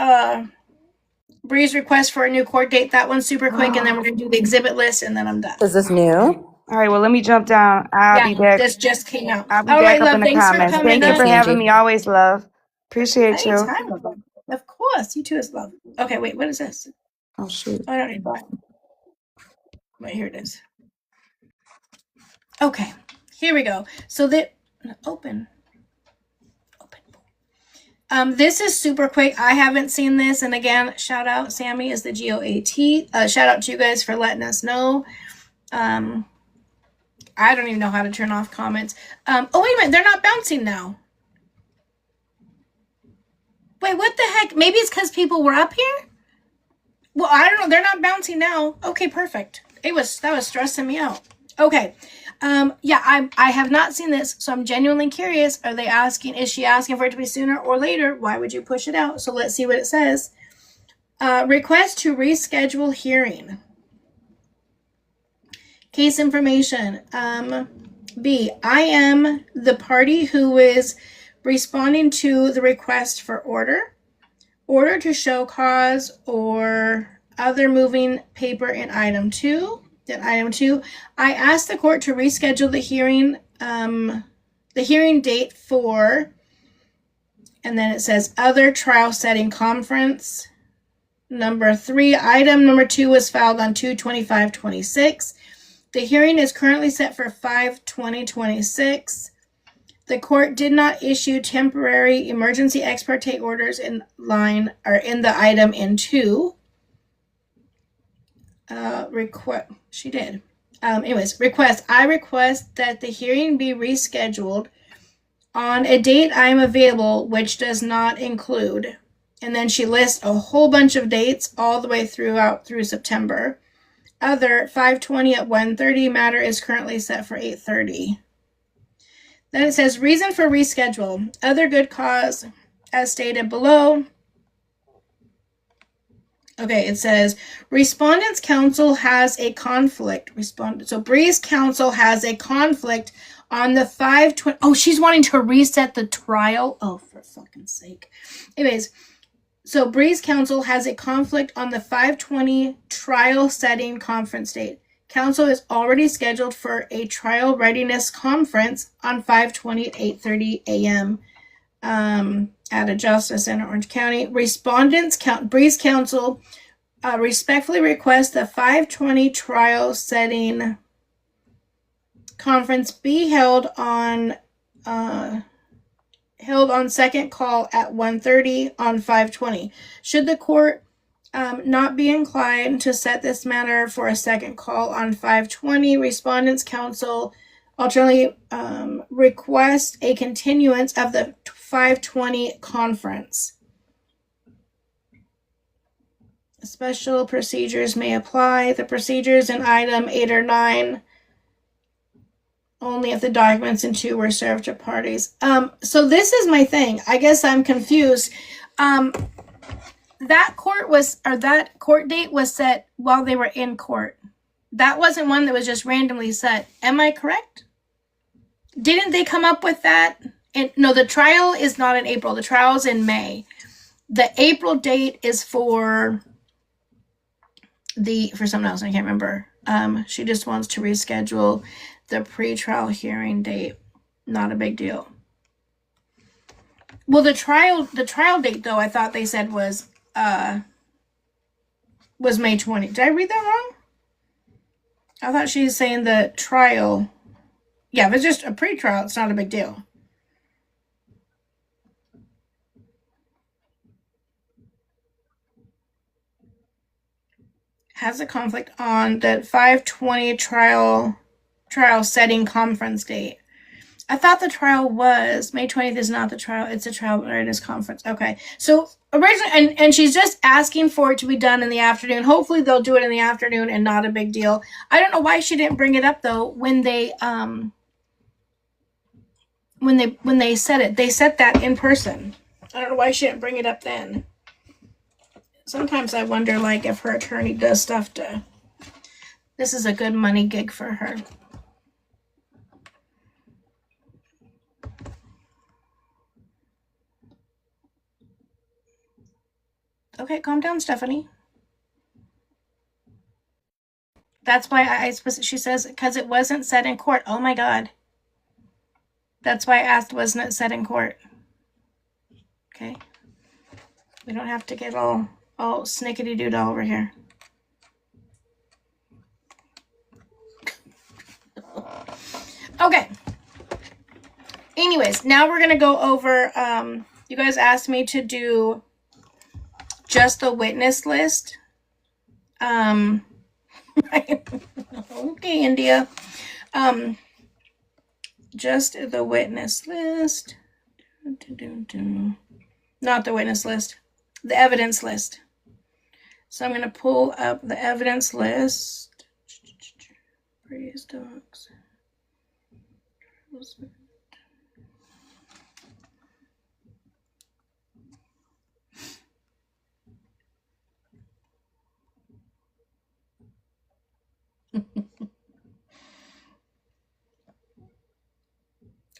Speaker 1: request for a new court date. That one's super quick, and then we're gonna do the exhibit list, and then I'm done.
Speaker 6: Is this new?
Speaker 4: All right, well, let me jump down. I'll be back.
Speaker 1: This just came out.
Speaker 4: I'll be
Speaker 1: All
Speaker 4: back
Speaker 1: right,
Speaker 4: up
Speaker 1: love.
Speaker 4: in the
Speaker 1: Thanks
Speaker 4: comments.
Speaker 1: for coming.
Speaker 4: Thank you for
Speaker 6: Angie.
Speaker 4: having me. Always, love. Appreciate you.
Speaker 1: Anytime, love. Of course, you too is love. Okay, wait, what is this?
Speaker 4: Oh, shoot.
Speaker 1: Oh, I don't need that. Wait, here it is. Okay, here we go. So that open. This is super quick. I haven't seen this, and again, shout out Sammy is the GOAT. Shout out to you guys for letting us know. I don't even know how to turn off comments. Oh wait a minute, they're not bouncing now. Wait, what the heck? Maybe it's because people were up here. Well, I don't know. They're not bouncing now. Okay, perfect. That was stressing me out. Okay. Yeah, I have not seen this, so I'm genuinely curious. Is she asking for it to be sooner or later? Why would you push it out? So let's see what it says. Request to reschedule hearing. Case information. B, I am the party who is responding to the request for order to show cause, or other moving paper in item 2. Item 2, I asked the court to reschedule the hearing date for, and then it says other trial setting conference. Number 3, item number 2 was filed on 2/25/26. The hearing is currently set for 5/20/26. The court did not issue temporary emergency ex parte orders in line or in the item in 2. She did. Request. I request that the hearing be rescheduled on a date I am available, which does not include. And then she lists a whole bunch of dates all the way through September. Other 5/20 at 1:30. Matter is currently set for 8:30. Then it says reason for reschedule. Other good cause as stated below. Okay, it says respondent's counsel has a conflict. So Bree's counsel has a conflict on the 5/20. Oh, she's wanting to reset the trial. Oh, for fucking sake. Anyways, so Bree's counsel has a conflict on the 5/20 trial setting conference date. Counsel is already scheduled for a trial readiness conference on 5/20 at 8:30 a.m. At a Justice Center, Orange County. Bree's counsel respectfully requests the 5/20 trial setting conference be held on second call at 1:30 on 5/20. Should the court not be inclined to set this matter for a second call on 5/20, respondent's counsel alternately request a continuance of the 5/20 conference. Special procedures may apply. The procedures in item 8 or 9 only if the documents in 2 were served to parties. So this is my thing. I guess I'm confused. That court date was set while they were in court. That wasn't one that was just randomly set. Am I correct? Didn't they come up with that? No, the trial is not in April. The trial is in May. The April date is for someone else. I can't remember. She just wants to reschedule the pre-trial hearing date. Not a big deal. Well, the trial date though, I thought they said was May 20. Did I read that wrong? I thought she was saying the trial. Yeah, if it's just a pre-trial, it's not a big deal. Has a conflict on the 5/20 trial setting conference date. I thought the trial was May 20th is not the trial. It's a trial readiness conference. Okay. So originally, and she's just asking for it to be done in the afternoon. Hopefully they'll do it in the afternoon and not a big deal. I don't know why she didn't bring it up though when they said it. They said that in person. I don't know why she didn't bring it up then. Sometimes I wonder like if her attorney does stuff to. This is a good money gig for her. Okay, calm down, Stephanie. That's why she says, because it wasn't said in court. Oh my God. That's why I asked, wasn't it said in court? Okay. We don't have to get all snickety-doo-dah over here. Okay. Anyways, now we're going to go over, you guys asked me to do just the witness list. Okay, India. Just the witness list. Not the witness list. The evidence list. So I'm going to pull up the evidence list. Praise dogs.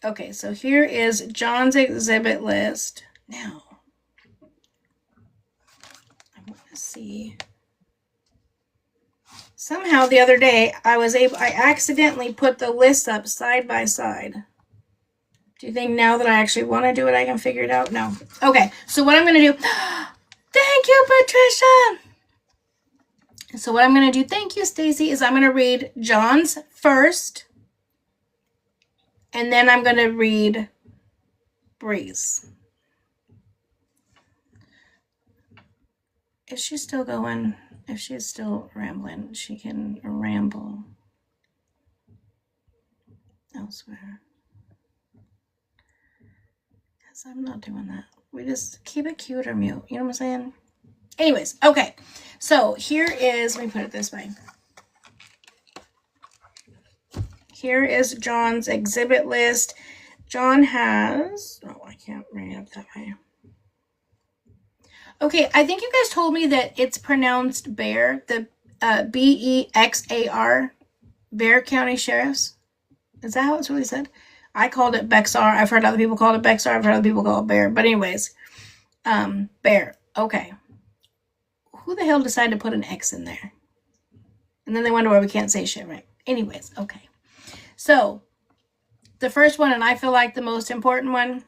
Speaker 1: Okay, so here is John's exhibit list. Now, I want to see. Somehow the other day, I accidentally put the lists up side by side. Do you think now that I actually want to do it, I can figure it out? No. Okay, so what I'm going to do, thank you, Patricia. So what I'm going to do, thank you, Stacy, is I'm going to read John's first. And then I'm going to read Bree's. If she's still going, if she's still rambling, she can ramble elsewhere. Because I'm not doing that. We just keep it cute or mute. You know what I'm saying? Anyways, okay. So here is, let me put it this way. Here is John's exhibit list. John has, oh, I can't bring it up that way. Okay, I think you guys told me that it's pronounced Bear, the Bexar, Bear County Sheriffs. Is that how it's really said? I called it Bexar. I've heard other people call it Bexar. I've heard other people call it Bear. But anyways, Bear. Okay. Who the hell decided to put an X in there? And then they wonder why we can't say shit right. Anyways, okay. So, the first one, and I feel like the most important one,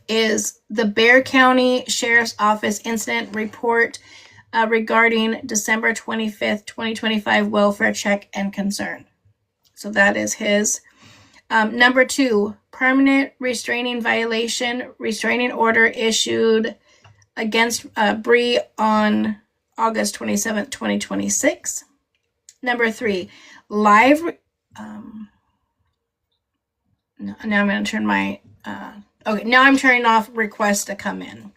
Speaker 1: is the Bear County Sheriff's Office Incident Report regarding December 25th, 2025 welfare check and concern. So that is his. Number 2, permanent restraining violation, restraining order issued against Bree on August 27th, 2026. Number 3, live. Now I'm going to turn my. Okay, now I'm turning off requests to come in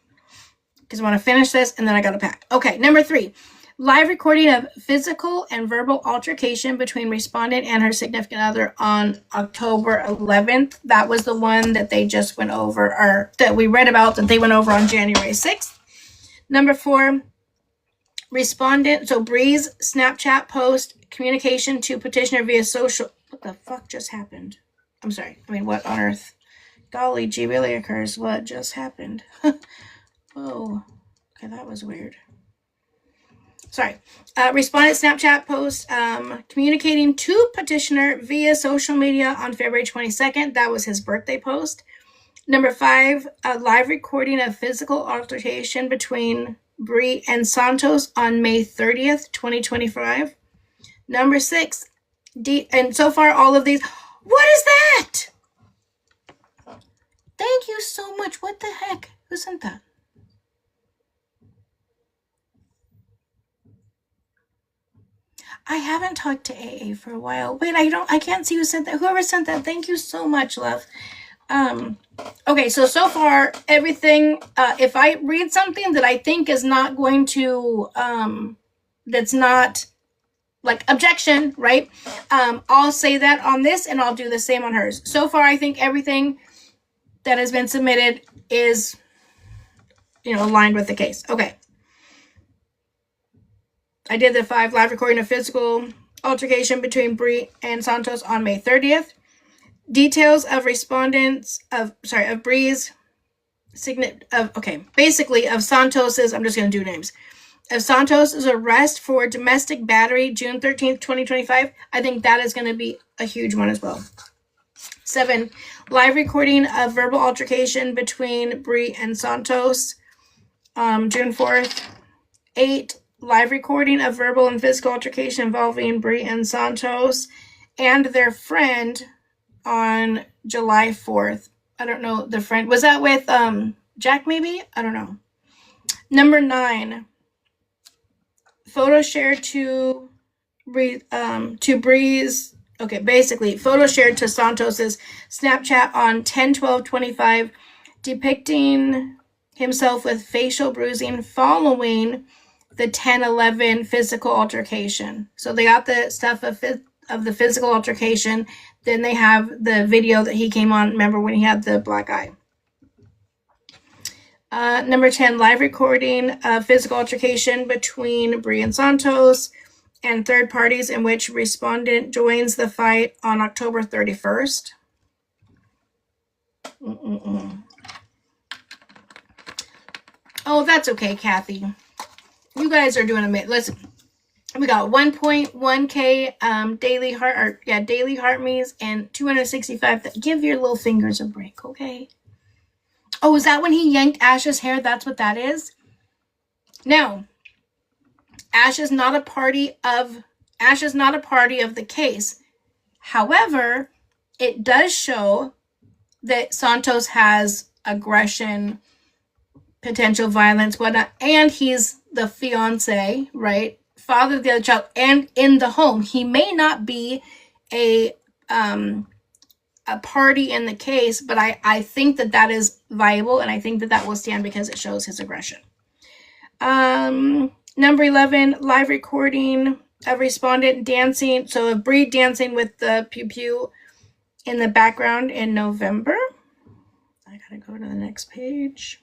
Speaker 1: because I want to finish this and then I got to pack. Okay, number 3, live recording of physical and verbal altercation between respondent and her significant other on October 11th. That was the one that they just went over, or that we read about that they went over on January 6th. Number 4, respondent, so Bree's Snapchat post, communication to petitioner via social. What the fuck just happened? I'm sorry. I mean, what on earth? Golly gee, really occurs. What just happened? Whoa. Okay, that was weird. Sorry. Respondent Snapchat post communicating to petitioner via social media on February 22nd. That was his birthday post. Number 5, a live recording of physical altercation between Bree and Santos on May 30th, 2025. Number 6, and so far all of these. What is that? Thank you so much. What the heck? Who sent that? I haven't talked to AA for a while. Wait, I can't see who sent that. Whoever sent that, thank you so much, love. Okay, so far everything, if I read something that I think is not going to, that's not like objection, right? I'll say that on this and I'll do the same on hers. So far, I think everything that has been submitted is, aligned with the case. Okay. I did the 5 live recording of physical altercation between Bree and Santos on May 30th. Details of Bree's basically of Santos's, I'm just going to do names, of Santos's arrest for domestic battery, June 13th, 2025. I think that is going to be a huge one as well. 7, live recording of verbal altercation between Bree and Santos, June 4th. 8, live recording of verbal and physical altercation involving Bree and Santos and their friend on July 4th. I don't know the friend. Was that with Jack maybe? I don't know. Number 9, photo shared to Bree's, basically photo shared to Santos's Snapchat on 10/12/25 depicting himself with facial bruising following the 10/11 physical altercation. So they got the stuff of the physical altercation. Then they have the video that he came on. Remember when he had the black eye? Number 10, live recording of physical altercation between Bree and Santos and third parties in which respondent joins the fight on October 31st. Oh, that's okay, Kathy. You guys are doing amazing. Listen, we got 1.1K daily heart meets and 265. Give your little fingers a break, okay? Oh, is that when he yanked Ash's hair? That's what that is? Now, Ash is not a party of the case. However, it does show that Santos has aggression, potential violence, whatnot, and he's the fiance, right? Father of the other child, and in the home. He may not be a party in the case, but I think that is viable, and I think that will stand because it shows his aggression. Number 11, live recording of respondent dancing. So of Bree dancing with the pew pew in the background in November. I gotta go to the next page.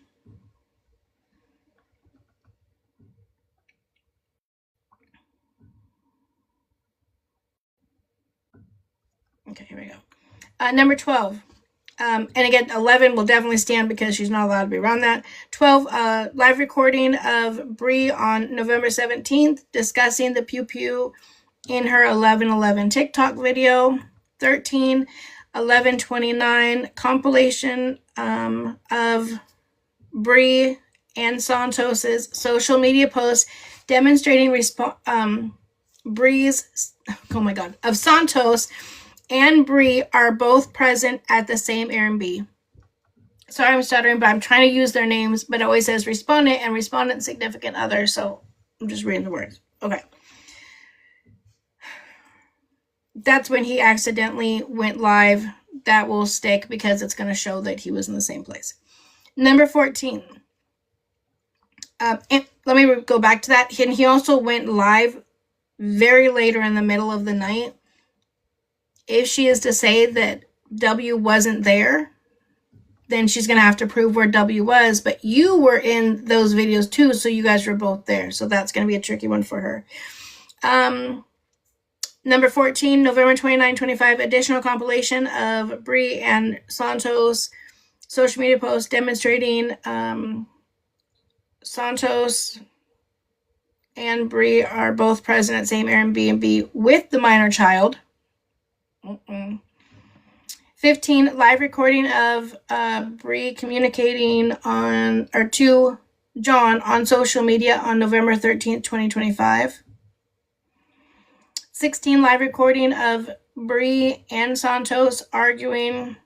Speaker 1: Okay, here we go. Number 12. And again, 11 will definitely stand because she's not allowed to be around that. 12, live recording of Bree on November 17th discussing the pew pew in her 11/11 TikTok video. 13, 11/29 compilation of Bree and Santos's social media posts demonstrating Bree's, of Santos and Bree are both present at the same Airbnb. Sorry, I'm stuttering, but I'm trying to use their names, but it always says respondent and respondent significant other, so I'm just reading the words. Okay. That's when he accidentally went live. That will stick because it's going to show that he was in the same place. Number 14. And let me go back to that. And he also went live very later in the middle of the night. If she is to say that W wasn't there, then she's going to have to prove where W was. But you were in those videos too, so you guys were both there. So that's going to be a tricky one for her. Number 14, November 29, 25, additional compilation of Bree and Santos social media posts demonstrating Santos and Bree are both present at same Airbnb with the minor child. 15, live recording of Bree communicating to John on social media on November 13th, 2025. 16, live recording of Bree and Santos arguing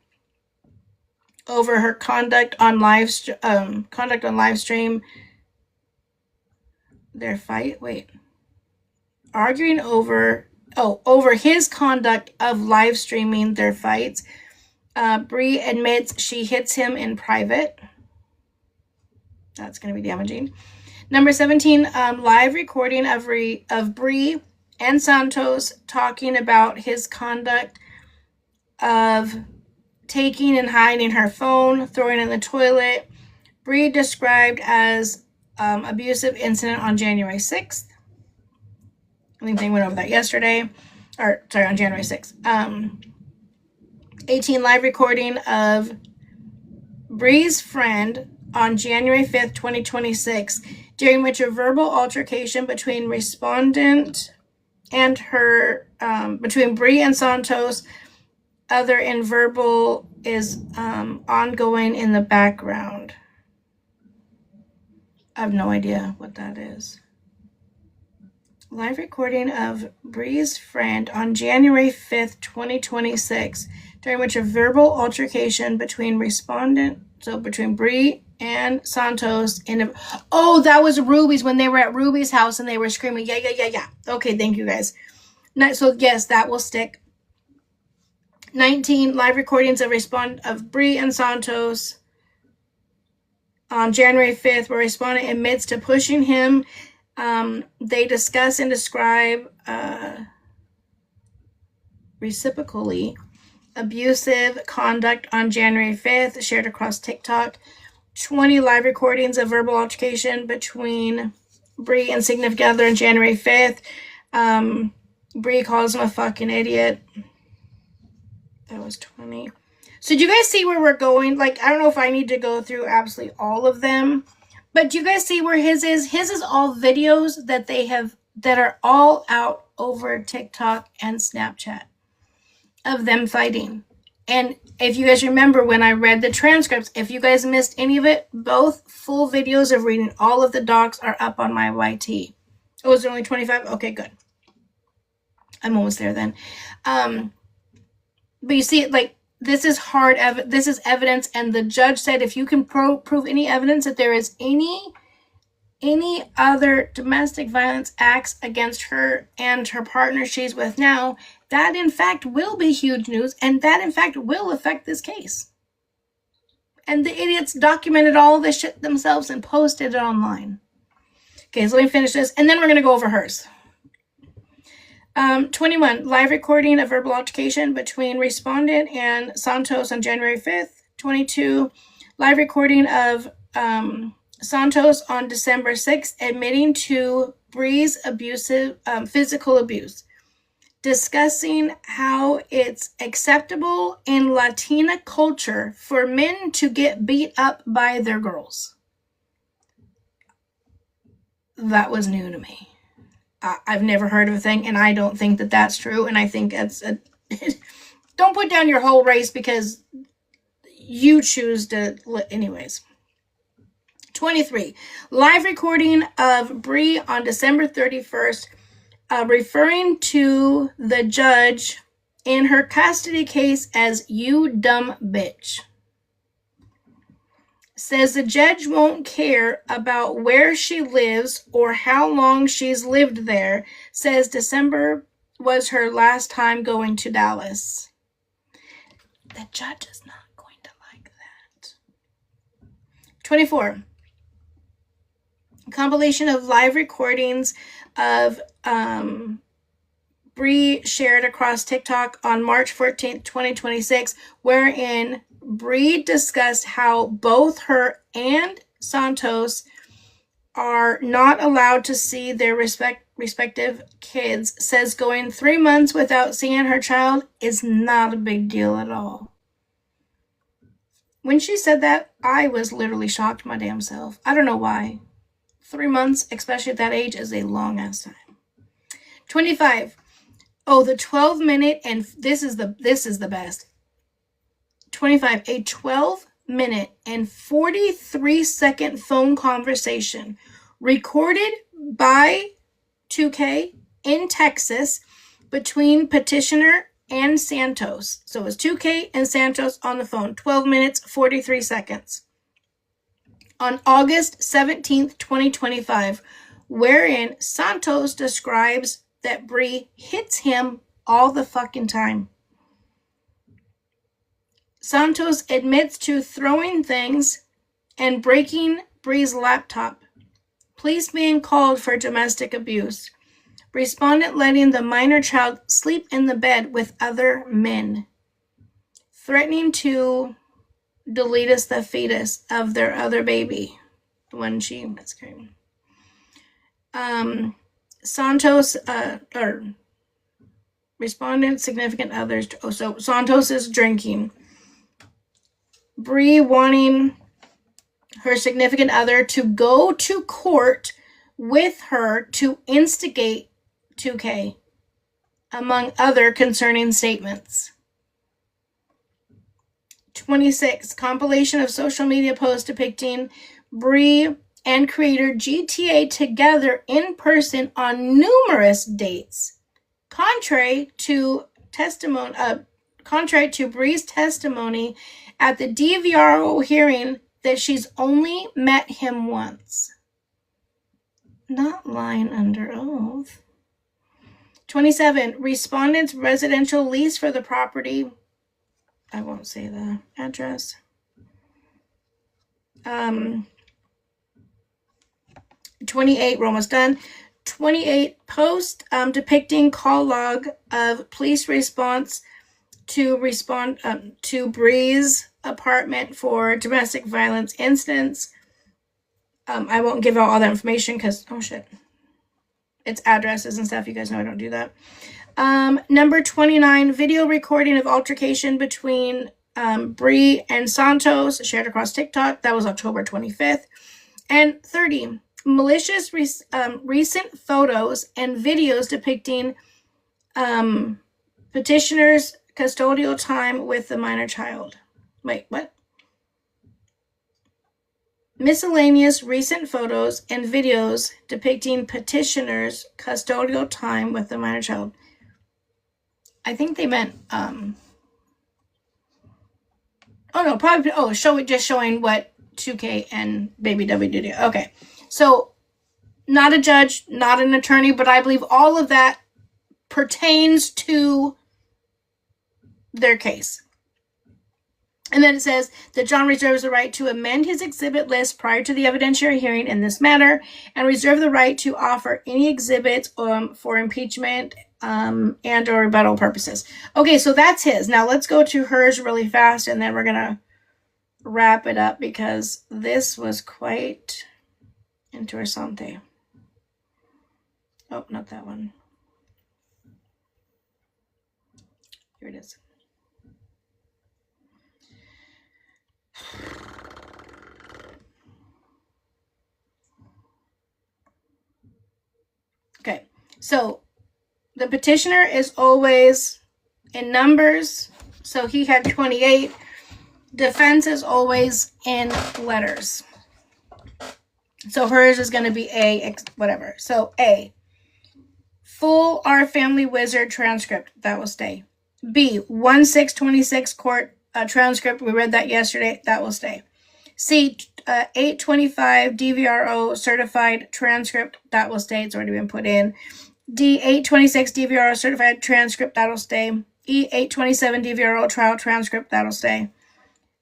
Speaker 1: over her conduct on live stream. Their fight. Arguing over his conduct of live streaming their fights. Bree admits she hits him in private. That's going to be damaging. Number 17, live recording of Bree and Santos talking about his conduct of taking and hiding her phone, throwing it in the toilet. Bree described as abusive incident on January 6th. I think they went over that yesterday. On January 6th. 18, live recording of Bree's friend on January 5th, 2026, during which a verbal altercation between respondent and her, between Bree and Santos, other in verbal, is ongoing in the background. I have no idea what that is. Live recording of Bree's friend on January 5th, 2026, during which a verbal altercation between between Bree and Santos that was Ruby's, when they were at Ruby's house and they were screaming, yeah. Okay, thank you guys. So yes, that will stick. 19, live recordings of Bree and Santos on January 5th, where respondent admits to pushing him. They discuss and describe reciprocally abusive conduct on January 5th, shared across TikTok. 20 live recordings of verbal altercation between Bree and significant other on January 5th. Bree calls him a fucking idiot. That was 20. So do you guys see where we're going? Like, I don't know if I need to go through absolutely all of them, but do you guys see where his is? His is all videos that are all out over TikTok and Snapchat of them fighting. And if you guys remember when I read the transcripts, if you guys missed any of it, both full videos of reading all of the docs are up on my YT. Oh, is it only 25? Okay, good. I'm almost there then. But you see, like, this is this is evidence, and the judge said if you can prove any evidence that there is any other domestic violence acts against her and her partner she's with now, that in fact will be huge news, and that in fact will affect this case. And the idiots documented all this shit themselves and posted it online. Okay, so let me finish this, and then we're going to go over hers. 21, live recording of verbal altercation between respondent and Santos on January 5th. 22, live recording of Santos on December 6th, admitting to Bree's physical abuse, discussing how it's acceptable in Latina culture for men to get beat up by their girls. That was new to me. I've never heard of a thing, and I don't think that that's true, and I think don't put down your whole race because you choose to, anyways. 23, live recording of Bree on December 31st, referring to the judge in her custody case as "you dumb bitch." Says the judge won't care about where she lives or how long she's lived there. Says December was her last time going to Dallas. The judge is not going to like that. 24. Compilation of live recordings of Bree shared across TikTok on March 14th, 2026, wherein Bree discussed how both her and Santos are not allowed to see their respective kids. Says going 3 months without seeing her child is not a big deal at all. When she said that, I was literally shocked my damn self. I don't know why. 3 months, especially at that age, is a long ass time. 25. Oh, the 12-minute, and this is the best. 25, a 12-minute and 43-second phone conversation recorded by 2K in Texas between petitioner and Santos. So it was 2K and Santos on the phone, 12 minutes, 43 seconds. On August 17th, 2025, wherein Santos describes that Bree hits him all the fucking time. Santos admits to throwing things and breaking Bree's laptop. Police being called for domestic abuse. Respondent letting the minor child sleep in the bed with other men. Threatening to delete the fetus of their other baby. The one she miscarried. Santos, or respondent, significant others. So Santos is drinking. Bree wanting her significant other to go to court with her to instigate 2K, among other concerning statements. 26, compilation of social media posts depicting Bree and creator GTA together in person on numerous dates. Contrary to Bree's testimony at the DVRO hearing that she's only met him once. Not lying under oath. 27, respondent's residential lease for the property. I won't say the address. 28, we're almost done. 28, post depicting call log of police response to Bree's apartment for domestic violence incidents. I won't give out all that information because, oh shit, it's addresses and stuff. You guys know I don't do that. Number 29, video recording of altercation between Bree and Santos shared across TikTok. That was October 25th. And 30, malicious recent photos and videos depicting petitioner's custodial time with the minor child. Wait, what? Miscellaneous recent photos and videos depicting petitioner's custodial time with the minor child. I think they meant, just showing what 2K and Baby W did. Okay, so not a judge, not an attorney, but I believe all of that pertains to their case. And then it says that John reserves the right to amend his exhibit list prior to the evidentiary hearing in this matter, and reserve the right to offer any exhibits for impeachment and or rebuttal purposes. Okay, so that's his. Now let's go to hers really fast, and then we're going to wrap it up because this was quite interessante. Oh, not that one. Here it is. Okay, so the petitioner is always in numbers, so he had 28. Defense is always in letters. So hers is going to be A, whatever. So A, full Our Family Wizard transcript. That will stay. B, 1/6/26 court transcript. We read that yesterday. That will stay. C, 8/25 DVRO certified transcript. That will stay. It's already been put in. D, 8/26 DVRO certified transcript. That'll stay. E, 8/27 DVRO trial transcript. That'll stay.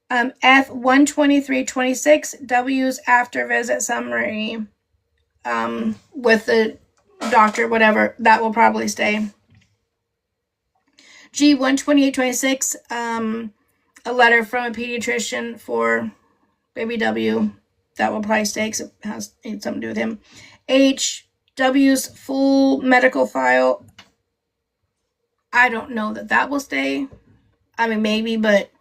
Speaker 1: F, 1/23/26 W's after visit summary with the doctor, whatever. That will probably stay. G, 1/28/26 a letter from a pediatrician for Baby W. That will probably stay because it has something to do with him. H, W's full medical file. I don't know that will stay. I mean, maybe, but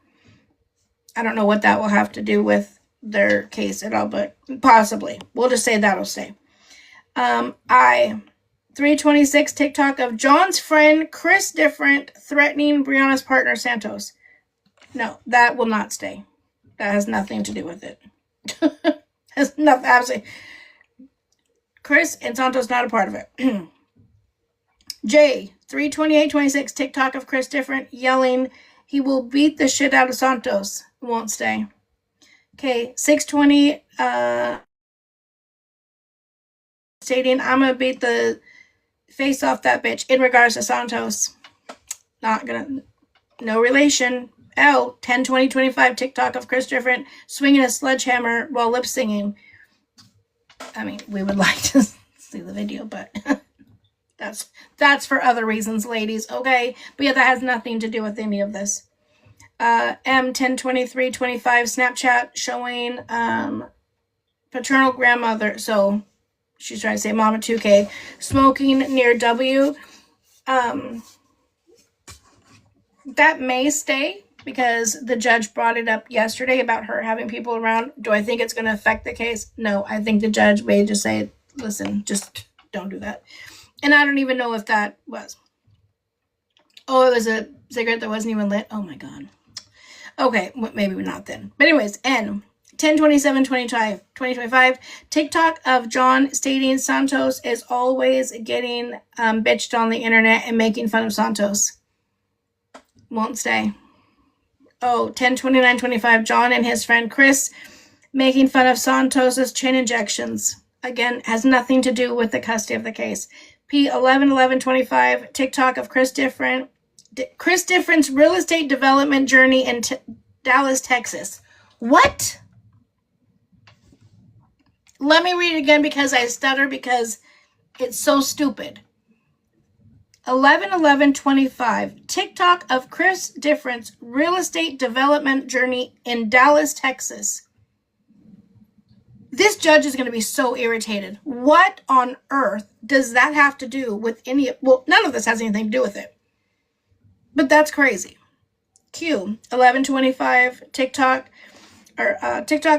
Speaker 1: I don't know what that will have to do with their case at all, but possibly. We'll just say that'll stay. I, 3/26 TikTok of John's friend Chris Different threatening Brianna's partner Santos. No, that will not stay. That has nothing to do with it. Has nothing, absolutely. Chris and Santos not a part of it. J, 3/28/26 TikTok of Chris Different yelling he will beat the shit out of Santos. Won't stay. Okay, 6/20 stating I'm gonna beat the face off that bitch in regards to Santos. Not gonna, no relation. L, 10/20/25 TikTok of Chris Different swinging a sledgehammer while lip singing. I mean, we would like to see the video, but that's for other reasons, ladies. Okay, but yeah, that has nothing to do with any of this. M, 10/23/25 Snapchat showing paternal grandmother. So she's trying to say Mama 2K smoking near W. That may stay. because the judge brought it up yesterday about her having people around. Do I think it's going to affect the case? No, I think the judge may just say, listen, just don't do that. And I don't even know if that was. Oh, it was a cigarette that wasn't even lit. Oh my God. Okay, maybe not then. But anyways, N. 10/27/2025, TikTok of John stating Santos is always getting bitched on the internet and making fun of Santos. Won't stay. Oh, 10/29/25, John and his friend Chris making fun of Santos's chin injections. Again, has nothing to do with the custody of the case. P. 11/11/25, TikTok of Chris Different's real estate development journey in Dallas, Texas. What? Let me read it again because I stutter because it's so stupid. 11/11/25, TikTok of Chris Different's real estate development journey in Dallas, Texas. This judge is going to be so irritated. What on earth does that have to do with any? Well, none of this has anything to do with it. But that's crazy. Q. 11/25, TikTok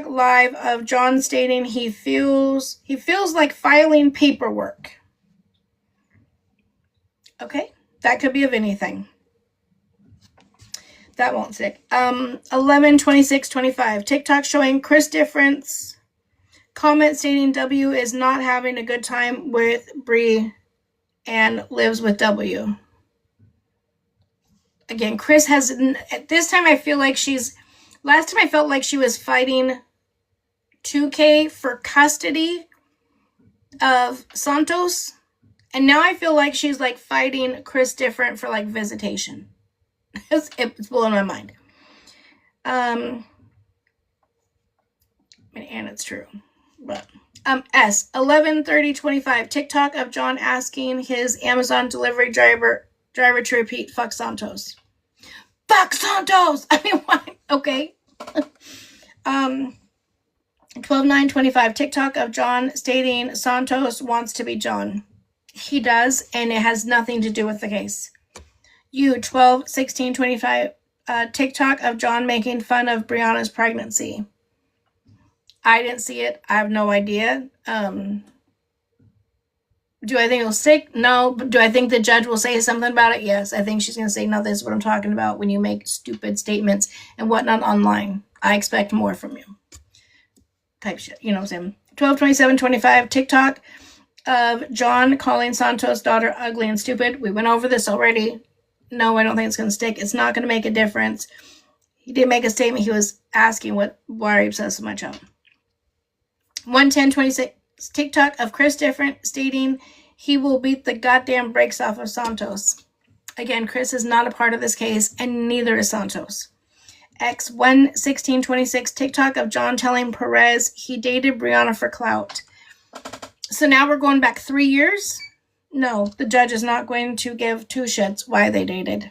Speaker 1: live of John stating he feels like filing paperwork. Okay, that could be of anything. That won't stick. 11/26/25, TikTok showing Chris Difference comment stating W is not having a good time with Bree and lives with W. Again, Chris has, at this time I feel like last time I felt like she was fighting 2K for custody of Santos. And now I feel like she's like fighting Chris Different for like visitation. It's blowing my mind. And it's true. But S. 11/30/25, TikTok of John asking his Amazon delivery driver to repeat, fuck Santos. Fuck Santos! I mean, why? Okay. 12/9/25, TikTok of John stating Santos wants to be John. He does, and it has nothing to do with the case. U. 12/16/25, TikTok of John making fun of Brianna's pregnancy. I didn't see it. I have no idea. Do I think it'll stick? No. But do I think the judge will say something about it? Yes. I think she's going to say, no, this is what I'm talking about when you make stupid statements and whatnot online. I expect more from you. Type shit. You know what I'm saying? 12/27/25, TikTok of John calling Santos' daughter ugly and stupid. We went over this already. No, I don't think it's going to stick. It's not going to make a difference. He did make a statement. He was asking why are you obsessed so much of. 1/10/26, TikTok of Chris Different stating he will beat the goddamn brakes off of Santos. Again, Chris is not a part of this case, and neither is Santos. X. 1/16/26, TikTok of John telling Perez he dated Brianna for clout. So now we're going back 3 years? No, the judge is not going to give two shits why they dated.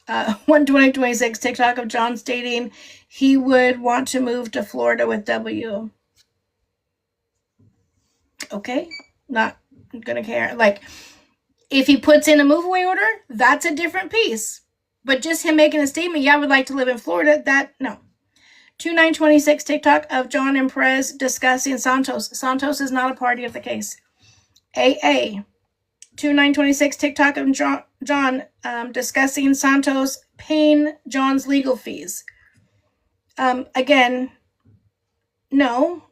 Speaker 1: 1/20/26, TikTok of John stating he would want to move to Florida with W. Okay, not gonna care. Like, if he puts in a move away order, that's a different piece. But just him making a statement, yeah, I would like to live in Florida, that, no. 2/9/26, TikTok of John and Perez discussing Santos. Santos is not a party of the case. AA. 2/9/26, TikTok of John discussing Santos paying John's legal fees. Again, no,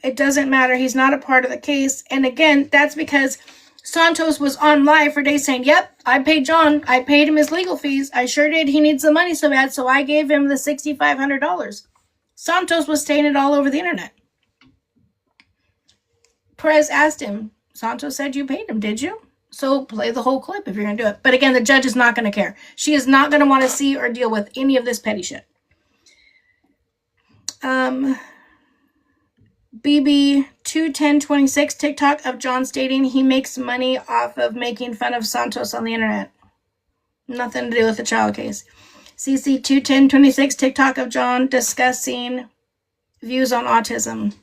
Speaker 1: it doesn't matter. He's not a part of the case. And again, that's because Santos was on live for days saying, yep, I paid John. I paid him his legal fees. I sure did. He needs the money so bad, so I gave him the $6,500. Santos was saying it all over the internet. Perez asked him, Santos said you paid him, did you? So play the whole clip if you're going to do it. But again, the judge is not going to care. She is not going to want to see or deal with any of this petty shit. BB 2/10/26, TikTok of John stating he makes money off of making fun of Santos on the internet. Nothing to do with the child case. CC 2/10/26, TikTok of John discussing views on autism.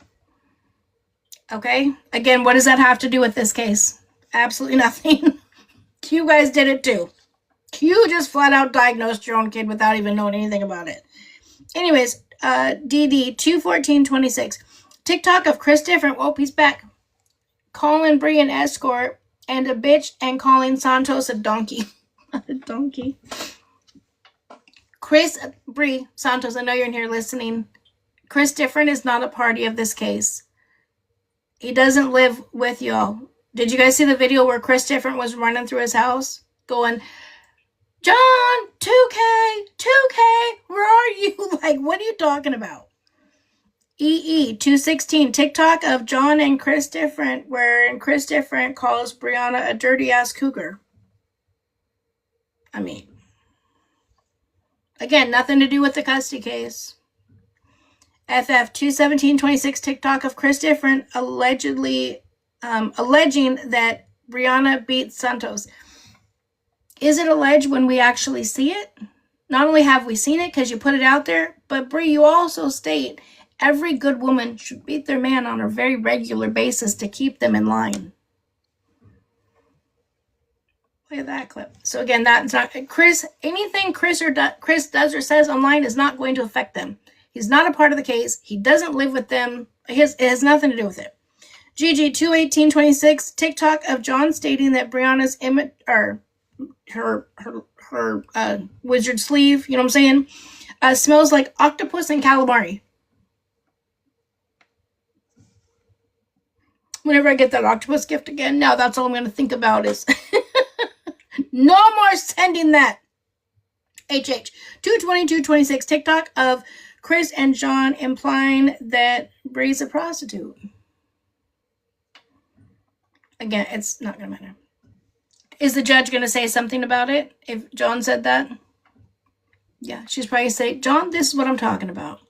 Speaker 1: Okay, again, what does that have to do with this case? Absolutely nothing. You guys did it too. You just flat out diagnosed your own kid without even knowing anything about it. Anyways, DD 21426. TikTok of Chris Different. Whoa, he's back. Calling Bree an escort and a bitch and calling Santos a donkey. A donkey. Chris, Bree, Santos, I know you're in here listening. Chris Different is not a party of this case. He doesn't live with y'all. Did you guys see the video where Chris Different was running through his house going, John, 2K, 2K, where are you? Like, what are you talking about? EE 216, TikTok of John and Chris Different, wherein Chris Different calls Brianna a dirty ass cougar. I mean, again, nothing to do with the custody case. FF 21726, TikTok of Chris Different alleging that Brianna beat Santos. Is it alleged when we actually see it? Not only have we seen it because you put it out there, but Brie, you also state every good woman should beat their man on a very regular basis to keep them in line. Look at that clip. So again, that's not Chris. Anything Chris does or says online is not going to affect them. He's not a part of the case. He doesn't live with them. It has nothing to do with it. GG 21826, TikTok of John stating that Brianna's image or her wizard sleeve, you know what I'm saying, smells like octopus and calamari. Whenever I get that octopus gift again, now that's all I'm going to think about is no more sending that. HH 22226, TikTok of Chris and John implying that Bree's a prostitute. Again, it's not going to matter. Is the judge going to say something about it if John said that? Yeah, she's probably say, John, this is what I'm talking about.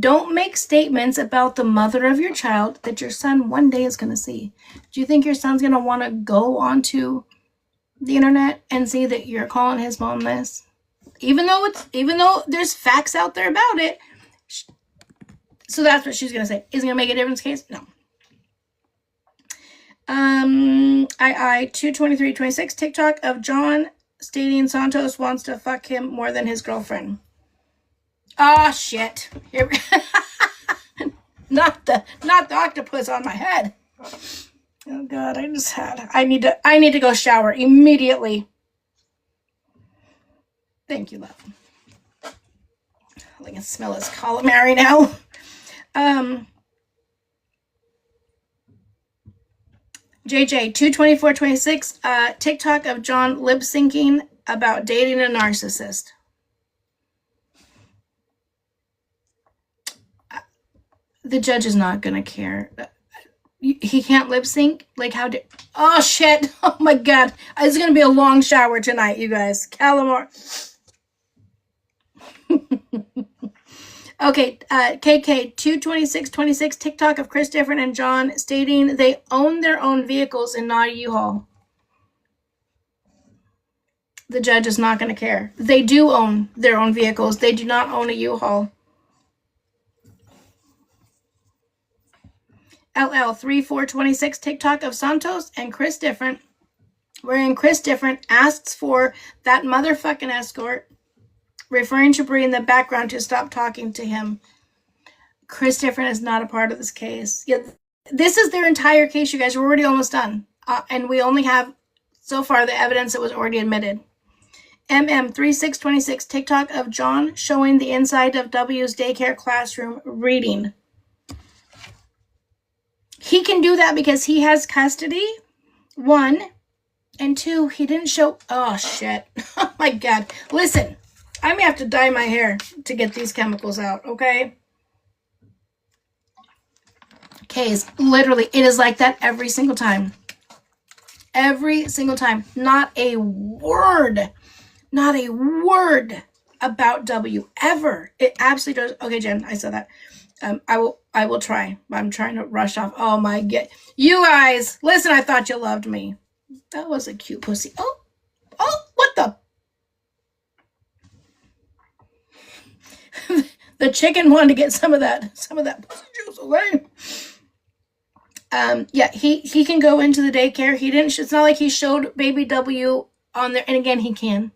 Speaker 1: Don't make statements about the mother of your child that your son one day is going to see. Do you think your son's going to want to go onto the internet and see that you're calling his mom this? Even though there's facts out there about it. So that's what she's going to say. Is it going to make a difference case? No. II 22326, TikTok of John stating Santos wants to fuck him more than his girlfriend. Oh shit. Here not the octopus on my head. Oh god, I need to go shower immediately. Thank you, love. I can smell his calamari now. JJ 22426, TikTok of John lip syncing about dating a narcissist. The judge is not gonna care. He can't lip sync. Like how did? Oh shit! Oh my god! It's gonna be a long shower tonight, you guys. Calamar. Okay, KK 22626, TikTok of Chris Different and John stating they own their own vehicles and not a U-Haul. The judge is not going to care. They do own their own vehicles. They do not own a U-Haul. LL 3426, TikTok of Santos and Chris Different, wherein Chris Different asks for that motherfucking escort, referring to Bree in the background to stop talking to him. Chris Different is not a part of this case. Yeah, this is their entire case, you guys. We're already almost done. And we only have, so far, the evidence that was already admitted. MM3626, TikTok of John showing the inside of W's daycare classroom reading. He can do that because he has custody, 1. And 2, he didn't show... Oh, shit. Oh, my God. Listen. I may have to dye my hair to get these chemicals out, okay? Case, literally, it is like that every single time. Every single time. Not a word about W, ever. It absolutely does. Okay, Jen, I said that. I will try. I'm trying to rush off. Oh, my God. You guys, listen, I thought you loved me. That was a cute pussy. Oh, what the... The chicken wanted to get some of that pussy juice away. Yeah, he can go into the daycare. He didn't. It's not like he showed baby W on there. And again, he can.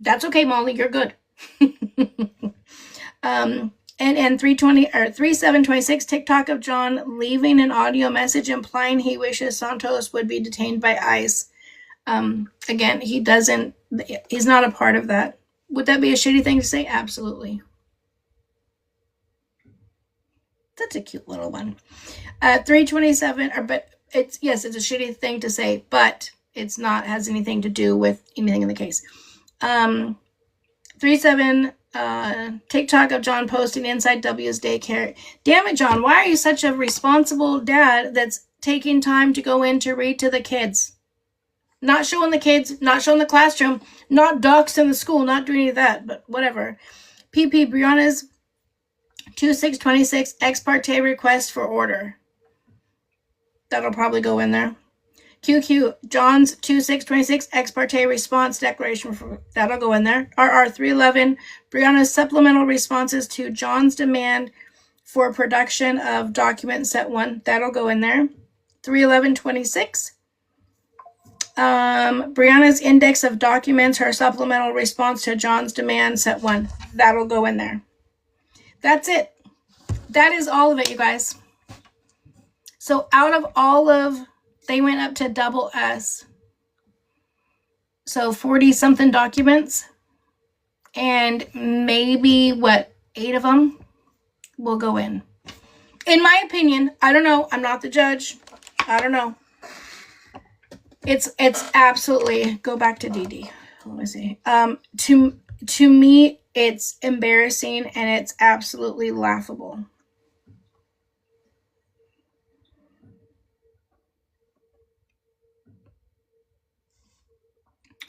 Speaker 1: That's okay, Molly. You're good. And 3726 TikTok of John leaving an audio message implying he wishes Santos would be detained by ICE. Again, he's not a part of that. Would that be a shitty thing to say? Absolutely. That's a cute little one. 327, but it's a shitty thing to say, but it's not has anything to do with anything in the case. 37 TikTok of John posting inside W's daycare. Damn it, John, why are you such a responsible dad that's taking time to go in to read to the kids? Not showing the kids, not showing the classroom, not docs in the school, not doing any of that, but whatever. PP Brianna's 2626 ex parte request for order. That'll probably go in there. QQ John's 2626 ex parte response declaration for that'll go in there. RR 311 Brianna's supplemental responses to John's demand for production of document set 1. That'll go in there. 31126 Brianna's index of documents, her supplemental response to John's demand set 1. That'll go in there. That's it. That is all of it, you guys. So out of all of, they went up to double S. So 40 something documents, and maybe 8 of them will go in. In my opinion, I don't know. I'm not the judge. I don't know. It's absolutely, go back to DD. Let me see. To me, it's embarrassing and it's absolutely laughable.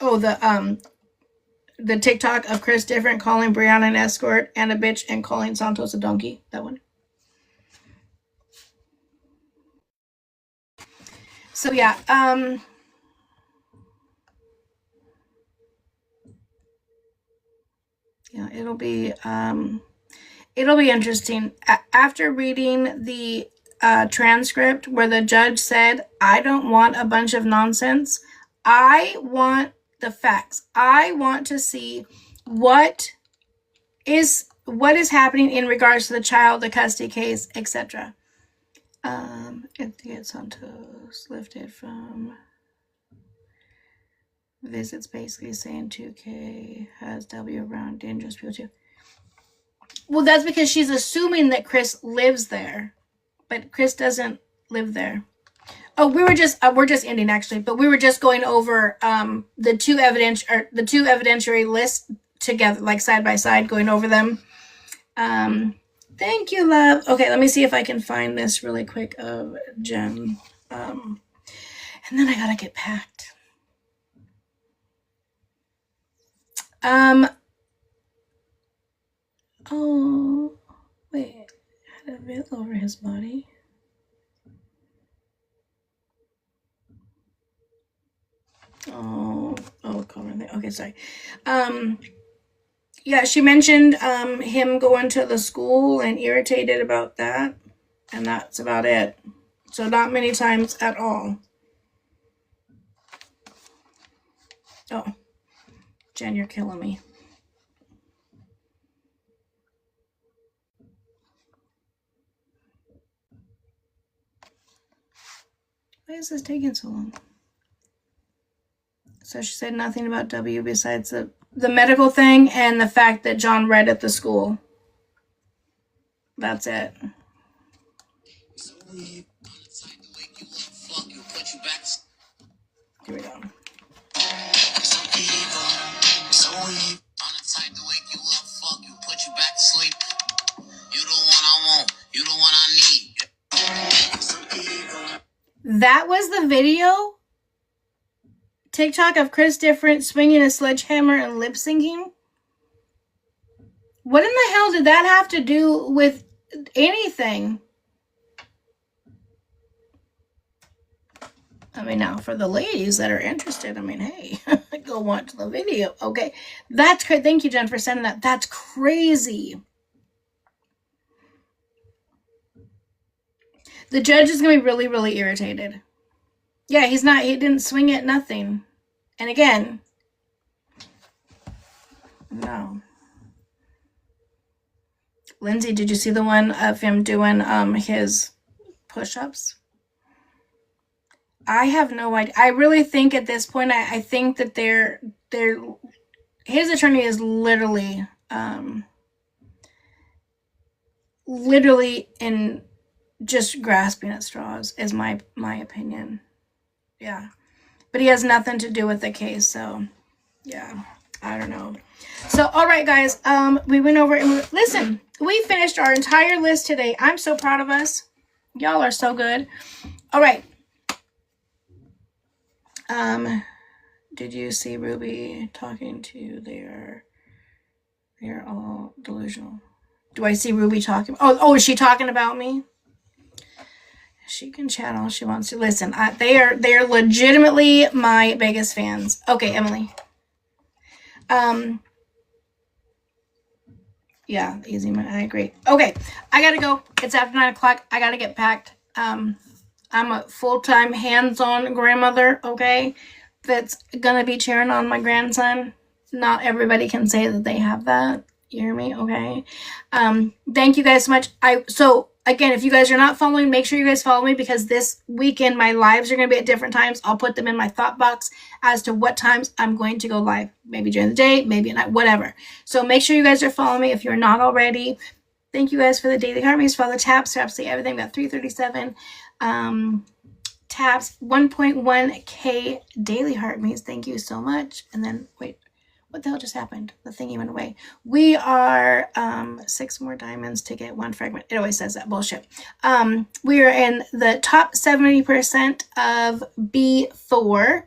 Speaker 1: Oh, the TikTok of Chris Different calling Brianna an escort and a bitch and calling Santos a donkey. That one. So yeah, yeah, it'll be interesting. After reading the transcript where the judge said, I don't want a bunch of nonsense. I want the facts. I want to see what is happening in regards to the child, the custody case, etc. If the Santos lifted from visits, basically saying 2K has W around dangerous people too. Well, that's because she's assuming that Chris lives there, but Chris doesn't live there. Oh, we're just ending actually, but we were just going over the two evidentiary lists together, like side by side, going over them. Thank you, love. Okay, let me see if I can find this really quick of Jen. And then I gotta get packed. Oh, wait. Had a veil over his body. Oh, comment. Okay, sorry. Yeah, she mentioned him going to the school and irritated about that, and that's about it. So not many times at all. Oh, Jen, you're killing me. Why is this taking so long? So she said nothing about W besides the medical thing and the fact that John read at the school. That's it. Here we go. That was the video? TikTok of Chris Different swinging a sledgehammer and lip syncing? What in the hell did that have to do with anything? I mean, now for the ladies that are interested, I mean, hey, go watch the video. Okay, that's great. Thank you, Jen, for sending that. That's crazy. The judge is going to be really, really irritated. Yeah, he didn't swing it, nothing. And again, no. Lindsay, did you see the one of him doing his push-ups? I have no idea. I really think at this point, I think that his attorney is literally in just grasping at straws, is my opinion. Yeah. But he has nothing to do with the case, so yeah, I don't know. So, all right, guys, we went over and listen, we finished our entire list today. I'm so proud of us. Y'all are so good. All right. Did you see Ruby talking to they're all delusional? Do I see Ruby talking? Oh, is she talking about me? She can chat all she wants to. Listen, they are legitimately my biggest fans. Okay, Emily. Yeah, easy. I agree. Okay, I gotta go. It's after 9 o'clock. I gotta get packed. I'm a full-time hands-on grandmother. Okay, that's gonna be cheering on my grandson. Not everybody can say that they have that. You hear me? Okay. Thank you guys so much. So again, if you guys are not following, make sure you guys follow me, because this weekend my lives are going to be at different times. I'll put them in my thought box as to what times I'm going to go live. Maybe during the day, maybe at night, whatever. So make sure you guys are following me if you're not already. Thank you guys for the daily harmonies, for all the taps, see everything. Got 337 taps, 1.1k daily heartbeats. Thank you so much. And then wait. What the hell just happened? The thingy went away. We are 6 more diamonds to get 1 fragment. It always says that bullshit. We are in the top 70% of B4.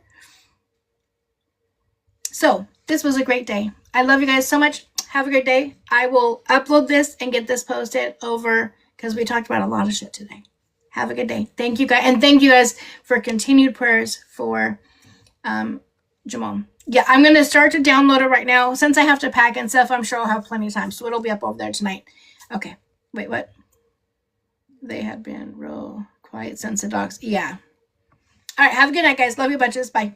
Speaker 1: So this was a great day. I love you guys so much. Have a great day. I will upload this and get this posted over, because we talked about a lot of shit today. Have a good day. Thank you guys. And thank you guys for continued prayers for Jamal. Yeah, I'm going to start to download it right now. Since I have to pack and stuff, I'm sure I'll have plenty of time. So it'll be up over there tonight. Okay. Wait, what? They have been real quiet since the dogs. Yeah. All right. Have a good night, guys. Love you bunches. Bye.